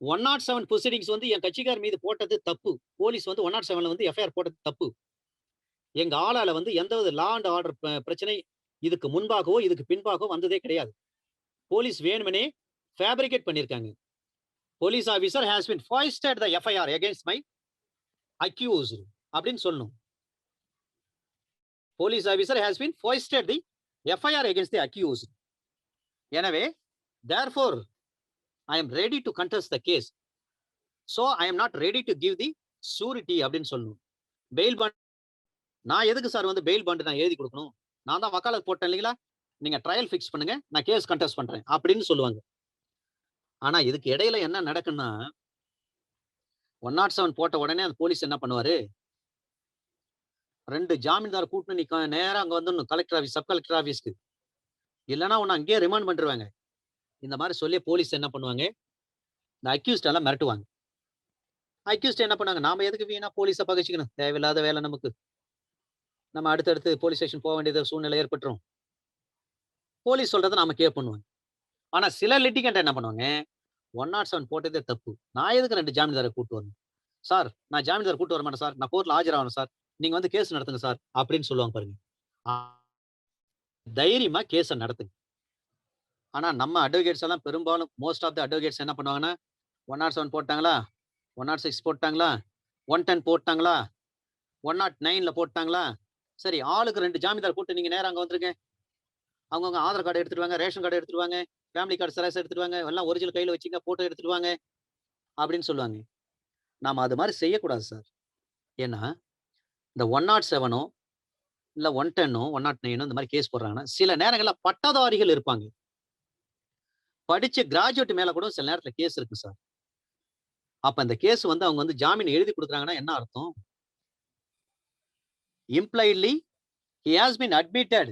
107 ப்ரொசீடிங்ஸ் என் கட்சிக்கார் மீது போட்டது தப்பு. போலீஸ் 107ல எஃப்ஐஆர் போட்டது தப்பு. எங்க ஆளால எந்தவித லா அண்ட் ஆர்டர் பிரச்சனை இதுக்கு முன்பாகவோ இதுக்கு பின்பாகவோ வந்ததே கிடையாது. போலீஸ் வேணுமனே ஃபேப்ரிகேட் பண்ணிருக்காங்க. Police officer has been foisted the FIR against my accused அப்படின்னு சொல்லணும். Police officer has been foisted the FIR against the accused. எனவே therefore I am ready to contest the case. So I am not ready to give the surety அப்படின்னு சொல்லணும். பெயில் பாண்ட் நான் எதுக்கு சார் பெயில் பாண்ட் நான் எழுதி கொடுக்கணும்? நான் தான் வக்காலத்து போட்டேன் இல்லைங்களா? நீங்க ட்ரையல் ஃபிக்ஸ் பண்ணுங்க, நான் கேஸ் கண்டெஸ்ட் பண்றேன் அப்படின்னு சொல்லுவாங்க. ஆனா இதுக்கு இடையில என்ன நடக்குன்னா, 107 போட்ட உடனே அந்த போலீஸ் என்ன பண்ணுவாரு? 2 ஜாமீன்தார் கூட்டு நீ நேரா அங்க வந்துடணும் கலெக்டர் ஆபீஸ், சப் கலெக்டர் ஆபீஸ்க்கு. இல்லைன்னா உன்னை அங்கேயே ரிமாண்ட் பண்ணிருவாங்க. இந்த மாதிரி சொல்லி போலீஸ் என்ன பண்ணுவாங்க? இந்த அக்யூஸ்ட் எல்லாம் மிரட்டுவாங்க. அக்யூஸ்ட் என்ன பண்ணாங்க? நாம எதுக்கு வீணா போலீஸை பகைச்சிக்கணும்? தேவையில்லாத வேலை நமக்கு. நம்ம அடுத்தடுத்து போலீஸ் ஸ்டேஷன் போக வேண்டியது சூழ்நிலை ஏற்பட்டுரும். போலீஸ் சொல்றதை நாம கேர் பண்ணுவாங்க. ஆனா சில லிட்டிகண்ட் என்ன பண்ணுவாங்க? 107 போட்டதே தப்பு. நான் எதுக்கு 2 ஜாமீன்தாரை கூட்டு வரணும்? சார், நான் ஜாமீன்தார் கூட்டு வர மாட்டேன் சார். நான் கோர்ட்ல ஆஜராகணும் சார். நீங்க கேஸ் நடத்துங்க சார் அப்படின்னு சொல்லுவாங்க பாருங்க. தைரியமா கேஸ நடத்துங்க. ஆனா நம்ம அட்வொகேட்ஸ் எல்லாம் பெரும்பாலும் மோஸ்ட் ஆஃப் த அட்வொகேட்ஸ் என்ன பண்ணுவாங்கன்னா, 107 போட்டாங்களா, 106 போட்டாங்களா, 110 போட்டாங்களா, 109ல போட்டாங்களா, சரி ஆளுக்கு 2 ஜாமீன்தார் கூட்டு நீங்க நேரம் அங்க வந்துருங்க. அவங்கவுங்க ஆதார் கார்டு எடுத்துட்டு வாங்க, ரேஷன் கார்டு எடுத்துட்டு வாங்க, ஃபேமிலி கார்டு செராக்ஸ் எடுத்துட்டு வாங்க, எல்லாம் ஒரிஜினல் கையில வச்சுங்க, போட்டோ எடுத்துட்டு வாங்க அப்படின்னு சொல்லுவாங்க. நாம அது மாதிரி செய்யக்கூடாது சார். ஏன்னா இந்த 107ஓ இல்ல 110ஓ 109ஓ இந்த மாதிரி கேஸ் போடுறாங்கன்னா சில நேரங்கள்ல பட்டதாரிகள் இருப்பாங்க. படிச்ச கிராஜுவேட் மேல கூட சில நேரத்துல கேஸ் இருக்கு சார். அப்ப இந்த கேஸ் வந்து அவங்க வந்து ஜாமீன் எழுதி கொடுக்குறாங்கன்னா என்ன அர்த்தம்? இம்ப்ளைட்லி he has been admitted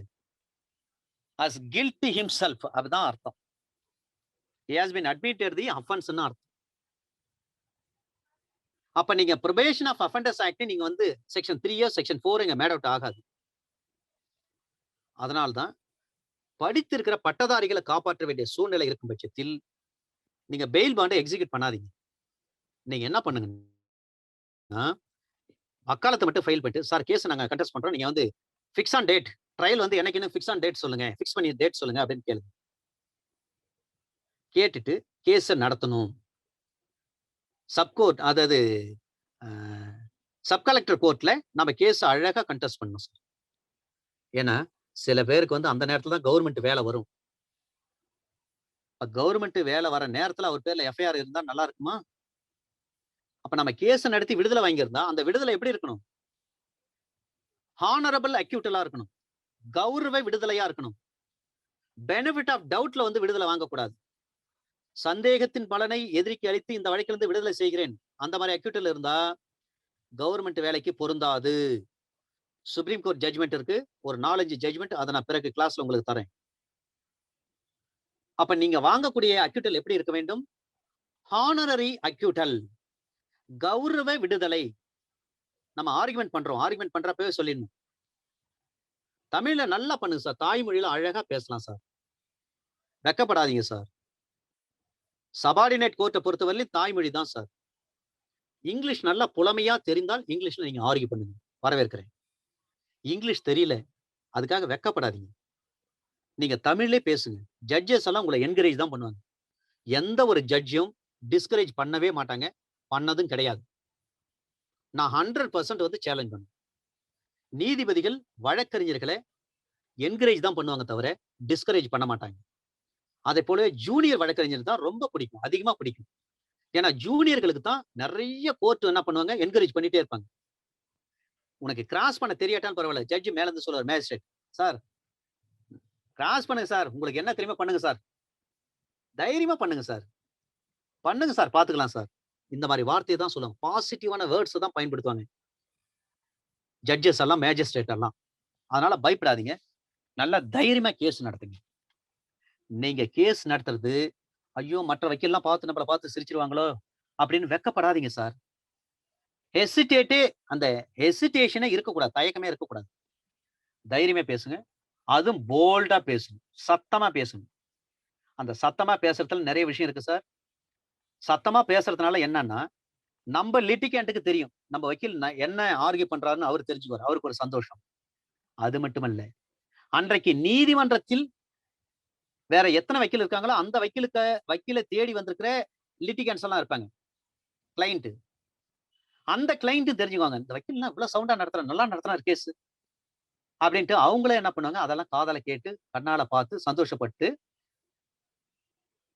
as guilty himself. அதுதான் அர்த்தம். he has been admitted the offense ன்னு அர்த்தம். அப்ப நீங்க ப்ரொபேஷன் ஆஃப் அஃபெண்டர்ஸ் ஆக்ட் நீங்க வந்து செக்ஷன் 3 செக்ஷன் 4 இங்க மேட் அவுட் ஆகாது. அதனால்தான் படித்திருக்கிற பட்டதாரிகளை காப்பாற்ற வேண்டிய சூழ்நிலை இருக்கும் பட்சத்தில் நீங்க பெயில் பாண்டை எக்ஸிக்யூட் பண்ணாதீங்க. நீங்க என்ன பண்ணுங்கன்னா வக்காலத்தை மட்டும் ஃபைல் பண்ணிட்டு சார் கேஸ் நாங்க கண்டெஸ்ட் பண்றோம், நீங்க வந்து ஃபிக்ஸ் ஆன் டேட், ட்ரையல் வந்து என்னைக்குன்னு ஃபிக்ஸ் ஆன் டேட் சொல்லுங்க, ஃபிக்ஸ் பண்ணி டேட் சொல்லுங்க அப்படின்னு கேளுங்க. கேட்டுட்டு கேஸை நடத்தணும். சப்கோர்ட் அதாவது சப் கலெக்டர் கோர்ட்ல நம்ம கேஸ் அழகா கண்டெஸ்ட் பண்ணணும் சார். ஏன்னா சில பேருக்கு வந்து அந்த நேரத்துல தான் கவர்மெண்ட் வேலை வரும். கவர்மெண்ட் வேலை வர நேரத்துல அவர் பேர்ல எஃப்ஐஆர் இருந்தா நல்லா இருக்குமா? அப்ப நம்ம கேஸ் நடத்தி விடுதலை வாங்கியிருந்தா அந்த விடுதலை எப்படி இருக்கணும்? ஹானரபிள் அக்யூட்டலா இருக்கணும், கௌரவ விடுதலையா இருக்கணும். பெனிஃபிட் ஆஃப் டவுட்ல வந்து விடுதலை வாங்கக்கூடாது. சந்தேகத்தின் பலனை எதிரிக்கு அளித்து இந்த வழக்கிலிருந்து விடுதலை செய்கிறேன் அந்த மாதிரி அக்யூட்டல் இருந்தா கவர்மெண்ட் வேலைக்கு பொருந்தாது. சுப்ரீம் கோர்ட் ஜட்ஜ்மெண்ட் இருக்கு, ஒரு 4-5 ஜட்ஜ்மெண்ட், அதை நான் பிறகு கிளாஸ்ல உங்களுக்கு தரேன். அப்ப நீங்க வாங்கக்கூடிய அக்யூட்டல் எப்படி இருக்க வேண்டும்? ஹானரரி அக்யூட்டல், கௌரவ விடுதலை. நம்ம ஆர்குமெண்ட் பண்றோம், ஆர்குமெண்ட் பண்றப்பவே சொல்லிடணும். தமிழ்ல நல்லா பண்ணுங்க சார், தாய்மொழியில அழகா பேசலாம் சார், வெக்கப்படாதீங்க சார். சபார்டினேட் கோர்ட்டை பொறுத்தவரையிலும் தாய்மொழி தான் சார். இங்கிலீஷ் நல்லா புலமையா தெரிந்தால் இங்கிலீஷ்ல நீங்க ஆர்கியூ பண்ணுங்க, வரவேற்கிறேன். இங்கிலீஷ் தெரியல அதுக்காக வெக்கப்படாதீங்க, நீங்க தமிழ்லே பேசுங்க. ஜட்ஜஸ் எல்லாம் உங்களை என்கரேஜ் தான் பண்ணுவாங்க. எந்த ஒரு ஜட்ஜும் டிஸ்கரேஜ் பண்ணவே மாட்டாங்க, பண்ணதும் கிடையாது. நான் 100% வந்து சேலஞ்ச் பண்ணுவேன். நீதிபதிகள் வழக்கறிஞர்களை என்கரேஜ் தான் பண்ணுவாங்க தவிர டிஸ்கரேஜ் பண்ண மாட்டாங்க. அதே போல ஜூனியர் வழக்கறிஞர் தான் ரொம்ப பிடிக்கும், அதிகமா பிடிக்கும். ஏன்னா ஜூனியர்களுக்கு தான் நிறைய கோர்ட் என்ன பண்ணுவாங்க, என்கரேஜ் பண்ணிட்டே இருப்பாங்க. உனக்கு கிராஸ் பண்ண தெரியாட்டாலும் பரவாயில்ல, ஜட்ஜ் மேல இருந்து சொல்லுவார், மேஜிஸ்ட்ரேட் சார் கிராஸ் பண்ணுங்க சார், உங்களுக்கு என்ன தெரியுமா பண்ணுங்க சார், தைரியமா பண்ணுங்க சார், பண்ணுங்க சார், பாத்துக்கலாம் சார். இந்த மாதிரி வார்த்தையை தான் சொல்லுவாங்க, பாசிட்டிவான வேர்ட்ஸ் தான் பயன்படுத்துவாங்க ஜட்ஜஸ் எல்லாம், மேஜிஸ்ட்ரேட் எல்லாம். அதனால பயப்படாதீங்க, நல்லா தைரியமா கேஸ் நடத்துங்க. நீங்க கேஸ் நடத்துறது ஐயோ மற்ற வக்கீல்லாம் பார்த்து நம்மளை பார்த்து சிரிச்சிருவாங்களோ அப்படின்னு வெக்கப்படாதீங்க சார். ஹெசிடேட்டே, அந்த ஹெசிடேஷனே இருக்கக்கூடாது, தயக்கமே இருக்கக்கூடாது. தைரியமே பேசுங்க, அதுவும் போல்டா பேசணும், சத்தமா பேசணும். அந்த சத்தமா பேசுறதுல நிறைய விஷயம் இருக்கு சார். சத்தமா பேசுறதுனால என்னன்னா நம்ம லிட்டிகேண்ட்டுக்கு தெரியும் நம்ம வக்கீல் என்ன ஆர்கியூ பண்றாருன்னு அவர் தெரிஞ்சுக்குவார், அவருக்கு ஒரு சந்தோஷம். அது மட்டுமல்ல, அன்றைக்கு நீதிமன்றத்தில் வேற எத்தனை வக்கீல் இருக்காங்களோ அந்த வக்கீலை தேடி வந்திருக்கிற லிட்டிகன்ஸ் எல்லாம் இருப்பாங்க, கிளைண்ட். அந்த கிளைண்ட் தெரிஞ்சுக்குவாங்க, இந்த வக்கீல் இவ்வளவு சவுண்டா நடத்துறாரு, நல்லா நடத்துறாரு கேஸ் அப்படின்ட்டு. அவங்களே என்ன பண்ணுவாங்க, அதெல்லாம் காதால கேட்டு கண்ணால பார்த்து சந்தோஷப்பட்டு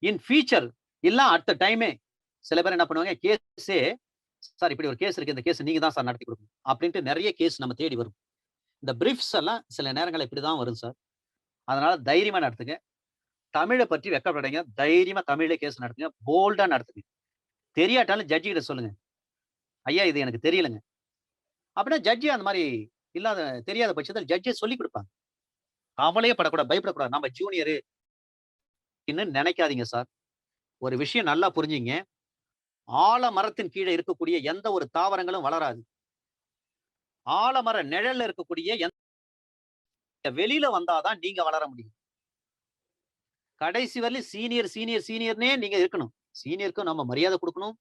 இன் ஃபியூச்சர் இல்ல அடுத்த டைமே சில பேர் என்ன பண்ணுவாங்க, கேஸே சார் இப்படி ஒரு கேஸ் இருக்கு, இந்த கேஸ் நீங்க தான் சார் நடத்தி கொடுக்கணும் அப்படின்ட்டு நிறைய கேஸ் நம்ம தேடி வரும். இந்த பிரீஃப்ஸ் எல்லாம் சில நேரங்கள் இப்படிதான் வரும் சார். அதனால தைரியமா நடத்துங்க, தமிழை பற்றி வெக்கப்படாதீங்க, தைரியமா தமிழ்ல கேஸ் நடத்துங்க, போல்டா நடத்துங்க. தெரியாட்டாலும் ஜட்ஜி கிட்ட சொல்லுங்க, ஐயா இது எனக்கு தெரியலங்க அப்படின்னா ஜட்ஜி அந்த மாதிரி இல்லாத தெரியாத பட்சத்தில் ஜட்ஜே சொல்லி கொடுப்பாங்க. கவலையே படக்கூடாது, பயப்படக்கூடாது, நம்ம ஜூனியரு நினைக்காதீங்க சார். ஒரு விஷயம் நல்லா புரிஞ்சுங்க, ஆலமரத்தின் கீழே இருக்கக்கூடிய எந்த ஒரு தாவரங்களும் வளராது. ஆலமர நிழல்ல இருக்கக்கூடிய வெளியில வந்தாதான் நீங்க வளர முடியும். கடைசி வரல சீனியர் சீனியர் சீனியர்னே நீங்க இருக்கணும். சீனியருக்கும் நம்ம மரியாதை கொடுக்கணும்,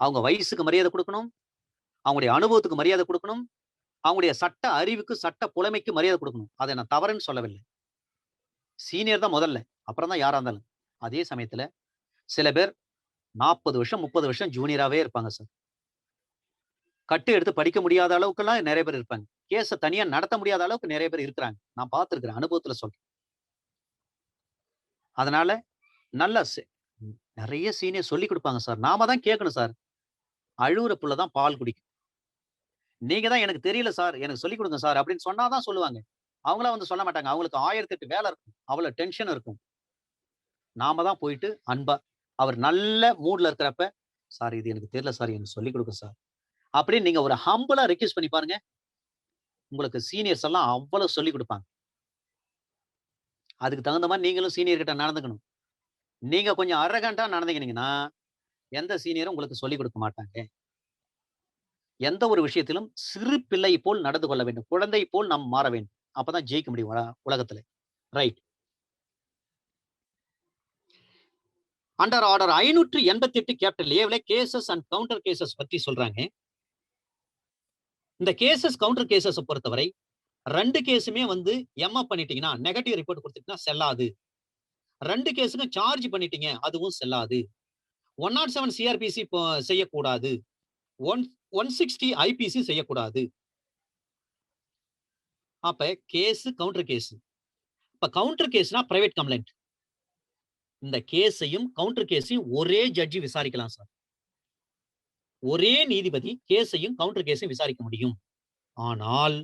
அவங்க வயசுக்கு மரியாதை கொடுக்கணும், அவங்களுடைய அனுபவத்துக்கு மரியாதை கொடுக்கணும், அவங்களுடைய சட்ட அறிவுக்கு சட்ட புலமைக்கு மரியாதை கொடுக்கணும். அதை நான் தவறுன்னு சொல்லவில்லை. சீனியர் தான் முதல்ல, அப்புறம் தான் யாரா இருந்தாலும். அதே சமயத்துல சில பேர் 40 வருஷம் 30 வருஷம் ஜூனியராவே இருப்பாங்க சார். கட்டு எடுத்து படிக்க முடியாத அளவுக்கு எல்லாம் நிறைய பேர் இருப்பாங்க. கேஸ தனியா நடத்த முடியாத அளவுக்கு நிறைய பேர் இருக்கிறாங்க. நான் பார்த்திருக்கிறேன், அனுபவத்துல சொல்றேன். அதனால நல்ல நிறைய சீனியர் சொல்லி கொடுப்பாங்க சார். நாம தான் கேட்கணும் சார். அழுவுற புள்ள தான் பால் குடிக்கும். நீங்க தான் எனக்கு தெரியல சார், எனக்கு சொல்லிக் கொடுங்க சார் அப்படின்னு சொன்னாதான் சொல்லுவாங்க. அவங்களா வந்து சொல்ல மாட்டாங்க, அவங்களுக்கு 1008 வேலை இருக்கும், அவ்வளவு டென்ஷன் இருக்கும். நாம தான் போயிட்டு அன்பா, அவர் நல்ல மூட்ல இருக்கிறப்ப சார் இது எனக்கு தெரியல சார், எனக்கு சொல்லிக் கொடுங்க சார் அப்படின்னு நீங்க ஒரு ஹம்பிளா ரெக்வெஸ்ட் பண்ணி பாருங்க. உங்களுக்கு சீனியர்ஸ் எல்லாம் அவ்வளவு சொல்லிக் கொடுப்பாங்க. அதுக்கு தகுந்த மாதிரி நீங்களும் சீனியர் கிட்ட நடந்துக்கணும். நீங்க கொஞ்சம் அரகண்டா நடந்துக்கினீங்கன்னா எந்த சீனியரும் உங்களுக்கு சொல்லிக் கொடுக்க மாட்டாங்க. எந்த ஒரு விஷயத்திலும் சிறு பிள்ளை போல் நடந்து கொள்ள வேண்டும். குழந்தை போல் நாம் மாற வேண்டும். அப்பதான் ஜெயிக்க முடியும் உலகத்துல. ரைட். அண்டர் ஆர்டர் 588 கேபிட்டல் ஏல கேசஸ் அண்ட் கவுண்டர் கேசஸ் பத்தி சொல்றாங்க. இந்த கேசஸ் கவுண்டர் கேசஸ் பொறுத்தவரை 2 கேஸுமே வந்து எம்எஃப் பண்ணிட்டீங்கன்னா, நெகட்டிவ் ரிப்போர்ட் கொடுத்துட்டீங்கன்னா செல்லாது. 2 கேஸுக்கும் சார்ஜ் பண்ணிட்டீங்க, அதுவும் செல்லாது. 107 சிஆர்பிசி செய்யக்கூடாது. 160 ஐபிசி செய்யக்கூடாது. அப்ப கேஸ் கவுண்டர் கேஸ். இப்ப கவுண்டர் கேஸ்னா பிரைவேட் கம்ப்ளைண்ட். இந்த கேஸையும் கவுண்டர் கேஸையும் ஒரே ஜட்ஜி விசாரிக்கலாம் சார். ஒரே நீதிபதி கேஸையும் கவுண்டர் கேஸையும் விசாரிக்க முடியும். ஆனால்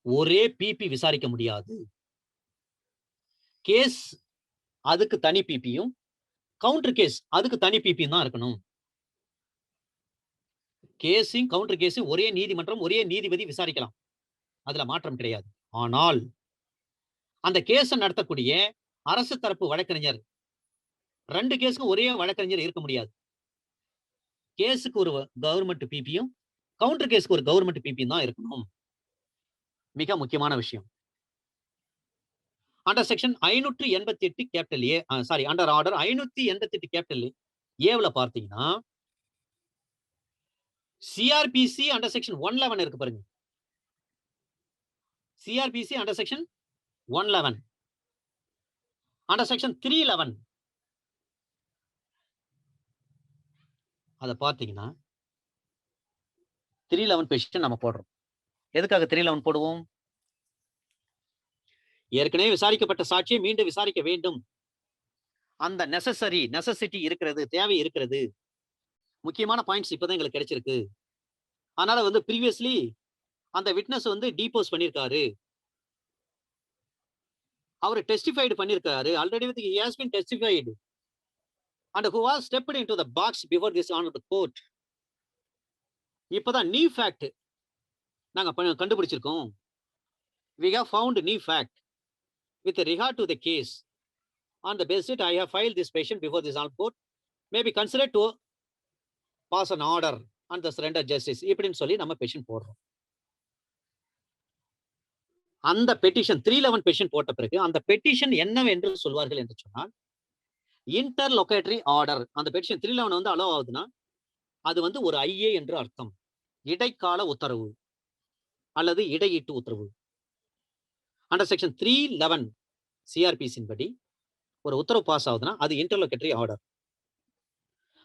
ஒரே பிபி விசாரிக்க முடியாது. கேஸ் அதுக்கு தனி பிபியும், கவுண்டர் கேஸ் அதுக்கு தனி பிபியும் தான் இருக்கணும். கேஸையும் கவுண்டர் கேஸையும் ஒரே நீதிமன்றம், ஒரே நீதிபதி விசாரிக்கலாம். அதுல மாற்றம் கிடையாது. ஆனால் அந்த கேஸை நடத்தக்கூடிய அரசு தரப்பு வழக்கறிஞர் 2 கேஸுக்கு ஒரே வழக்கறிஞர் இருக்க முடியாது. கேஸுக்கு ஒரு கவர்மெண்ட் பிபியும், கவுண்டர் கேஸுக்கு ஒரு கவர்மெண்ட் பிபியும் தான் இருக்கணும். மிக முக்கியமான விஷயம். Under section 588 capital A, sorry, under order 588 capital ஏவுல பார்த்தீங்கன்னா சிஆர்பிசி அண்டர் செக்ஷன் 111 இருக்கு பாருங்க. CrPC under section 111, under section 311 அத பார்த்தீங்கன்னா 311 பெட்டிஷன் நம்ம போடுறோம். எதுக்காக 311 போடுவோம்? ஏற்கனவே விசாரிக்கப்பட்ட சாட்சியை மீண்டும் விசாரிக்க வேண்டும். அந்த நெசசிட்டி இருக்கிறது, தேவை இருக்கிறது. முக்கியமான பாயிண்ட்ஸ் இப்பதான் எங்களுக்கு கிடைச்சிருக்கு. அதனால வந்து previously அந்த விட்னஸ் வந்து டீபோஸ் பண்ணிருக்காரு. அவர் டெஸ்டிஃபைடு பண்ணிருக்காரு. Already he has been testified and who was stepped into the box before this honorable court. இப்பதான் new fact நாங்க கண்டுபிடிச்சிருக்கோம். We have found new fact with regard to the case. On the basis I have filed this petition before this honorable court may be considered to pass an order and thus render justice. இப்படின்னு சொல்லி நம்ம பெட்டிஷன் போடுறோம். அந்த பெட்டிஷன் 311 பெட்டிஷன் போட்ட பிறகு அந்த பெட்டிஷன் என்னவென்று சொல்வார்கள் என்று சொன்னால் இன்டர்லொகேட்டரி ஆர்டர். அந்த பெட்டிஷன் 311 வந்து அலோ ஆகுதுன்னா அது வந்து ஒரு ஐஏ என்று அர்த்தம். இடைக்கால உத்தரவு அல்லது இடையீட்டு உத்தரவு. அண்டர் செக்ஷன் 311 சிஆர்பிசின் படி ஒரு உத்தரவு பாஸ் ஆகுதுன்னா அது இன்டர்லொகேட்டரி ஆர்டர்.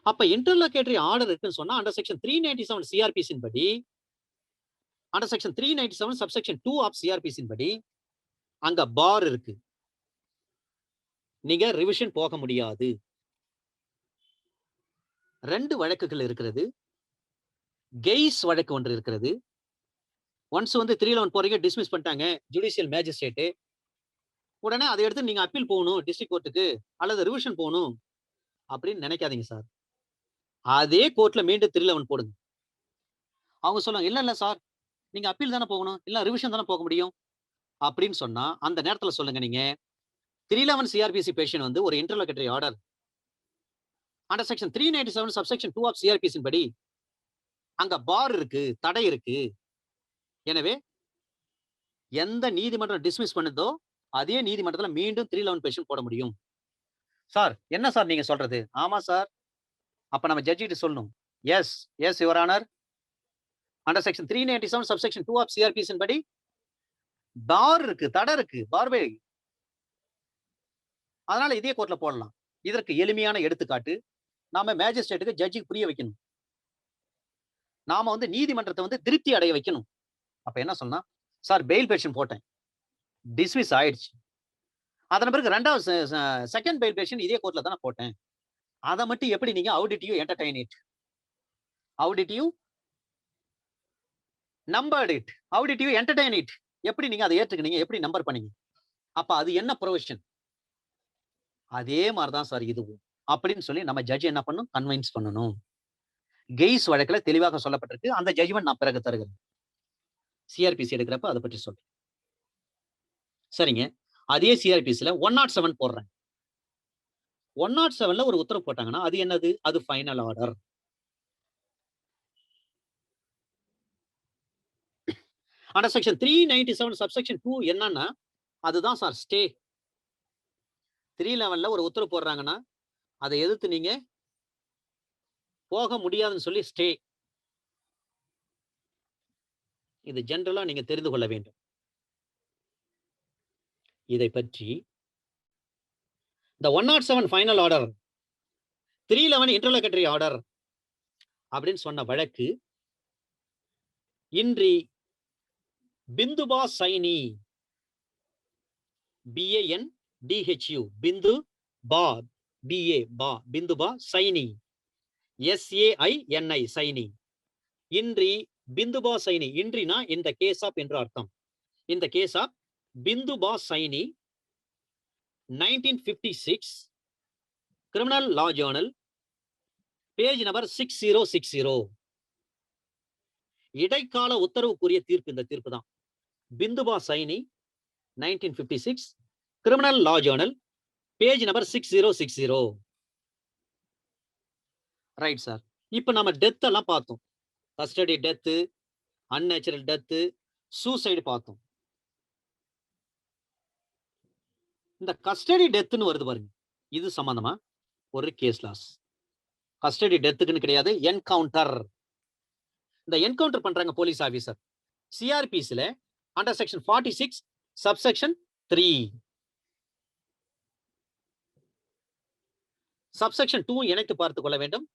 அப்ப இன்டர்லொகேட்டரி ஆர்டர் இருக்குன்னு சொன்னா அண்டர் செக்ஷன் 397 சிஆர்பிசின் படி, அண்டர் செக்ஷன் 397 சப்செக்ஷன் 2 ஆஃப் சிஆர்பிசின் படி அங்க பார் இருக்கு. நீங்க ரிவிஷன் போக முடியாது. 2 வழக்குகள் இருக்கிறது. கெய்ஸ் வழக்கு ஒன்று இருக்கிறது. ஒன்ஸ் வந்து 311 போறீங்க, டிஸ்மிஸ் பண்ணிட்டாங்க ஜுடிஷியல் மேஜிஸ்ட்ரேட். உடனே அதை எடுத்து நீங்க அப்பீல் போகணும் டிஸ்ட்ரிக்ட் கோர்ட்டுக்கு அல்லது ரிவிஷன் போகணும் அப்படின்னு நினைக்காதீங்க சார். அதே கோர்ட்ல மீண்டும் 311 போடுங்க. அவங்க சொல்லுவாங்க இல்ல சார் நீங்க அப்பீல் தானே போகணும், இல்ல ரிவிஷன் தானே போக முடியும் அப்படின்னு சொன்னா அந்த நேரத்துல சொல்லுங்க நீங்க 311 சிஆர்பிசி பெட்டிஷன் வந்து ஒரு interlocutory order. Under section 397 subsection 2 of சிஆர்பிசின் படி அங்க பார் இருக்கு, தடை இருக்கு. எனவே எந்த நீதிமன்றம் டிஸ்மிஸ் பண்ணுதோ அதே நீதிமன்றத்துல மீண்டும் 311 பெட்டிஷன் போட முடியும். சார் என்ன சார் நீங்க சொல்றது? ஆமா சார். அப்ப நம்ம ஜட்ஜி கிட்ட சொல்லணும். Yes yes your honour, under section 397 subsection 2 of சிஆர்பிசின் படி பார் இருக்கு, தடை இருக்கு, பார்வே. அதனால இதே கோர்ட்ல போடலாம். இதற்கு எளிமையான எடுத்துக்காட்டு நாம மேஜிஸ்ட்ரேட்டுக்கு ஜட்ஜிக்கு புரிய வைக்கணும். நாம வந்து நீதிமன்றத்தை வந்து திருப்தி அடைய வைக்கணும். அப்ப என்ன சொன்னா, சார் பெயில் பெட்டிஷன் போட்டேன், டிஸ்மிஸ் ஆயிடுச்சு. அதன் பிறகு ரெண்டாவது செகண்ட் பெயில் பெட்டிஷன் இதே கோர்ட்ல தானே போட்டேன். அதை மட்டும் எப்படி நீங்க how did you entertain it? How did you numbered it? How did you entertain it? எப்படி நீங்க அதை ஏற்றுக்கினீங்க, எப்படி நம்பர் பண்ணீங்க? அப்ப அது என்ன ப்ரொவிஷன்? அதே மாதிரிதான் சார் இதுவும். அப்படின்னு சொல்லி நம்ம ஜட்ஜ் என்ன பண்ணணும், கன்வின்ஸ் பண்ணணும். கெய்ஸ் வழக்குல தெளிவாக சொல்லப்பட்டிருக்கு. அந்த ஜட்ஜ்மெண்ட் நான் பிறகு தருகிறேன். சிஆர்பிசி எடுக்கிறப்ப அதை பற்றி சொல்றேன். சரிங்க. அதே சிஆர்பிசில 107 போடுறேன். 107ல ஒரு உத்தரவு போட்டாங்கன்னா அது என்னது? அது final order. Under section 397 subsection 2 என்னன்னா அதுதான் சார் ஸ்டே. 311ல ஒரு உத்தரவு போடுறாங்கன்னா அதை எதிர்த்து நீங்க போக முடியாதுன்னு சொல்லி ஸ்டே. இது ஜெனரலா நீங்க தெரிந்து கொள்ள வேண்டும். இதை பற்றி இந்த 107 ஃபைனல் ஆர்டர், 311 இன்டர்லோகட்டரி ஆர்டர் அப்படின்னு சொன்ன வழக்கு இன்றி பிந்துபா சைனி, BANDHU, பிந்து பா, BA பா, பிந்துபா சைனி, SAINI சைனி, இன்றி பிந்துபா சைனி. இன்றினா இந்த கேஸ் ஆப் என்று அர்த்தம். இந்த case of Bindupa Saini 1956 criminal law journal page number 6060. இடைக்கால உத்தரவுக்குரிய தீர்ப்பு இந்த தீர்ப்பு தான். Bindupa Saini 1956 criminal law journal page number 6060. Right sir. இப்ப நம்ம டெத் எல்லாம் பார்த்தோம். Custody death, unnatural death, suicide பார்த்தோம். இந்த கஸ்டடி டெத்துன்னு வருது பாருங்க, இது சம்பந்தமா ஒரு கேஸ் லாஸ். கஸ்டடி டெத்துக்குன்னு கிடையாது, என்கவுண்டர். இந்த என்கவுண்டர் பண்றாங்க போலீஸ் ஆபீசர். சிஆர்பிஸ்ல அண்டர் செக்ஷன் 46 சப்செக்ஷன் 3, சப்செக்ஷன் 2 இணைத்து பார்த்துக் கொள்ள வேண்டும்.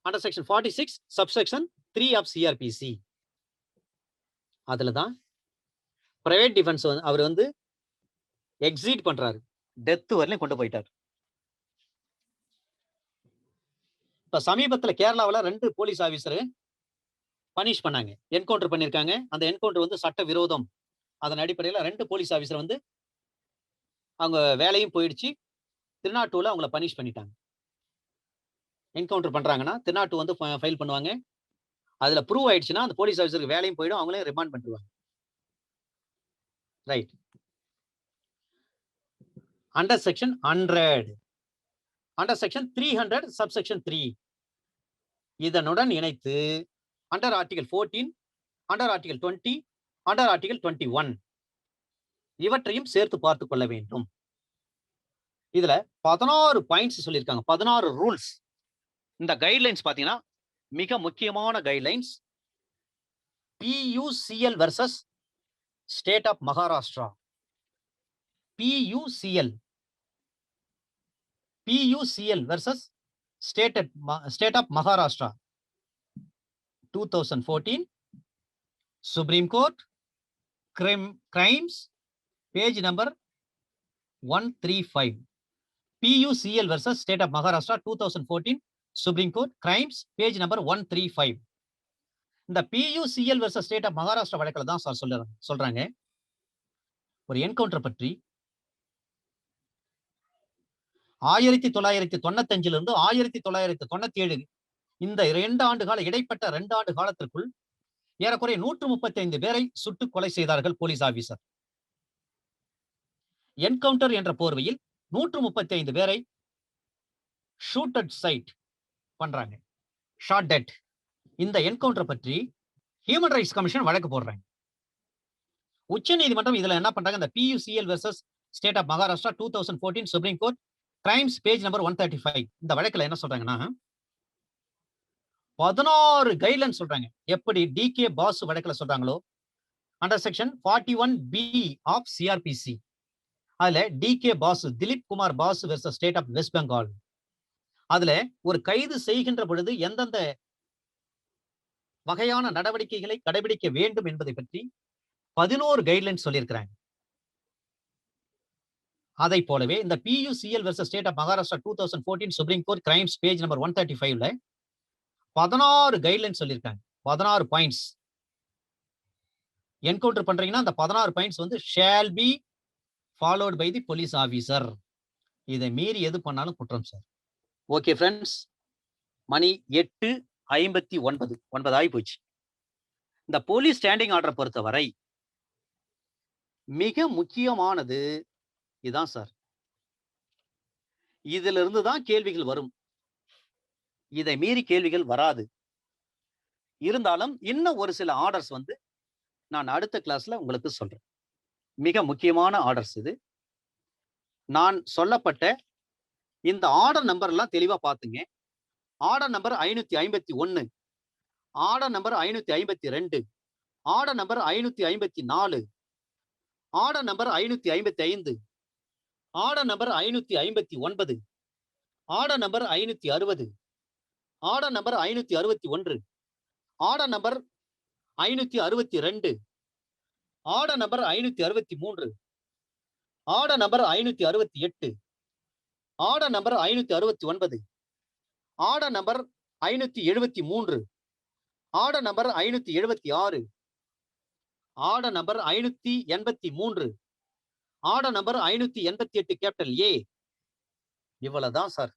Under section 46 subsection 3 of CrPC. அதுலதான் பிரைவேட் டிஃபென்ஸ் அவர் வந்து எக்ஸீட் பண்றாரு, டெத் வரலையும் கொண்டு போயிட்டார். இப்ப சமீபத்துல கேரளாவில் 2 போலீஸ் ஆபீசர் பனிஷ் பண்ணாங்க, என்கவுண்டர் பண்ணிருக்காங்க. அந்த என்கவுண்டர் வந்து சட்ட விரோதம். அதன் அடிப்படையில் 2 போலீஸ் ஆபீசர் வந்து அவங்க வேலையும் போயிடுச்சு. திருநாட்டூர்ல அவங்கள பனிஷ் பண்ணிட்டாங்க. என்கவுண்டர் பண்றாங்கன்னா திருநாட்டு வந்து ஃபைல் பண்ணுவாங்க. அதுல ப்ரூவ் ஆயிடுச்சுன்னா அந்த போலீஸ் ஆபீசருக்கு வேலையும் போயிடும், அவங்களே ரிமாண்ட் பண்ணிடுவாங்க. Right. Under section 100, under section 300 subsection 3 இதனுடன் இணைத்து under article 14, under article 20, under article 21 இவற்றையும் சேர்த்து பார்த்துக் கொள்ள வேண்டும். இதுல 16 பாயிண்ட்ஸ் சொல்லியிருக்காங்க, 16 ரூல்ஸ். இந்த கைட்லைன்ஸ் பாத்தீங்கன்னா மிக முக்கியமான guidelines. PUCL versus state of Maharashtra. PUCL versus state of Maharashtra 2014 supreme court crimes page number 135. PUCL versus state of Maharashtra 2014 supreme court crimes page number 135. இந்த PUCL versus state of Maharashtra வழக்கில் தான் சார் சொல்றாங்க ஒரு என்கவுண்டர் பற்றி 1995 இருந்து 1997 இந்த 2 ஆண்டு கால இடைப்பட்ட 2 ஆண்டு காலத்திற்குள் ஏறக்குறைய 135 பேரை சுட்டு கொலை செய்தார்கள் போலீஸ் ஆபீசர். என்கவுண்டர் என்ற போர்வையில் 135 பேரை ஷூட் அட் சைட் பண்றாங்க, ஷாட் டெட். இந்த என்கவுண்டர் பற்றி ஹியூமன் ரைட்ஸ் கமிஷன் வழக்கு போடுறாங்க. உச்ச நீதிமன்றம் இதுல என்ன பண்றாங்க, இந்த PUCL versus state of Maharashtra 2014 supreme court crimes page number 135 இந்த வழக்குல என்ன சொல்றாங்கன்னா 16 கைட்லைன் சொல்றாங்க. எப்படி DK பாஸ் வழக்குல சொல்றாங்களோ under section 41B of CRPC அதுல DK Basu, Dilip Kumar Basu versus state of West Bengal, அதுல ஒரு கைது செய்கின்ற பொழுது எந்தெந்த வகையான நடவடிக்கைகளை கடைபிடிக்க வேண்டும் என்பதை பற்றி 11 கைட்லைன் சொல்லியிருக்கிறாங்க. அதை போலவே இந்த PUCL versus state of Maharashtra 2014 supreme court crimes page number 135ல 16 கைட்லைன் சொல்லியிருக்காங்க, 16 பாயிண்ட்ஸ். என்கவுண்டர் பண்றீங்கன்னா அந்த 16 பாயிண்ட்ஸ் வந்து shall be followed by the police officer. இதை மீறி எது பண்ணாலும் குற்றம் சார். ஓகே ஃப்ரெண்ட்ஸ், மணி 8:59 9 போச்சு. இந்த போலீஸ் ஸ்டாண்டிங் ஆர்டர் பொறுத்தவரை மிக முக்கியமானது இதான் சார். இதிலிருந்து தான் கேள்விகள் வரும். இதை மீறி கேள்விகள் வராது. இருந்தாலும் இன்னும் ஒரு சில ஆர்டர்ஸ் வந்து நான் அடுத்த கிளாஸ்ல உங்களுக்கு சொல்றேன். மிக முக்கியமான ஆர்டர்ஸ் இது. நான் சொல்லப்பட்ட இந்த ஆர்டர் நம்பர் எல்லாம் தெளிவா பாத்துங்க. Order number 551, order number 552, order number 554, order number 555, order number 559, order number 560, order number 561, order number 562, order number 563, order number 568, order number 569, order number 573, order number 576, order number 583, order number 588 capital ஏ. இவ்வளவுதான் சார்.